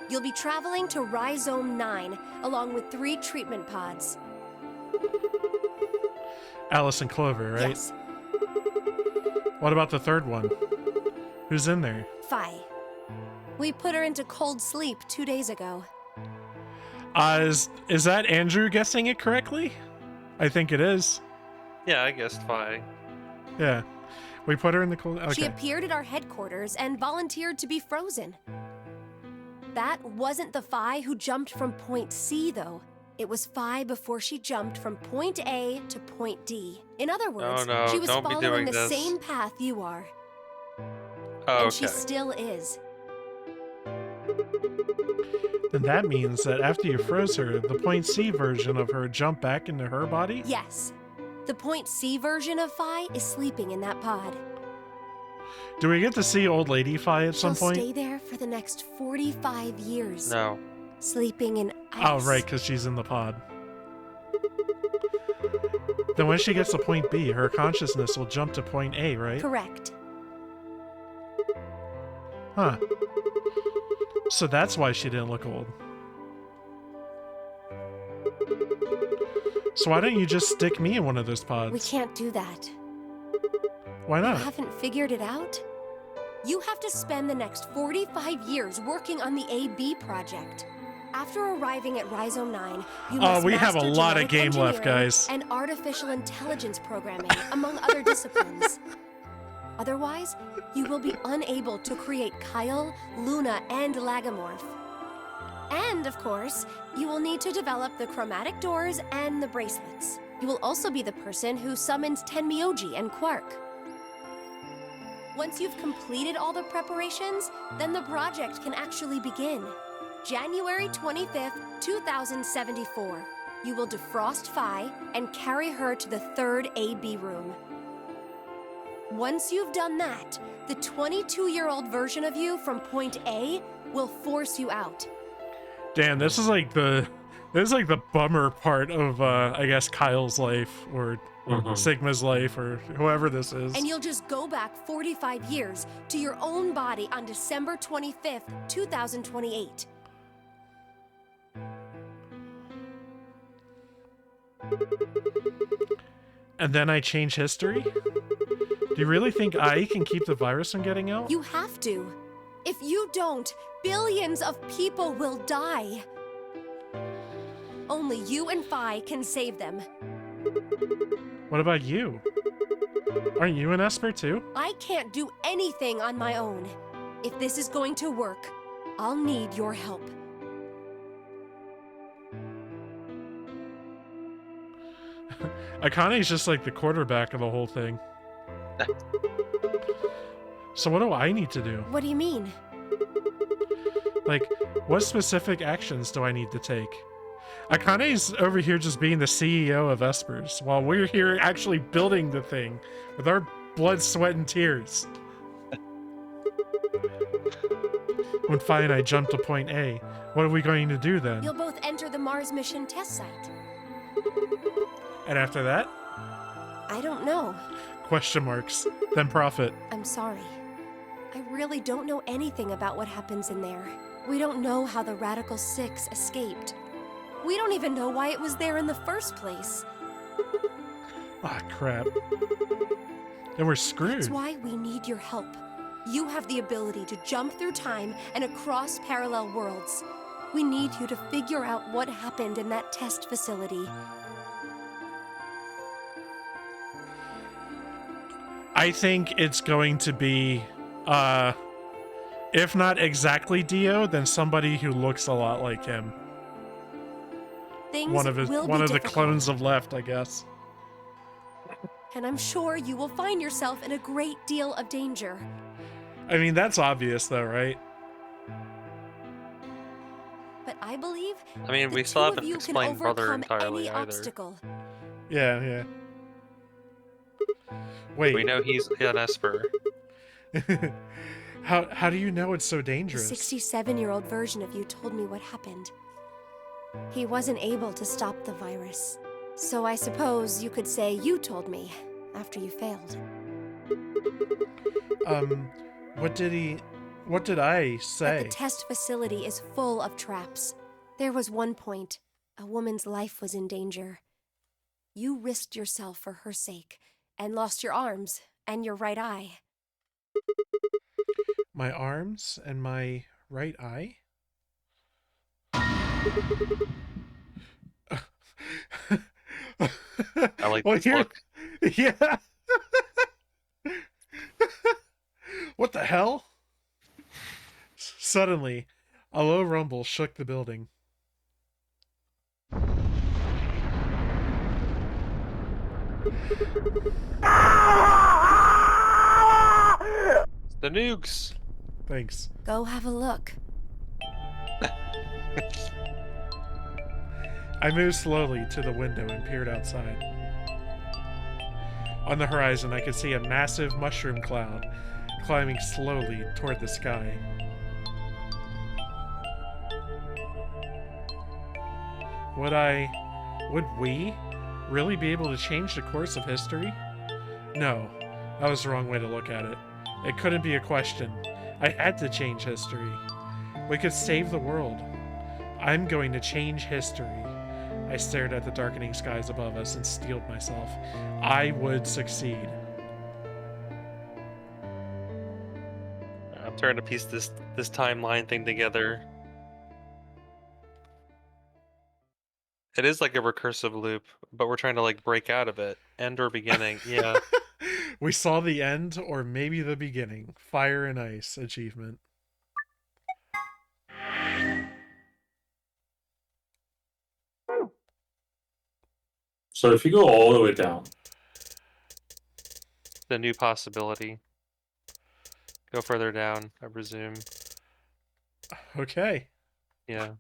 You'll be traveling to Rhizome 9, along with 3 treatment pods. Alice and Clover, right? Yes. What about the third one? Who's in there? Phi. We put her into cold sleep 2 days ago. Is that Andrew guessing it correctly? I think it is. Yeah, I guessed Phi. Yeah. We put her in the cold... Okay. She appeared at our headquarters and volunteered to be frozen. That wasn't the Phi who jumped from point C, though. It was Phi before she jumped from point A to point D. In other words, no, she was don't be following doing the this. same path you are. Oh, And she okay. still is. Then that means that after you froze her, the point C version of her jumped back into her body? Yes. The point C version of Phi is sleeping in that pod. Do we get to see old lady Phi at some She'll point? stay there for the next 45 years. No. Sleeping in ice. Oh, right, because she's in the pod. Then when she gets to point B, her consciousness will jump to point A, right? Correct. Huh. So that's why she didn't look old. So why don't you just stick me in one of those pods? We can't do that. Why You not? haven't figured it out? You have to spend the next 45 years working on the AB project. After arriving at Rhizome 9, you must we have a master lot of genetic game left, engineering guys. And artificial intelligence programming, among other disciplines. Otherwise, you will be unable to create Kyle, Luna, and Lagomorph. And, of course, you will need to develop the chromatic doors and the bracelets. You will also be the person who summons Tenmyoji and Quark. Once you've completed all the preparations, then the project can actually begin. January 25th, 2074. You will defrost Phi and carry her to the 3rd AB room. Once you've done that, the 22-year-old version of you from point A will force you out. Damn, this is like the bummer part of I guess Kyle's life or Sigma's life or whoever this is. And you'll just go back 45 years to your own body on December 25th, 2028. And then I change history? Do you really think I can keep the virus from getting out? You have to. If you don't, billions of people will die. Only you and Phi can save them. What about you? Aren't you an Esper too? I can't do anything on my own. If this is going to work, I'll need your help. Akane's just like the quarterback of the whole thing. So what do I need to do? What do you mean? Like, what specific actions do I need to take? Akane's over here just being the CEO of Espers, while we're here actually building the thing with our blood, sweat, and tears. When Phi and I jump to point A, what are we going to do then? You'll both enter the Mars mission test site. And after that? I don't know. Question marks. Then profit. I'm sorry. I really don't know anything about what happens in there. We don't know how the Radical Six escaped. We don't even know why it was there in the first place. Ah, crap. Then we're screwed. That's why we need your help. You have the ability to jump through time and across parallel worlds. We need you to figure out what happened in that test facility. I think it's going to be, if not exactly Dio, then somebody who looks a lot like him. Things One of the clones of Left, I guess. And I'm sure you will find yourself in a great deal of danger. I mean, that's obvious though, right? But I believe I mean, we still haven't explained Brother entirely either. Obstacle. Yeah. Wait. We know he's an Esper. How do you know it's so The dangerous? 67-year-old version of you told me what happened. He wasn't able to stop the virus. So I suppose you could say you told me after you failed. What did I say? But the test facility is full of traps. There was one point, a woman's life was in danger. You risked yourself for her sake, and lost your arms and your right eye. My arms and my right eye? I like this look. Yeah. What the hell? Suddenly, a low rumble shook the building. The nukes. Thanks. Go have a look. I moved slowly to the window and peered outside. On the horizon, I could see a massive mushroom cloud climbing slowly toward the sky. Would we really be able to change the course of history? No, that was the wrong way to look at it. It couldn't be a question. I had to change history. We could save the world. I'm going to change history. I stared at the darkening skies above us and steeled myself. I would succeed. I'm trying to piece this timeline thing together. It is like a recursive loop, but we're trying to like break out of it. End or beginning, yeah. We saw the end, or maybe the beginning. Fire and Ice achievement. So if you go all the way down, The new possibility. Go further down, I presume. Okay. Yeah.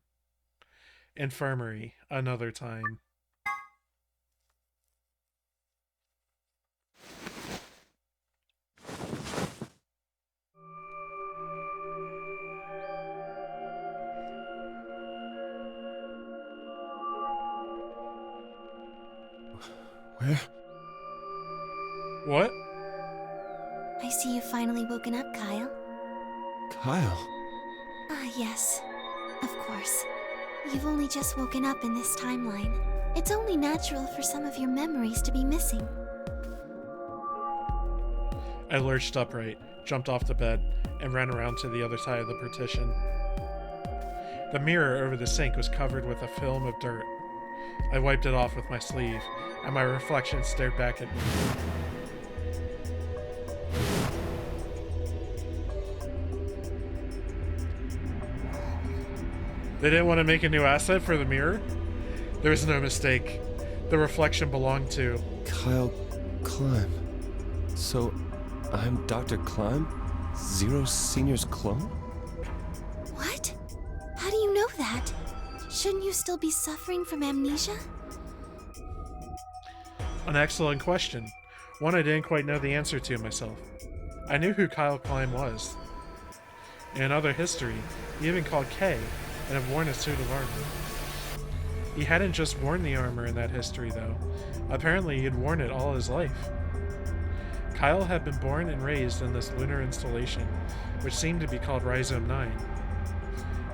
Infirmary, another time. Where? What? I see you've finally woken up, Kyle. Kyle. Ah, yes. Of course. You've only just woken up in this timeline. It's only natural for some of your memories to be missing. I lurched upright, jumped off the bed, and ran around to the other side of the partition. The mirror over the sink was covered with a film of dirt. I wiped it off with my sleeve, and my reflection stared back at me. They didn't want to make a new asset for the mirror? There was no mistake. The reflection belonged to... Kyle Climb. So, I'm Dr. Climb? Zero Senior's clone? What? How do you know that? Shouldn't you still be suffering from amnesia? An excellent question. One I didn't quite know the answer to myself. I knew who Kyle Climb was. In other history, he had been called K and had worn a suit of armor. He hadn't just worn the armor in that history, though. Apparently, he had worn it all his life. Kyle had been born and raised in this lunar installation, which seemed to be called Rhizome 9.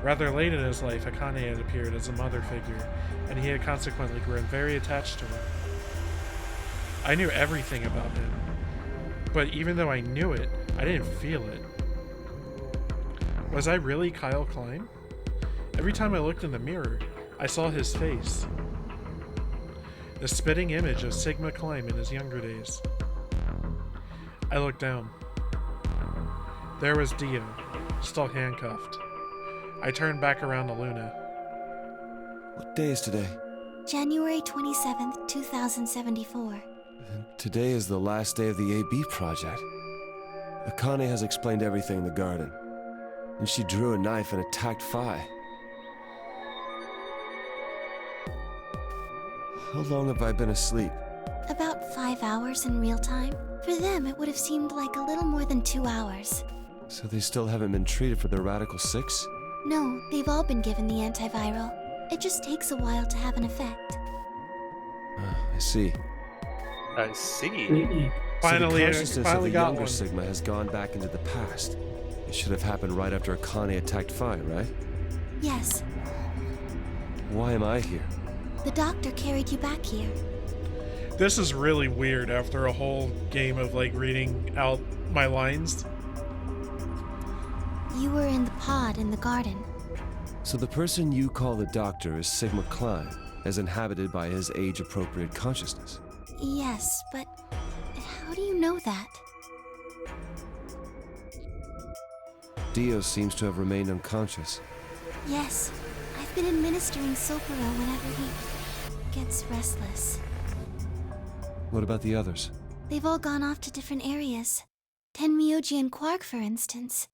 Rather late in his life, Akane had appeared as a mother figure, and he had consequently grown very attached to her. I knew everything about him, but even though I knew it, I didn't feel it. Was I really Kyle Climb? Every time I looked in the mirror, I saw his face. The spitting image of Sigma Climb in his younger days. I looked down. There was Dio, still handcuffed. I turned back around to Luna. What day is today? January 27th, 2074. Today is the last day of the AB project. Akane has explained everything in the garden. And she drew a knife and attacked Phi. How long have I been asleep? About 5 hours in real time. For them, it would have seemed like a little more than 2 hours. So they still haven't been treated for their Radical 6? No, they've all been given the antiviral. It just takes a while to have an effect. I see. I see. So Finally, the I consciousness finally of the got younger one. Sigma has gone back into the past. It should have happened right after Akane attacked Phi, right? Yes, Why am I here? the doctor carried you back here. This is really weird after a whole game of like reading out my lines. You were in the pod in the garden. So the person you call the doctor is Sigma Climb, as inhabited by his age-appropriate consciousness. Yes, but how do you know that? Dio seems to have remained unconscious. Yes, I've been administering Sopero whenever he gets restless. What about the others? They've all gone off to different areas. Tenmyoji and Quark, for instance.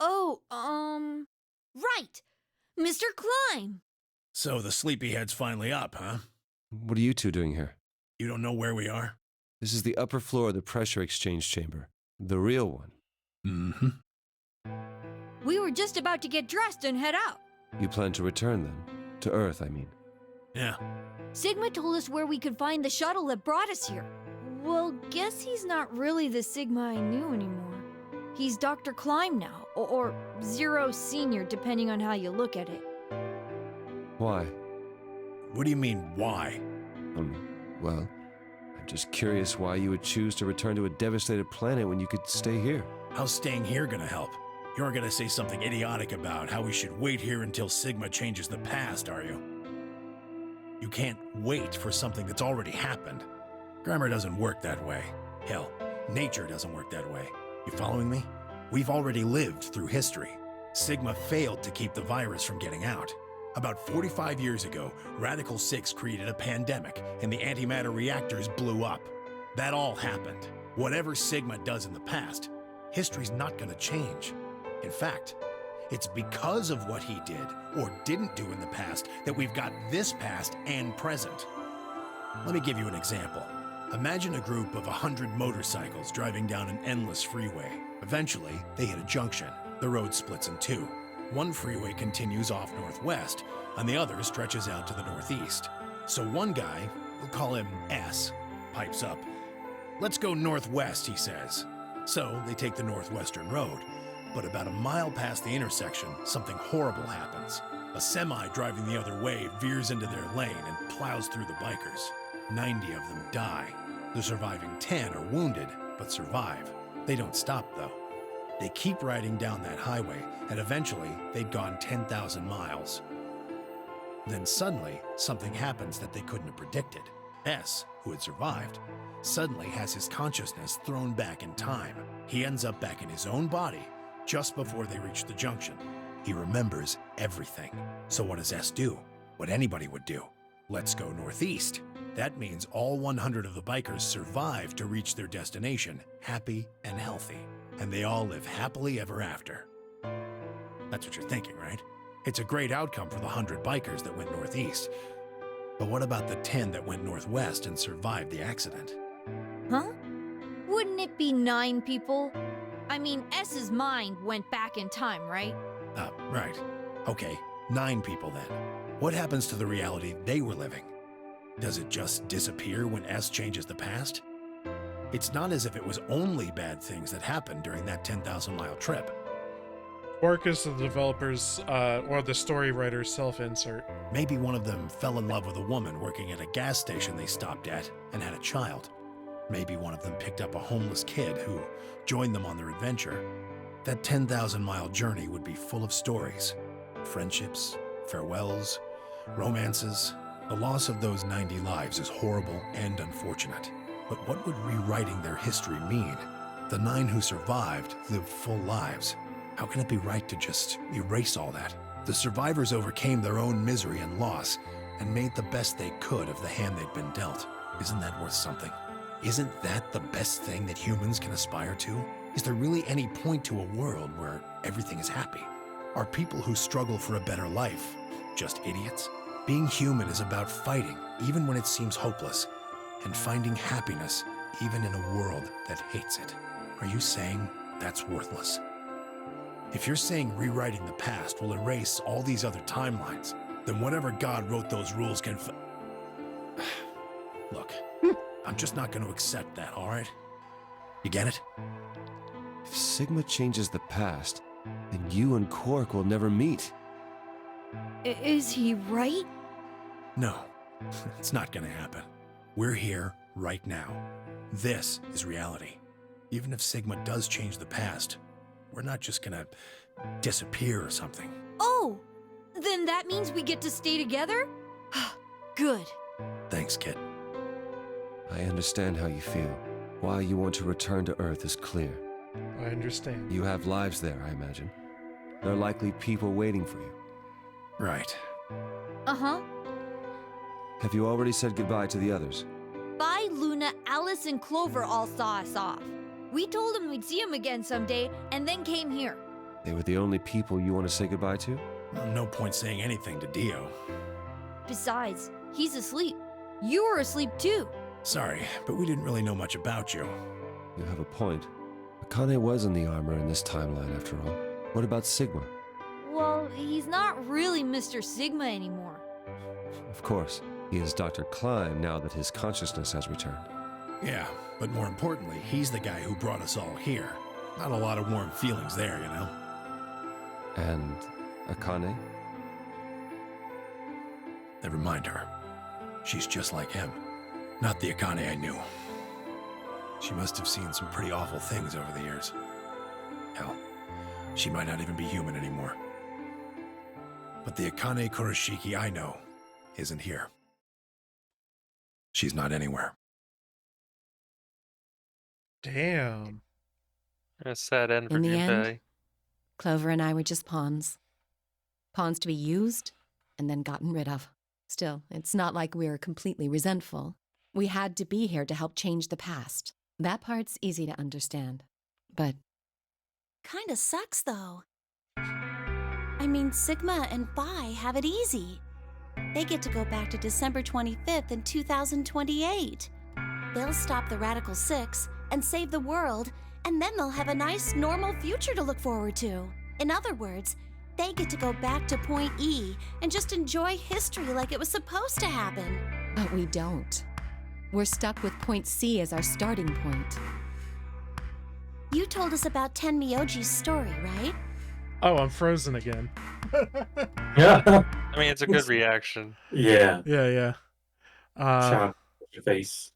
Oh, right! Mr. Climb! So the sleepyhead's finally up, huh? What are you two doing here? You don't know where we are? This is the upper floor of the pressure exchange chamber. The real one. Mm-hmm. We were just about to get dressed and head out. You plan to return them? To Earth, I mean. Yeah. Sigma told us where we could find the shuttle that brought us here. Well, guess he's not really the Sigma I knew anymore. He's Dr. Climb now, or Zero Senior, depending on how you look at it. Why? What do you mean, why? Well, I'm just curious why you would choose to return to a devastated planet when you could stay here. How's staying here gonna help? You're gonna say something idiotic about how we should wait here until Sigma changes the past, are you? You can't wait for something that's already happened. Grammar doesn't work that way. Hell, nature doesn't work that way. You following me? We've already lived through history. Sigma failed to keep the virus from getting out. About 45 years ago, Radical 6 created a pandemic, and the antimatter reactors blew up. That all happened. Whatever Sigma does in the past, history's not gonna change. In fact, it's because of what he did or didn't do in the past that we've got this past and present. Let me give you an example. Imagine a group of 100 motorcycles driving down an endless freeway. Eventually, they hit a junction. The road splits in two. One freeway continues off northwest, and the other stretches out to the northeast. So one guy, we'll call him S, pipes up. "Let's go northwest," he says. So they take the northwestern road. But about a mile past the intersection, something horrible happens. A semi driving the other way veers into their lane and plows through the bikers. 90 of them die. The surviving 10 are wounded, but survive. They don't stop, though. They keep riding down that highway, and eventually they'd gone 10,000 miles. Then suddenly, something happens that they couldn't have predicted. S, who had survived, suddenly has his consciousness thrown back in time. He ends up back in his own body just before they reach the junction. He remembers everything. So what does S do? What anybody would do. Let's go northeast. That means all 100 of the bikers survive to reach their destination, happy and healthy. And they all live happily ever after. That's what you're thinking, right? It's a great outcome for the 100 bikers that went northeast. But what about the 10 that went northwest and survived the accident? Huh? Wouldn't it be 9 people? I mean, S's mind went back in time, right? Right. Okay, 9 people then. What happens to the reality they were living? Does it just disappear when S changes the past? It's not as if it was only bad things that happened during that 10,000-mile trip. Work is the developer's or the story writer's self-insert. Maybe one of them fell in love with a woman working at a gas station they stopped at and had a child. Maybe one of them picked up a homeless kid who joined them on their adventure. That 10,000-mile journey would be full of stories. Friendships, farewells, romances. The loss of those 90 lives is horrible and unfortunate. But what would rewriting their history mean? The 9 who survived lived full lives. How can it be right to just erase all that? The survivors overcame their own misery and loss and made the best they could of the hand they'd been dealt. Isn't that worth something? Isn't that the best thing that humans can aspire to? Is there really any point to a world where everything is happy? Are people who struggle for a better life just idiots? Being human is about fighting, even when it seems hopeless, and finding happiness, even in a world that hates it. Are you saying that's worthless? If you're saying rewriting the past will erase all these other timelines, then whatever God wrote those rules can Look, I'm just not going to accept that, all right? You get it? If Sigma changes the past, then you and Quark will never meet. Is he right? No, it's not going to happen. We're here right now. This is reality. Even if Sigma does change the past, we're not just going to disappear or something. Oh, then that means we get to stay together? Good. Thanks, kid. I understand how you feel. Why you want to return to Earth is clear. I understand. You have lives there, I imagine. There are likely people waiting for you. Right. Uh-huh. Have you already said goodbye to the others? Bye, Luna, Alice, and Clover all saw us off. We told them we'd see them again someday, and then came here. They were the only people you want to say goodbye to? Well, no point saying anything to Dio. Besides, he's asleep. You were asleep too. Sorry, but we didn't really know much about you. You have a point. Akane was in the armor in this timeline, after all. What about Sigma? Well, he's not really Mr. Sigma anymore. Of course, he is Dr. Klein now that his consciousness has returned. Yeah, but more importantly, he's the guy who brought us all here. Not a lot of warm feelings there, you know? And Akane? Never mind her. She's just like him. Not the Akane I knew. She must have seen some pretty awful things over the years. Hell, she might not even be human anymore. But the Akane Kurashiki I know isn't here. She's not anywhere. Damn. A sad end for In the Junpei. end, Clover and I were just pawns. Pawns to be used and then gotten rid of. Still, it's not like we're completely resentful. We had to be here to help change the past. That part's easy to understand. But Kinda sucks, though. I mean, Sigma and Phi have it easy. They get to go back to December 25th in 2028. They'll stop the Radical Six and save the world, and then they'll have a nice, normal future to look forward to. In other words, they get to go back to Point E and just enjoy history like it was supposed to happen. But we don't. We're stuck with Point C as our starting point. You told us about Tenmyoji's story, right? Oh, I'm frozen again. Yeah. I mean, it's a good reaction. Yeah. Yeah. Chop your face.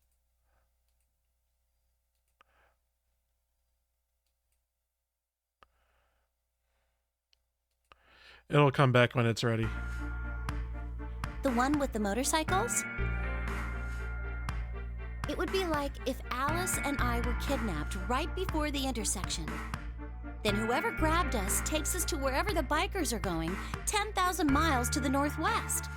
It'll come back when it's ready. The one with the motorcycles? It would be like if Alice and I were kidnapped right before the intersection. Then whoever grabbed us takes us to wherever the bikers are going, 10,000 miles to the northwest.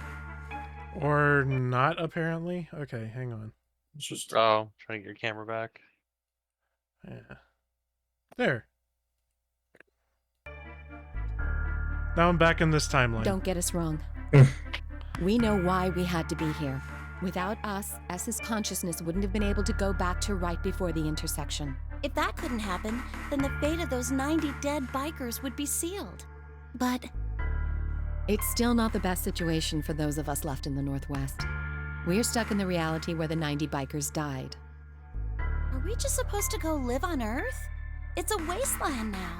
Or not, apparently. Okay, hang on. Just trying to get your camera back. Yeah. There. Now I'm back in this timeline. Don't get us wrong. We know why we had to be here. Without us, S's consciousness wouldn't have been able to go back to right before the intersection. If that couldn't happen, then the fate of those 90 dead bikers would be sealed. But it's still not the best situation for those of us left in the Northwest. We're stuck in the reality where the 90 bikers died. Are we just supposed to go live on Earth? It's a wasteland now.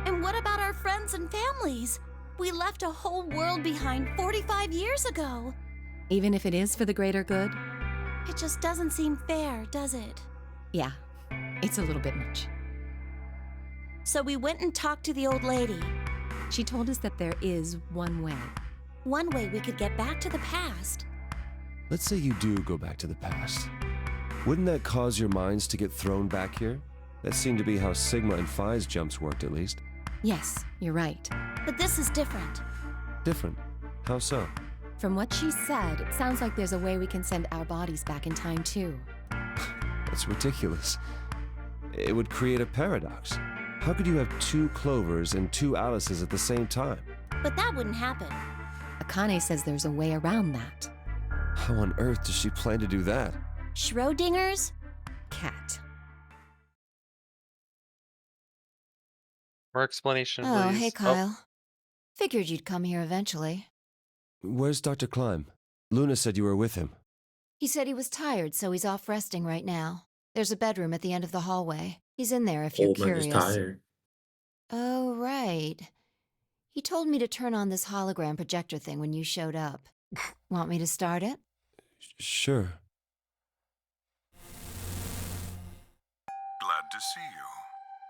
And what about our friends and families? We left a whole world behind 45 years ago. Even if it is for the greater good? It just doesn't seem fair, does it? Yeah, it's a little bit much. So we went and talked to the old lady. She told us that there is one way. One way we could get back to the past. Let's say you do go back to the past. Wouldn't that cause your minds to get thrown back here? That seemed to be how Sigma and Phi's jumps worked, at least. Yes, you're right. But this is different. Different? How so? From what she said, it sounds like there's a way we can send our bodies back in time, too. That's ridiculous. It would create a paradox. How could you have 2 Clovers and 2 Alices at the same time? But that wouldn't happen. Akane says there's a way around that. How on earth does she plan to do that? Schrodinger's cat. More explanation, please. Oh, hey, Kyle. Figured you'd come here eventually. Where's Dr. Klein? Luna said you were with him. He said he was tired, so he's off resting right now. There's a bedroom at the end of the hallway. He's in there if you're old man curious. is tired. Oh, right. He told me to turn on this hologram projector thing when you showed up. Want me to start it? Sure. Glad to see you.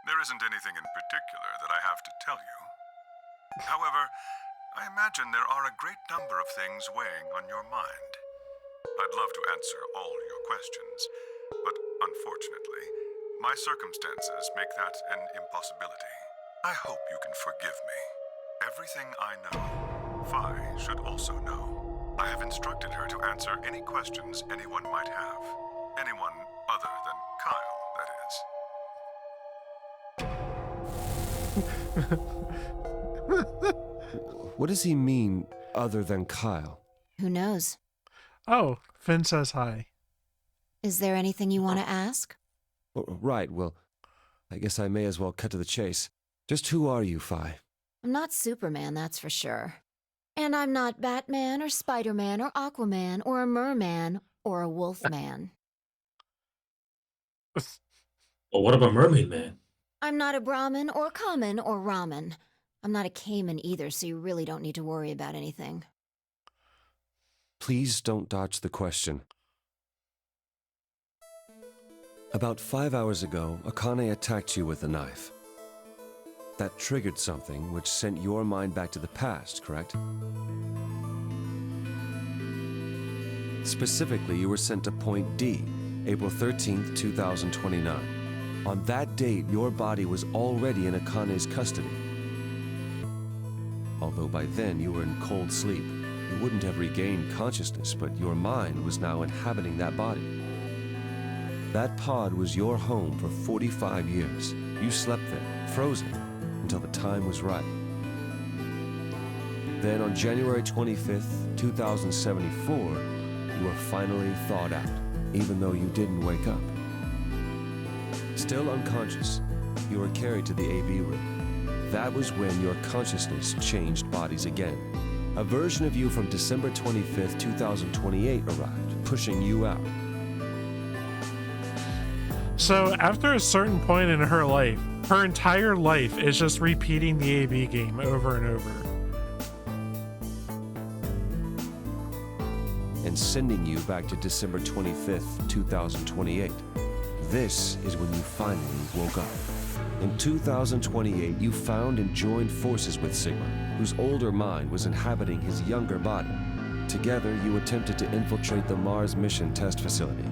There isn't anything in particular that I have to tell you. However, I imagine there are a great number of things weighing on your mind. I'd love to answer all your questions, but unfortunately, my circumstances make that an impossibility. I hope you can forgive me. Everything I know, Phi should also know. I have instructed her to answer any questions anyone might have. Anyone other than Kyle, that is. What does he mean, other than Kyle? Who knows? Oh, Finn says hi. Is there anything you want to ask? Oh, right, well, I guess I may as well cut to the chase. Just who are you, Phi? I'm not Superman, that's for sure. And I'm not Batman or Spider-Man or Aquaman or a merman or a wolfman. Well, what about Mermaid Man? I'm not a Brahmin or Kamen or Ramen. I'm not a Cayman either, so you really don't need to worry about anything. Please don't dodge the question. About 5 hours ago, Akane attacked you with a knife. That triggered something which sent your mind back to the past, correct? Specifically, you were sent to Point D, April 13th, 2029. On that date, your body was already in Akane's custody. Although by then you were in cold sleep, you wouldn't have regained consciousness, but your mind was now inhabiting that body. That pod was your home for 45 years. You slept there, frozen, until the time was right. Then on January 25th, 2074, you were finally thawed out, even though you didn't wake up. Still unconscious, you were carried to the AB room. That was when your consciousness changed bodies again. A version of you from December 25th, 2028 arrived, pushing you out. So after a certain point in her life, her entire life is just repeating the AB game over and over. And sending you back to December 25th, 2028. This is when you finally woke up. In 2028, you found and joined forces with Sigma, whose older mind was inhabiting his younger body. Together, you attempted to infiltrate the Mars mission test facility.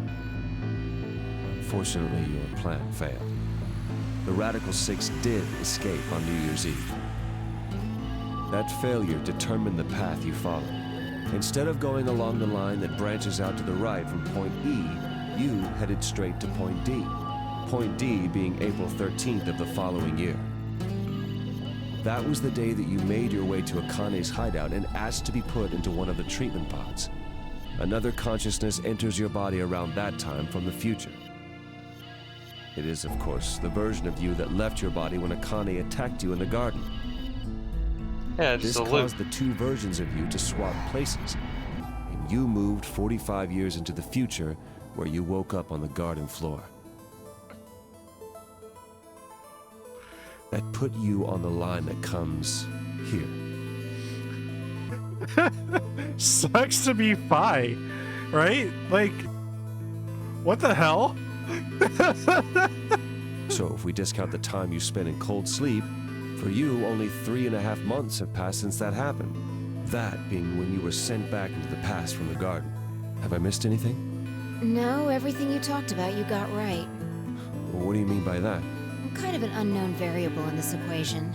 Fortunately, your plan failed. The Radical Six did escape on New Year's Eve. That failure determined the path you followed. Instead of going along the line that branches out to the right from point E, you headed straight to point D. Point D being April 13th of the following year. That was the day that you made your way to Akane's hideout and asked to be put into one of the treatment pods. Another consciousness enters your body around that time from the future. It is, of course, the version of you that left your body when Akane attacked you in the garden. Yeah, this caused the two versions of you to swap places, and you moved 45 years into the future, where you woke up on the garden floor. That put you on the line that comes here. Sucks to be Phi, right? Like, what the hell? So if we discount the time you spent in cold sleep, for you, only 3.5 months have passed since that happened. That being when you were sent back into the past from the garden. Have I missed anything? No, everything you talked about you got right. Well, what do you mean by that? I'm kind of an unknown variable in this equation.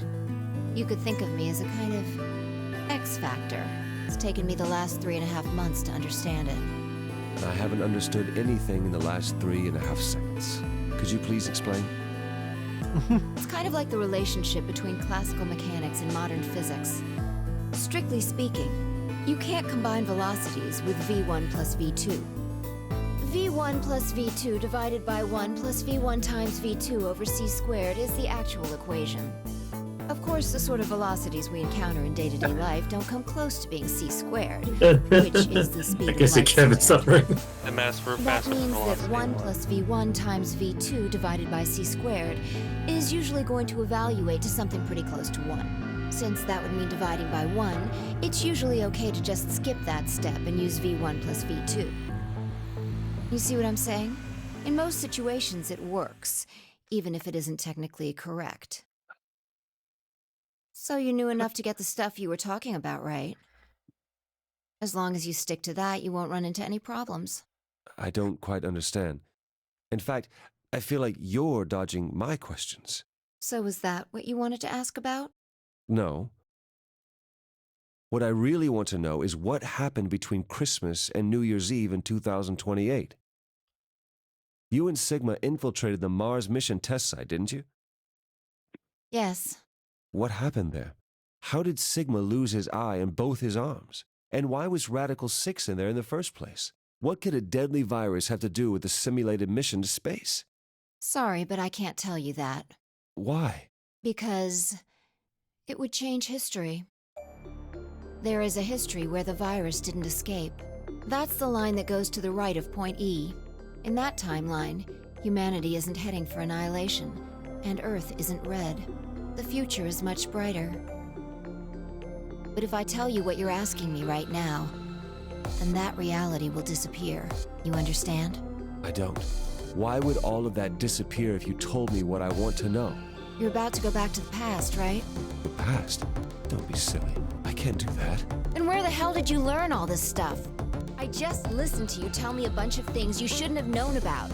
You could think of me as a kind of X factor. It's taken me the last 3.5 months to understand it. I haven't understood anything in the last 3.5 seconds. Could you please explain? It's kind of like the relationship between classical mechanics and modern physics. Strictly speaking, you can't combine velocities with v1 plus v2. v1 plus v2 divided by 1 plus v1 times v2 over c squared is the actual equation. Of course, the sort of velocities we encounter in day-to-day life don't come close to being c squared, which is the speed I guess of it can't be suffering. And mass for That means that velocity. 1 plus v1 times v2 divided by c squared is usually going to evaluate to something pretty close to 1. Since that would mean dividing by 1, it's usually okay to just skip that step and use v1 plus v2. You see what I'm saying? In most situations it works, even if it isn't technically correct. So you knew enough to get the stuff you were talking about right. As long as you stick to that, you won't run into any problems. I don't quite understand. In fact, I feel like you're dodging my questions. So was that what you wanted to ask about? No. What I really want to know is what happened between Christmas and New Year's Eve in 2028. You and Sigma infiltrated the Mars mission test site, didn't you? Yes. What happened there? How did Sigma lose his eye and both his arms? And why was Radical 6 in there in the first place? What could a deadly virus have to do with the simulated mission to space? Sorry, but I can't tell you that. Why? Because it would change history. There is a history where the virus didn't escape. That's the line that goes to the right of point E. In that timeline, humanity isn't heading for annihilation, and Earth isn't red. The future is much brighter. But if I tell you what you're asking me right now, then that reality will disappear. You understand? I don't. Why would all of that disappear if you told me what I want to know? You're about to go back to the past, right? The past? Don't be silly. I can't do that. Then where the hell did you learn all this stuff? I just listened to you tell me a bunch of things you shouldn't have known about.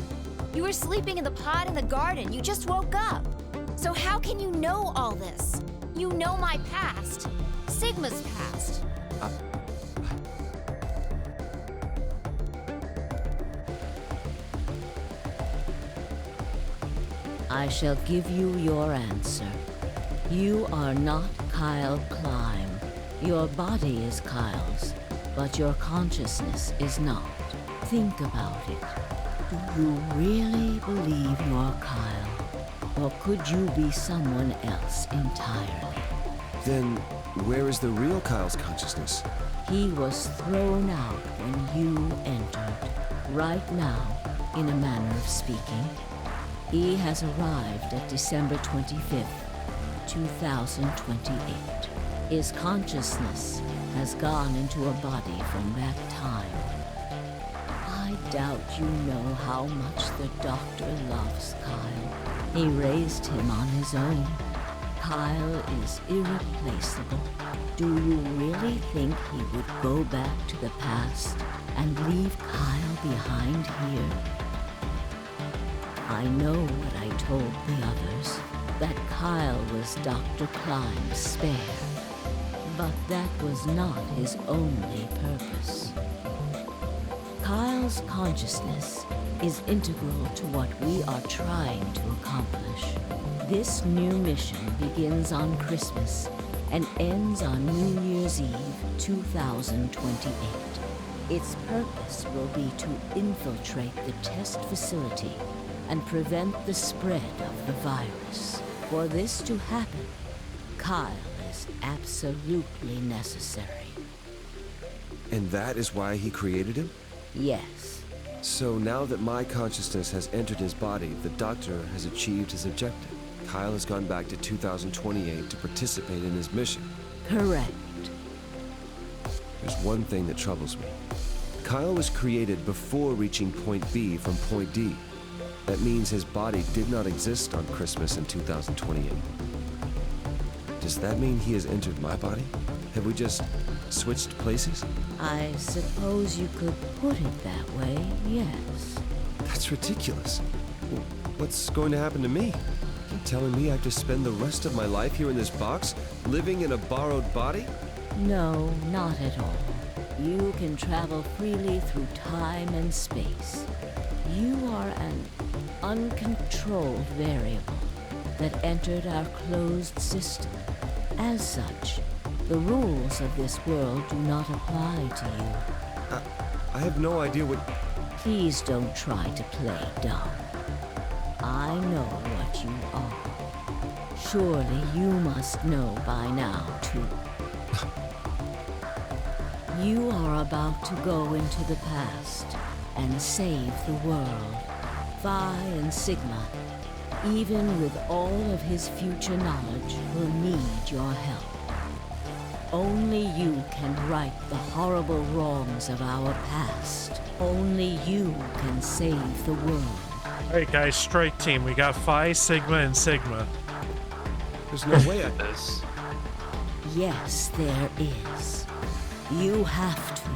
You were sleeping in the pod in the garden. You just woke up. So how can you know all this? You know my past. Sigma's past. I shall give you your answer. You are not Kyle Klein. Your body is Kyle's, but your consciousness is not. Think about it. Do you really believe you're Kyle? Or could you be someone else entirely? Then, where is the real Kyle's consciousness? He was thrown out when you entered. Right now, in a manner of speaking. He has arrived at December 25th, 2028. His consciousness has gone into a body from that time. I doubt you know how much the Doctor loves Kyle. He raised him on his own. Kyle is irreplaceable. Do you really think he would go back to the past and leave Kyle behind here? I know what I told the others, that Kyle was Dr. Klein's spare. But that was not his only purpose. Kyle's consciousness is integral to what we are trying to accomplish. This new mission begins on Christmas and ends on New Year's Eve 2028. Its purpose will be to infiltrate the test facility and prevent the spread of the virus. For this to happen, Kyle is absolutely necessary. And that is why he created him? Yes. So now that my consciousness has entered his body, the Doctor has achieved his objective. Kyle has gone back to 2028 to participate in his mission. Correct. There's one thing that troubles me. Kyle was created before reaching point B from point D. That means his body did not exist on Christmas in 2028. Does that mean he has entered my body? Have we just switched places? I suppose you could put it that way, yes. That's ridiculous. What's going to happen to me? You telling me I have to spend the rest of my life here in this box, living in a borrowed body? No, not at all. You can travel freely through time and space. You are an uncontrolled variable that entered our closed system. As such, the rules of this world do not apply to you. I have no idea what... Please don't try to play dumb. I know what you are. Surely you must know by now, too. You are about to go into the past and save the world. Phi and Sigma, even with all of his future knowledge, will need your help. Only you can right the horrible wrongs of our past. Only you can save the world. Alright guys, strike team. We got Phi, Sigma, and Sigma. There's no way at this. Yes, there is. You have to.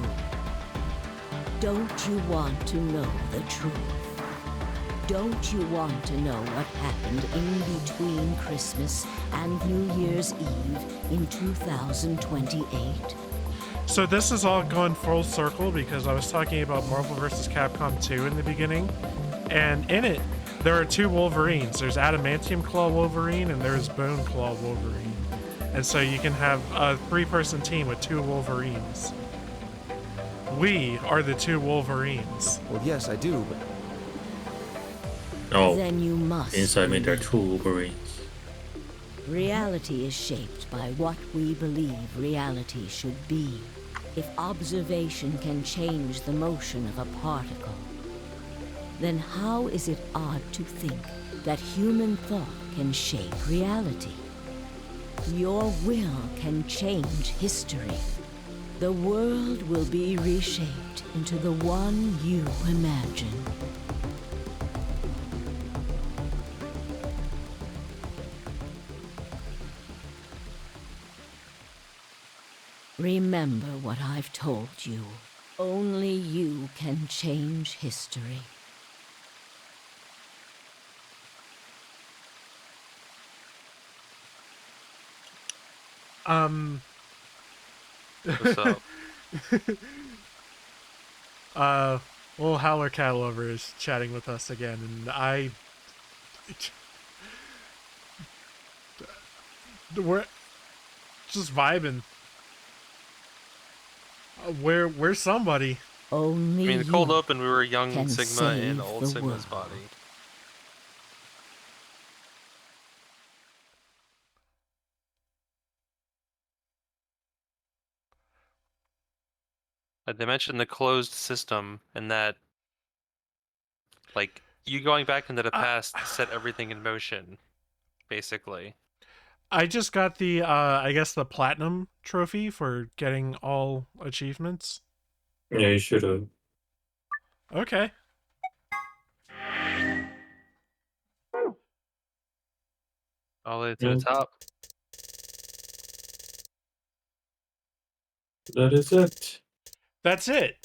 Don't you want to know the truth? Don't you want to know what happened in between Christmas and New Year's Eve in 2028? So this has all gone full circle because I was talking about Marvel vs. Capcom 2 in the beginning. And in it, there are two Wolverines. There's Adamantium Claw Wolverine and there's Bone Claw Wolverine. And so you can have a three-person team with two Wolverines. We are the two Wolverines. Well, yes, I do, but... Oh, Then you must. inside me there are two Wolverines. Reality is shaped by what we believe reality should be. If observation can change the motion of a particle, then how is it odd to think that human thought can shape reality? Your will can change history. The world will be reshaped into the one you imagine. Remember what I've told you. Only you can change history. What's up? Little Howler Catalover is chatting with us again, and we're just vibing. We're somebody. Only I mean, the cold open, we were young can Sigma in save old the Sigma's world. body. They mentioned the closed system and that, like, you going back into the past set everything in motion, basically. I just got the I guess the platinum trophy for getting all achievements. Yeah, you should have. Okay. All the way to the top. That is it. That's it.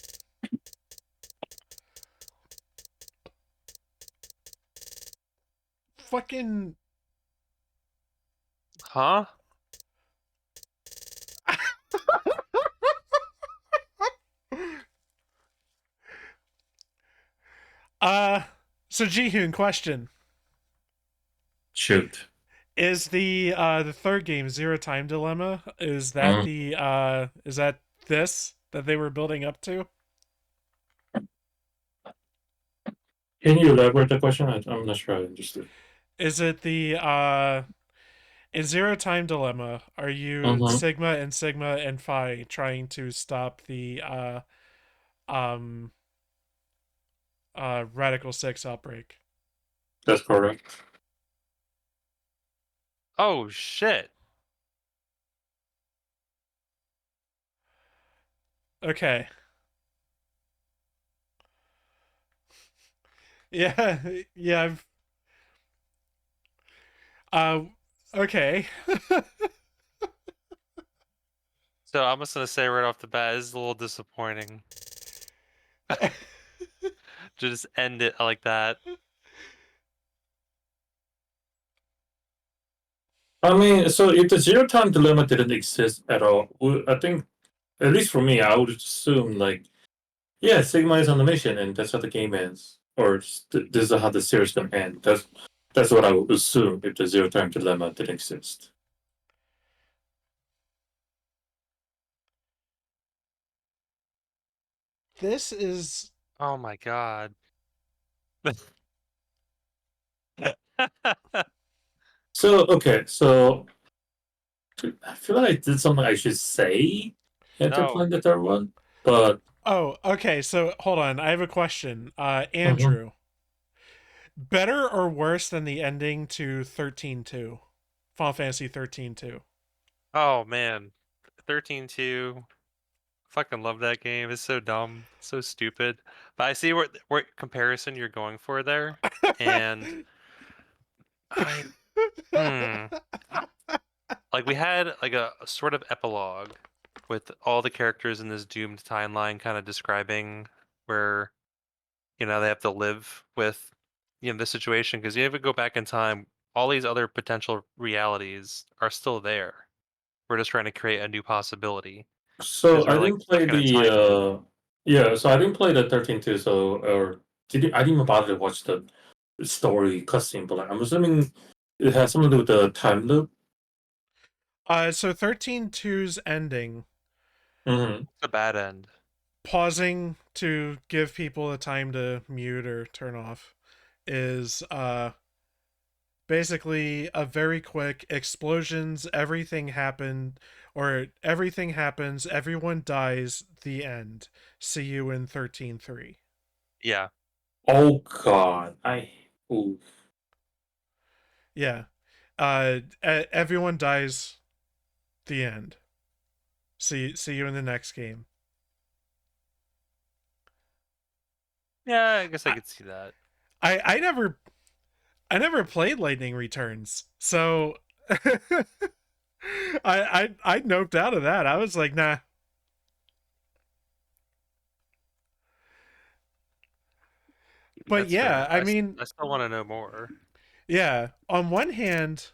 Fucking. Huh? So Jihun, question. Shoot. Is the third game, Zero Time Dilemma, is that is that this that they were building up to? Can you elaborate the question? I'm not sure I understood. Is it the in Zero Time Dilemma, are you Sigma and Phi trying to stop the Radical 6 outbreak? That's correct. Oh shit. Okay. Yeah, yeah. Okay. So I'm just gonna say right off the bat, this is a little disappointing. Just end it like that. I mean, so if the Zero Time Dilemma didn't exist at all, I think, at least for me, I would assume, like, yeah, Sigma is on the mission, and that's how the game ends. Or this is how the series gonna end. That's what I would assume if the Zero Time Dilemma didn't exist. This is... Oh my god. So, okay, so I feel like I did something I should say after playing the third one, but... Oh, okay, so hold on, I have a question. Andrew. Better or worse than the ending to 13-2? Final Fantasy 13-2. Oh man. 13-2. Fucking love that game. It's so dumb. So stupid. But I see what comparison you're going for there. And like we had like a sort of epilogue with all the characters in this doomed timeline kind of describing where they have to live with the situation, because you have to go back in time. All these other potential realities are still there. We're just trying to create a new possibility. So I didn't play the so I didn't play the 13-2, so I didn't even bother to watch the story cutscene, but like, I'm assuming it has something to do with the time loop. So 13-2's ending. Mm-hmm. It's a bad end. Pausing to give people the time to mute or turn off is basically a very quick explosions, everything happens, everyone dies, the end. See you in 13-3. Yeah. Oh god. Ooh. Yeah. Everyone dies, the end. See you in the next game. Yeah, I guess I could see that. I never played Lightning Returns, so I noped out of that. I was like, nah. But That's yeah, fair. I mean, I still want to know more. Yeah, on one hand,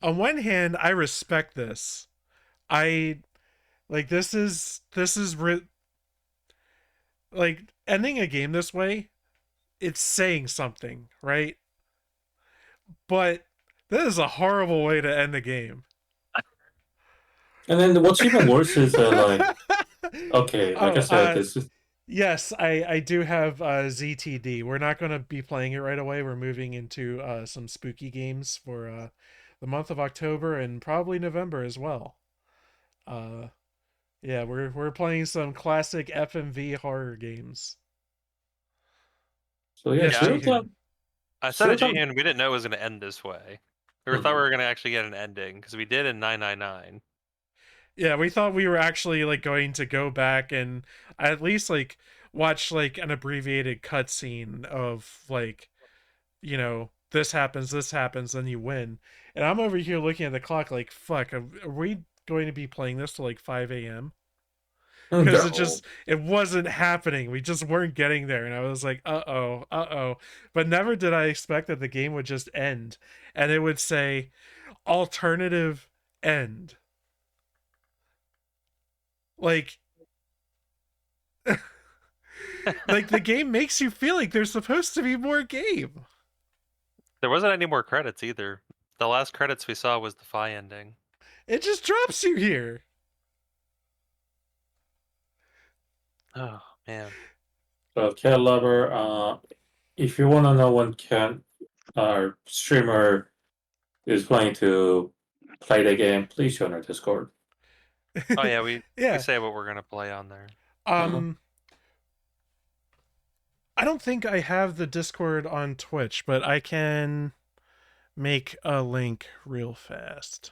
I respect this. I like this is like ending a game this way. It's saying something, right? But this is a horrible way to end a game. And then what's even worse is like, okay, like I said, this is... Yes, I do have ZTD. We're not going to be playing it right away. We're moving into some spooky games for the month of October and probably November as well. Yeah, we're playing some classic FMV horror games. So yeah, Yes, zero Jihun. time. I said Zero it, time. Jihun, we didn't know it was going to end this way. We thought we were going to actually get an ending, because we did in 999. Yeah, we thought we were actually like going to go back and at least like watch like an abbreviated cutscene of like, you know, this happens, then you win. And I'm over here looking at the clock like, fuck, are we going to be playing this till like 5 a.m.? Because it wasn't happening. We just weren't getting there. And I was like, uh-oh. But never did I expect that the game would just end. And it would say, alternative end. Like, like the game makes you feel like there's supposed to be more game. There wasn't any more credits either. The last credits we saw was the Phi ending. It just drops you here. Oh, man. So, Cat Lover, if you want to know when Cat, our streamer, is planning to play the game, please join our Discord. Oh, yeah, we Yeah. say what we're going to play on there. I don't think I have the Discord on Twitch, but I can make a link real fast.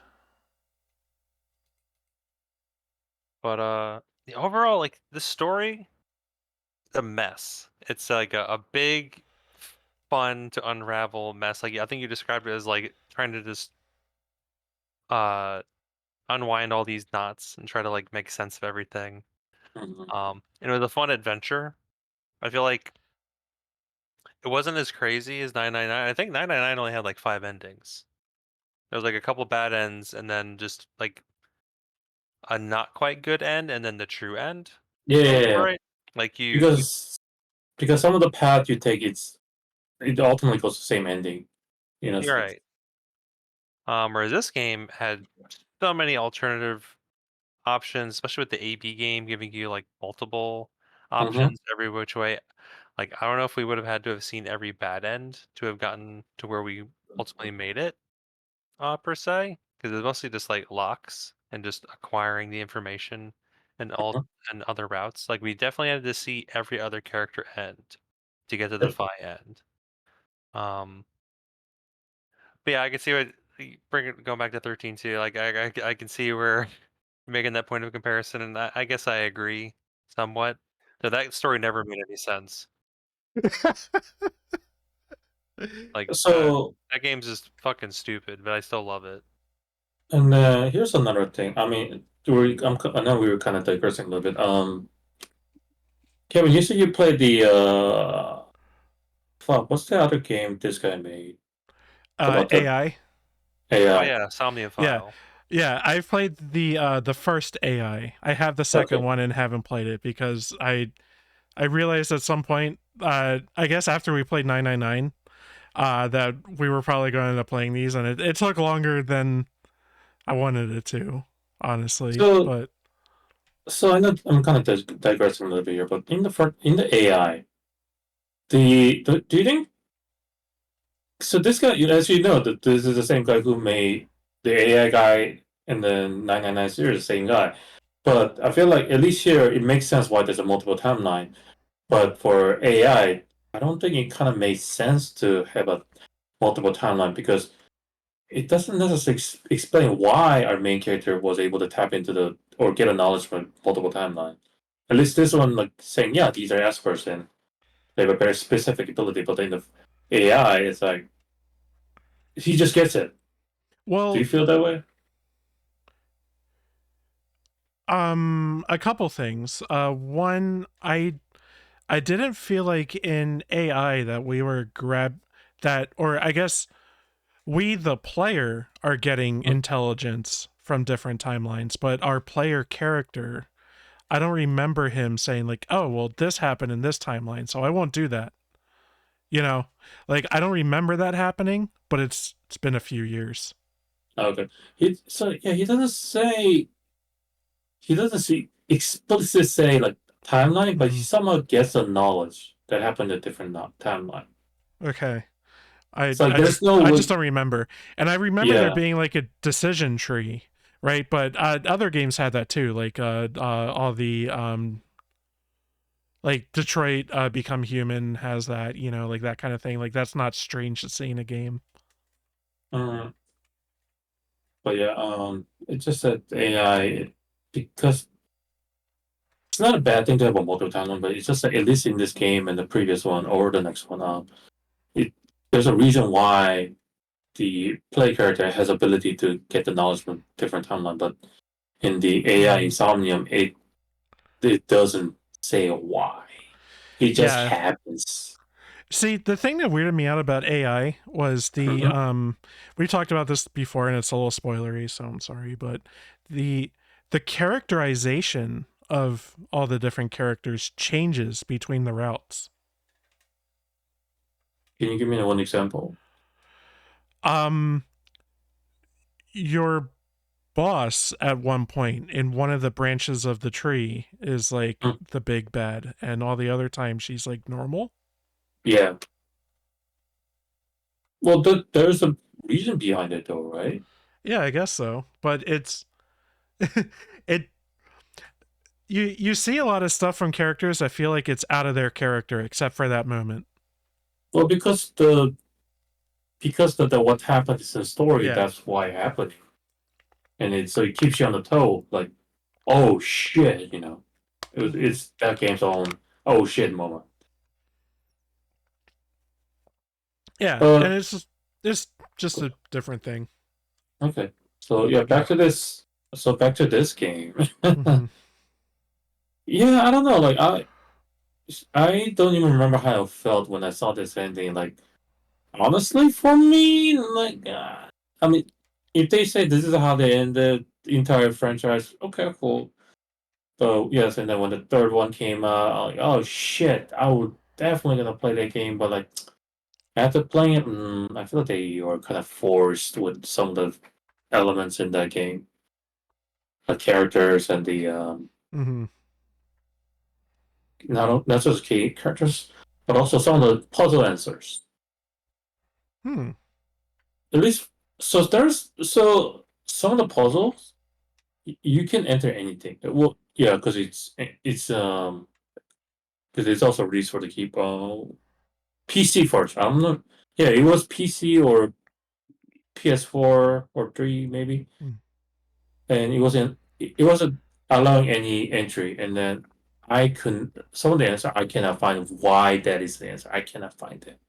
But the overall, like, the story, a mess. It's like a big, fun to unravel mess. Like, I think you described it as like trying to just unwind all these knots and try to like make sense of everything. And it was a fun adventure. I feel like it wasn't as crazy as 999. I think 999 only had like 5 endings. There was like a couple bad ends, and then just like a not quite good end, and then the true end. Yeah. Right? Like Because some of the path you take, it ultimately goes to the same ending. You know. You're right. Whereas this game had so many alternative options, especially with the AB game giving you like multiple options every which way. Like, I don't know if we would have had to have seen every bad end to have gotten to where we ultimately made it, per se, because it's mostly just like locks and just acquiring the information and and other routes. Like, we definitely had to see every other character end to get to the Phi end. But yeah, I can see what going back to 13 too. Like, I can see where making that point of comparison, and I guess I agree somewhat. So that story never made any sense. Like, So that game's just fucking stupid, but I still love it. And here's another thing. I mean, I know we were kind of digressing a little bit. Kevin, you said you played the fuck, what's the other game this guy made? About the AI. AI. Oh yeah, Somniophile. Yeah, I've played the first AI. I have the second one and haven't played it because I realized at some point, I guess after we played 999, that we were probably going to end up playing these, and it took longer than I wanted it to, honestly. So I know I'm kind of digressing a little bit here, but in the AI, do you think? So this guy, as you know, that this is the same guy who made the AI guy and then 999 series, the same guy. But I feel like at least here it makes sense why there's a multiple timeline. But for AI, I don't think it kind of makes sense to have a multiple timeline because it doesn't necessarily explain why our main character was able to tap into or get a knowledge from multiple timeline. At least this one, like saying, yeah, these are experts and they have a very specific ability. But in the AI, it's like he just gets it. Well, do you feel that way? A couple things. One, I didn't feel like in AI that we were or I guess we, the player, are getting intelligence from different timelines, but our player character, I don't remember him saying like, oh, well, this happened in this timeline, so I won't do that. You know, like I don't remember that happening, but it's been a few years. Okay. He doesn't say. He doesn't explicitly say like timeline, but he somehow gets the knowledge that happened in a different timeline. Okay. I just don't remember. And I remember there Yeah. being like a decision tree, right? But other games had that too, like all the like Detroit Become Human has that, you know, like that kind of thing. Like that's not strange to see in a game. But yeah, it's just that AI, because it's not a bad thing to have a multiple timeline, but it's just that at least in this game and the previous one or the next one, there's a reason why the play character has ability to get the knowledge from different timeline, but in the AI Insomnium, it doesn't say why. It just happens. See, the thing that weirded me out about AI was the we talked about this before and it's a little spoilery, so I'm sorry, but the characterization of all the different characters changes between the routes. Can you give me one example? Your boss at one point in one of the branches of the tree is like the big bad, and all the other times she's like normal. Yeah. Well, there's a reason behind it, though, right? Yeah, I guess so. But it's you see a lot of stuff from characters. I feel like it's out of their character, except for that moment. Well, because what happens in the story, that's why it happened, and so it keeps you on the toe, like, oh shit, you know, it's that game's own oh shit moment. Yeah, and it's just a different thing. Okay, so yeah, back to this game. Yeah, I don't know, like I don't even remember how I felt when I saw this ending. Like, honestly, for me, like, I mean, if they say this is how they ended the entire franchise, okay, cool. So yes, and then when the third one came out, I was like, oh shit, I would definitely gonna play that game. But like after playing it, I feel like they are kind of forced with some of the elements in that game, the characters and the not just key characters, but also some of the puzzle answers. At least, so some of the puzzles you can enter anything. Well, yeah, because it's also released for the keep PC first. I'm not. Yeah, it was PC or PS4 or 3 maybe, and it wasn't allowing any entry. And then I couldn't. Some of the answer I cannot find why that is the answer. I cannot find it.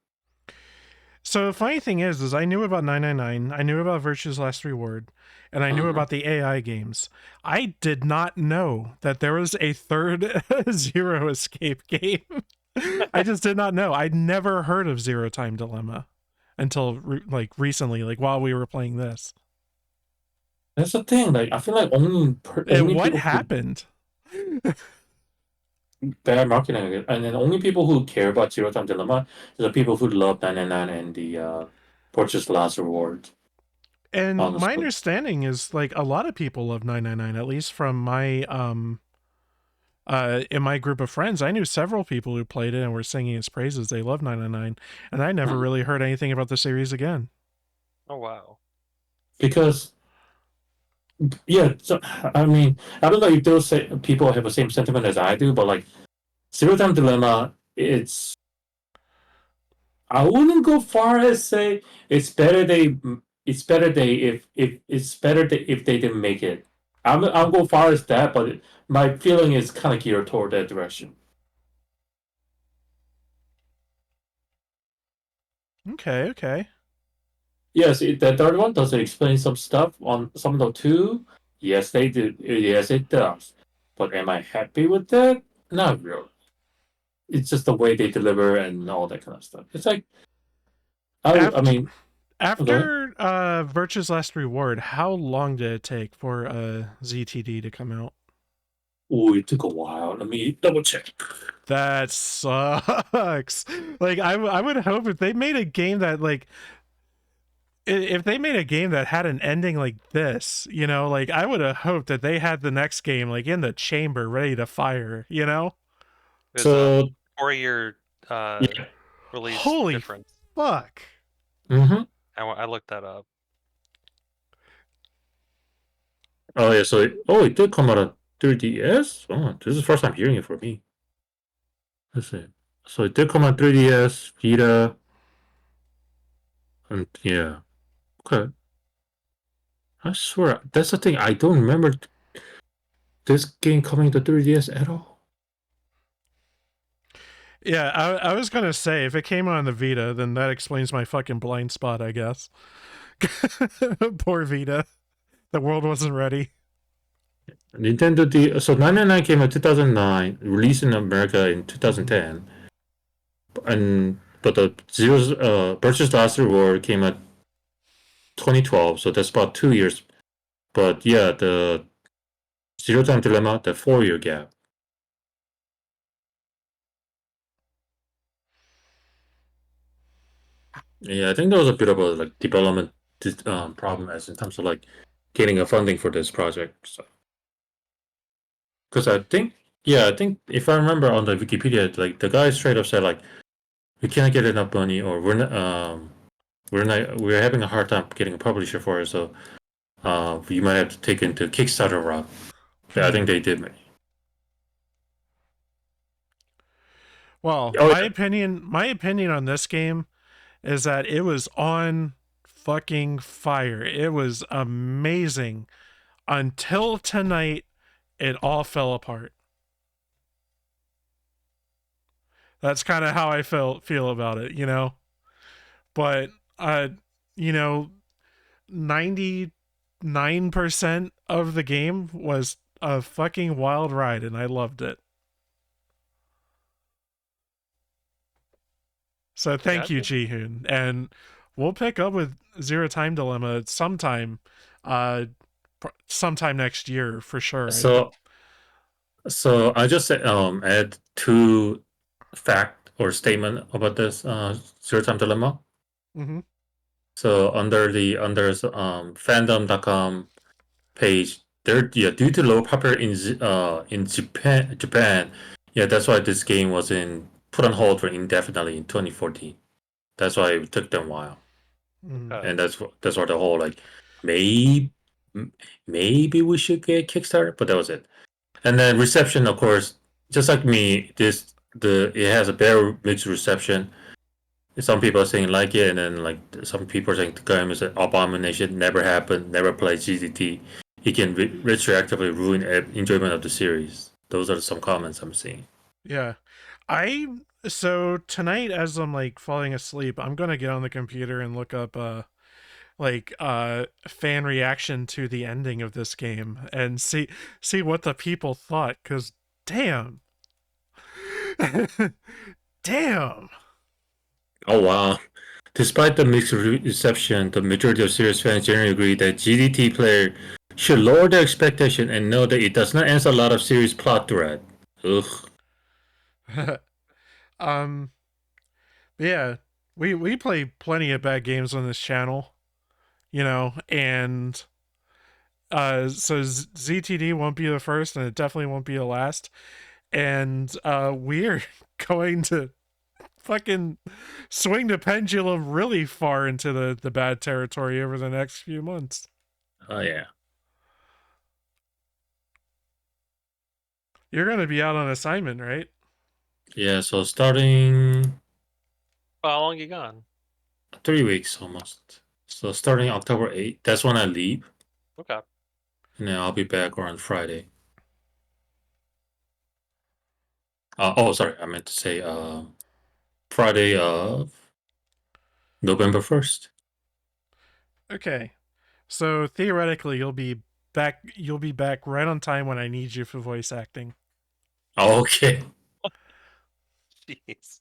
So the funny thing is I knew about 999, I knew about Virtue's Last Reward, and I knew about the AI games. I did not know that there was a third Zero Escape game. I just did not know. I'd never heard of Zero Time Dilemma until recently, like while we were playing this. That's the thing. Like I feel like only what happened? Bad marketing, and then only people who care about Zero Time Dilemma is the people who love 999 and the Purchase Last Reward. And honestly. my understanding is like a lot of people love 999, at least from my in my group of friends. I knew several people who played it and were singing its praises. They love 999, and I never really heard anything about the series again. Oh wow. Because yeah, so, I mean, I don't know if those people have the same sentiment as I do, but like Zero Time Dilemma, I wouldn't go far as say it's better if they didn't make it. I'll go far as that, but my feeling is kind of geared toward that direction. Okay. Yes, the third one does it explain some stuff on some of the two. Yes, they do. Yes, it does. But am I happy with that? Not really. It's just the way they deliver and all that kind of stuff. It's like, I mean, after Virtue's Last Reward, how long did it take for ZTD to come out? Oh, it took a while. Let me double check. That sucks. Like I would hope if they made a game that if they made a game that had an ending like this, you know, like I would have hoped that they had the next game like in the chamber ready to fire, you know? There's a 4-year release Holy difference. Fuck. I looked that up. Oh yeah, so it did come out on 3DS. Oh, this is the first time hearing it from me. Let's see. So it did come on 3DS, Vita, and yeah. Okay. I swear, that's the thing. I don't remember this game coming to 3DS at all. Yeah, I was gonna say if it came on the Vita, then that explains my fucking blind spot, I guess. Poor Vita. The world wasn't ready. Nintendo D. So 999 came out 2009, released in America in 2010, but the Zero's Virtuous Last Reward came out 2012, so that's about 2 years. But yeah, the Zero Time Dilemma, the 4-year gap. Yeah, I think there was a bit of a like development problem as in terms of like getting a funding for this project. So, because I think if I remember on the Wikipedia, like the guy straight up said like we can't get enough money, or we're having a hard time getting a publisher for it, so you might have to take into Kickstarter route. Yeah, I think they did. Well, Oh, my opinion on this game is that it was on fucking fire. It was amazing until tonight. It all fell apart. That's kind of how I feel about it, you know. But you know, 99% of the game was a fucking wild ride, and I loved it. So thank you, Jihun, and we'll pick up with Zero Time Dilemma sometime next year for sure. So I just add two fact or statement about this Zero Time Dilemma. Mm-hmm. So under fandom.com page, due to low popularity in Japan, yeah, that's why this game was put on hold for indefinitely in 2014. That's why it took them a while, and that's why the whole like maybe we should get Kickstarter, but that was it. And then reception, of course, just like me, it has a very mixed reception. Some people are saying like it, and then like some people are saying the game is an abomination, never happened, never played GDT. It can retroactively ruin enjoyment of the series. Those are some comments I'm seeing. Yeah, so tonight as I'm like falling asleep, I'm gonna get on the computer and look up fan reaction to the ending of this game and see what the people thought, because damn. Damn. Oh wow. Despite the mixed reception, the majority of serious fans generally agree that GDT player should lower their expectation and know that it does not answer a lot of serious plot thread. Ugh. Yeah, we play plenty of bad games on this channel, you know, and so ZTD won't be the first, and it definitely won't be the last, and we're going to fucking swing the pendulum really far into the bad territory over the next few months. Oh yeah. You're going to be out on assignment, right? Yeah, so starting How long you gone? 3 weeks almost. So starting October 8th, that's when I leave. Okay. And then I'll be back around Friday. Oh, sorry, I meant to say Friday of November 1st. Okay. So theoretically you'll be back right on time when I need you for voice acting. Okay. Jeez.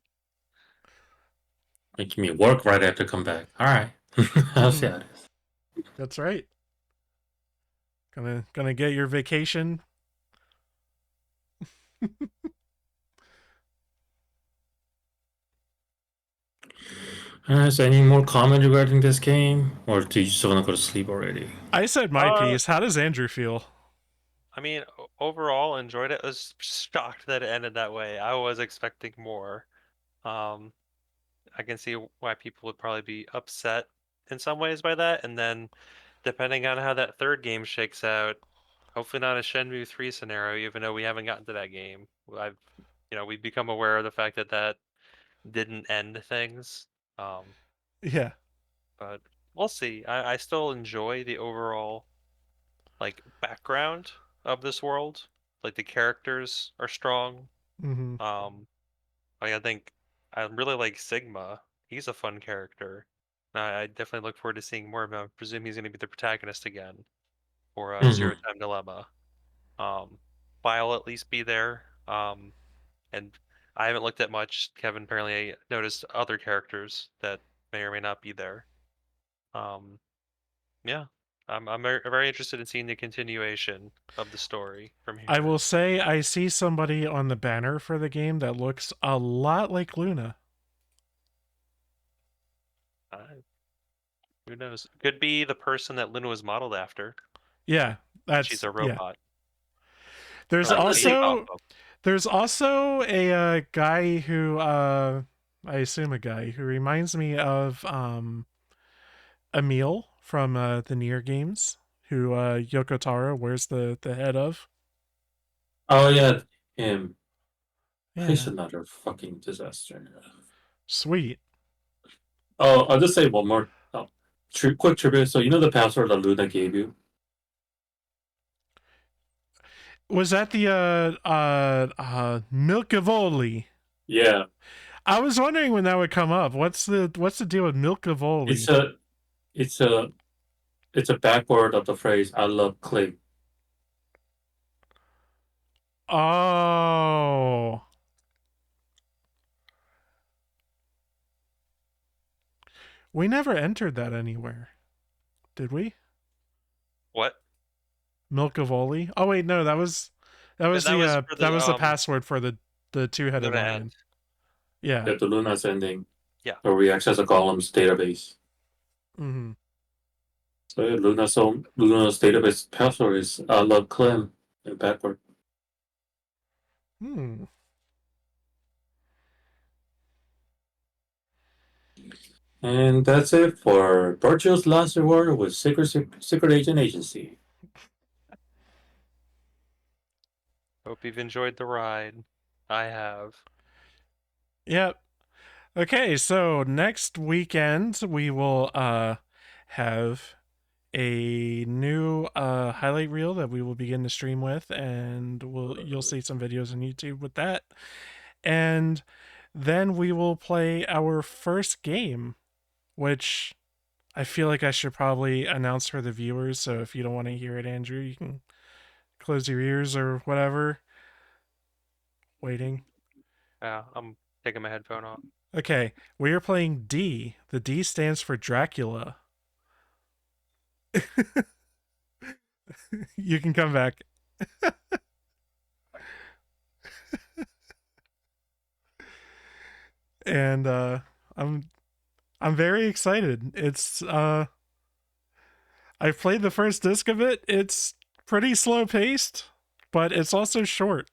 Making me work right after come back. All right. I'll see how it is. That's right. Gonna get your vacation. Is there any more comment regarding this game? Or do you just want to go to sleep already? I said my piece. How does Andrew feel? I mean, overall, enjoyed it. I was shocked that it ended that way. I was expecting more. I can see why people would probably be upset in some ways by that. And then, depending on how that third game shakes out, hopefully not a Shenmue 3 scenario, even though we haven't gotten to that game. we become aware of the fact that didn't end things. Yeah. But we'll see. I still enjoy the overall like background of this world. Like the characters are strong. Mm-hmm. I think I really like Sigma. He's a fun character. I definitely look forward to seeing more of him. I presume he's going to be the protagonist again for Zero Time Dilemma. I'll at least be there. And I haven't looked at much. Kevin apparently noticed other characters that may or may not be there. Yeah, I'm very interested in seeing the continuation of the story from here. I will say I see somebody on the banner for the game that looks a lot like Luna. Who knows? Could be the person that Luna was modeled after. Yeah, that's she's a robot. There's also a guy who I assume a guy who reminds me of Emil from the Nier games, who Yoko Taro wears the head of. Oh yeah, him. Yeah. He's another fucking disaster. Sweet. Oh, I'll just say one more quick trivia. So you know the password that Luna gave you? Was that the Milkavoli? Yeah. I was wondering when that would come up. What's the deal with Milkavoli? It's a backword of the phrase "I love clay." Oh. We never entered that anywhere. Did we? What? Milkavoli? Oh wait, no, that was the password for the two-headed lion. Yeah. The Luna's ending. Yeah. Where we access a columns database. Mm-hmm. So yeah, Luna's database password is "I love Clem" in backward. Hmm. And that's it for Virtuous Last Reward with Secret Agent Agency. Hope you've enjoyed the ride. I have. Yep. Okay, so next weekend we will have a new highlight reel that we will begin to stream with, and you'll see some videos on YouTube with that. And then we will play our first game, which I feel like I should probably announce for the viewers, so if you don't want to hear it, Andrew, you can close your ears or whatever. Waiting. Yeah, I'm taking my headphone off. Okay, we are playing D. The D stands for Dracula. You can come back. And I'm very excited. It's I've played the first disc of it. It's pretty slow paced, but it's also short.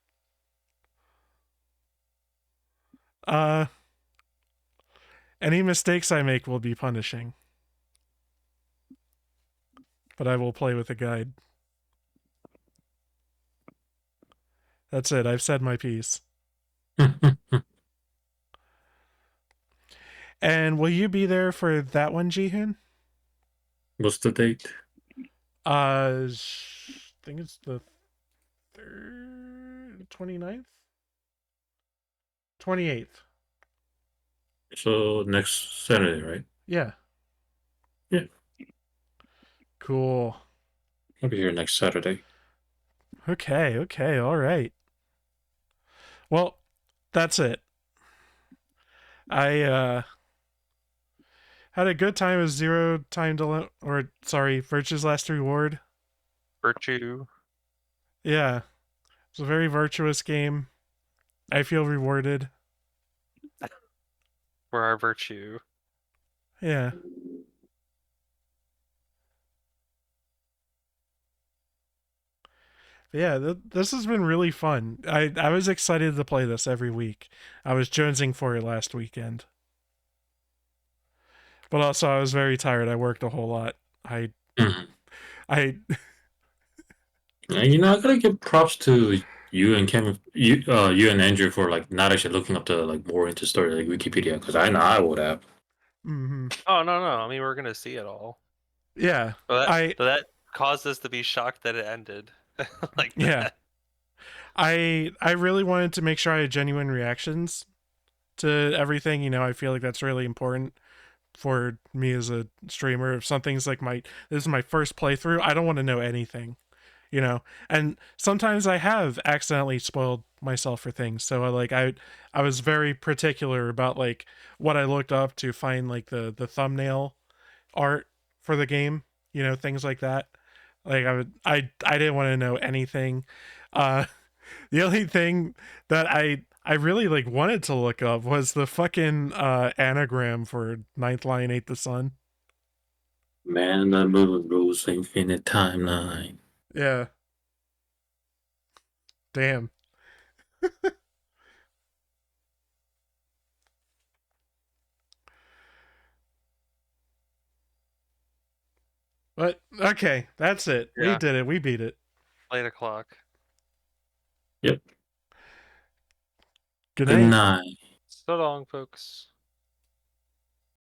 Any mistakes I make will be punishing. But I will play with a guide. That's it. I've said my piece. And will you be there for that one, Jihun? What's the date? I think it's the 29th? 28th. So next Saturday, right? Yeah. Yeah. Cool. I'll be here next Saturday. Okay, all right. Well, that's it. I had a good time with Virtue's Last Reward. Virtue. Yeah. It's a very virtuous game. I feel rewarded. For our virtue. Yeah. Yeah, this has been really fun. I was excited to play this every week. I was jonesing for it last weekend. But also I was very tired. I worked a whole lot. You know, I gotta give props to you and Kevin, you and Andrew for like not actually looking up the like more into story like Wikipedia because I know I would have. Mm-hmm. Oh no, I mean, we're gonna see it all. Yeah, But that caused us to be shocked that it ended like that. Yeah. I really wanted to make sure I had genuine reactions to everything. You know, I feel like that's really important for me as a streamer. If something's like this is my first playthrough, I don't want to know anything, you know. And sometimes I have accidentally spoiled myself for things, so I was very particular about like what I looked up to find like the thumbnail art for the game, you know, things like that. Like I didn't want to know anything. The only thing that I really like wanted to look up was the fucking anagram for Ninth Line Ain't the Sun. Man, the moon rules infinite timeline. Yeah. Damn. But okay, that's it. We Yeah. did it. We beat it. 8 o'clock. Yep. Good Good night. night. So long, folks.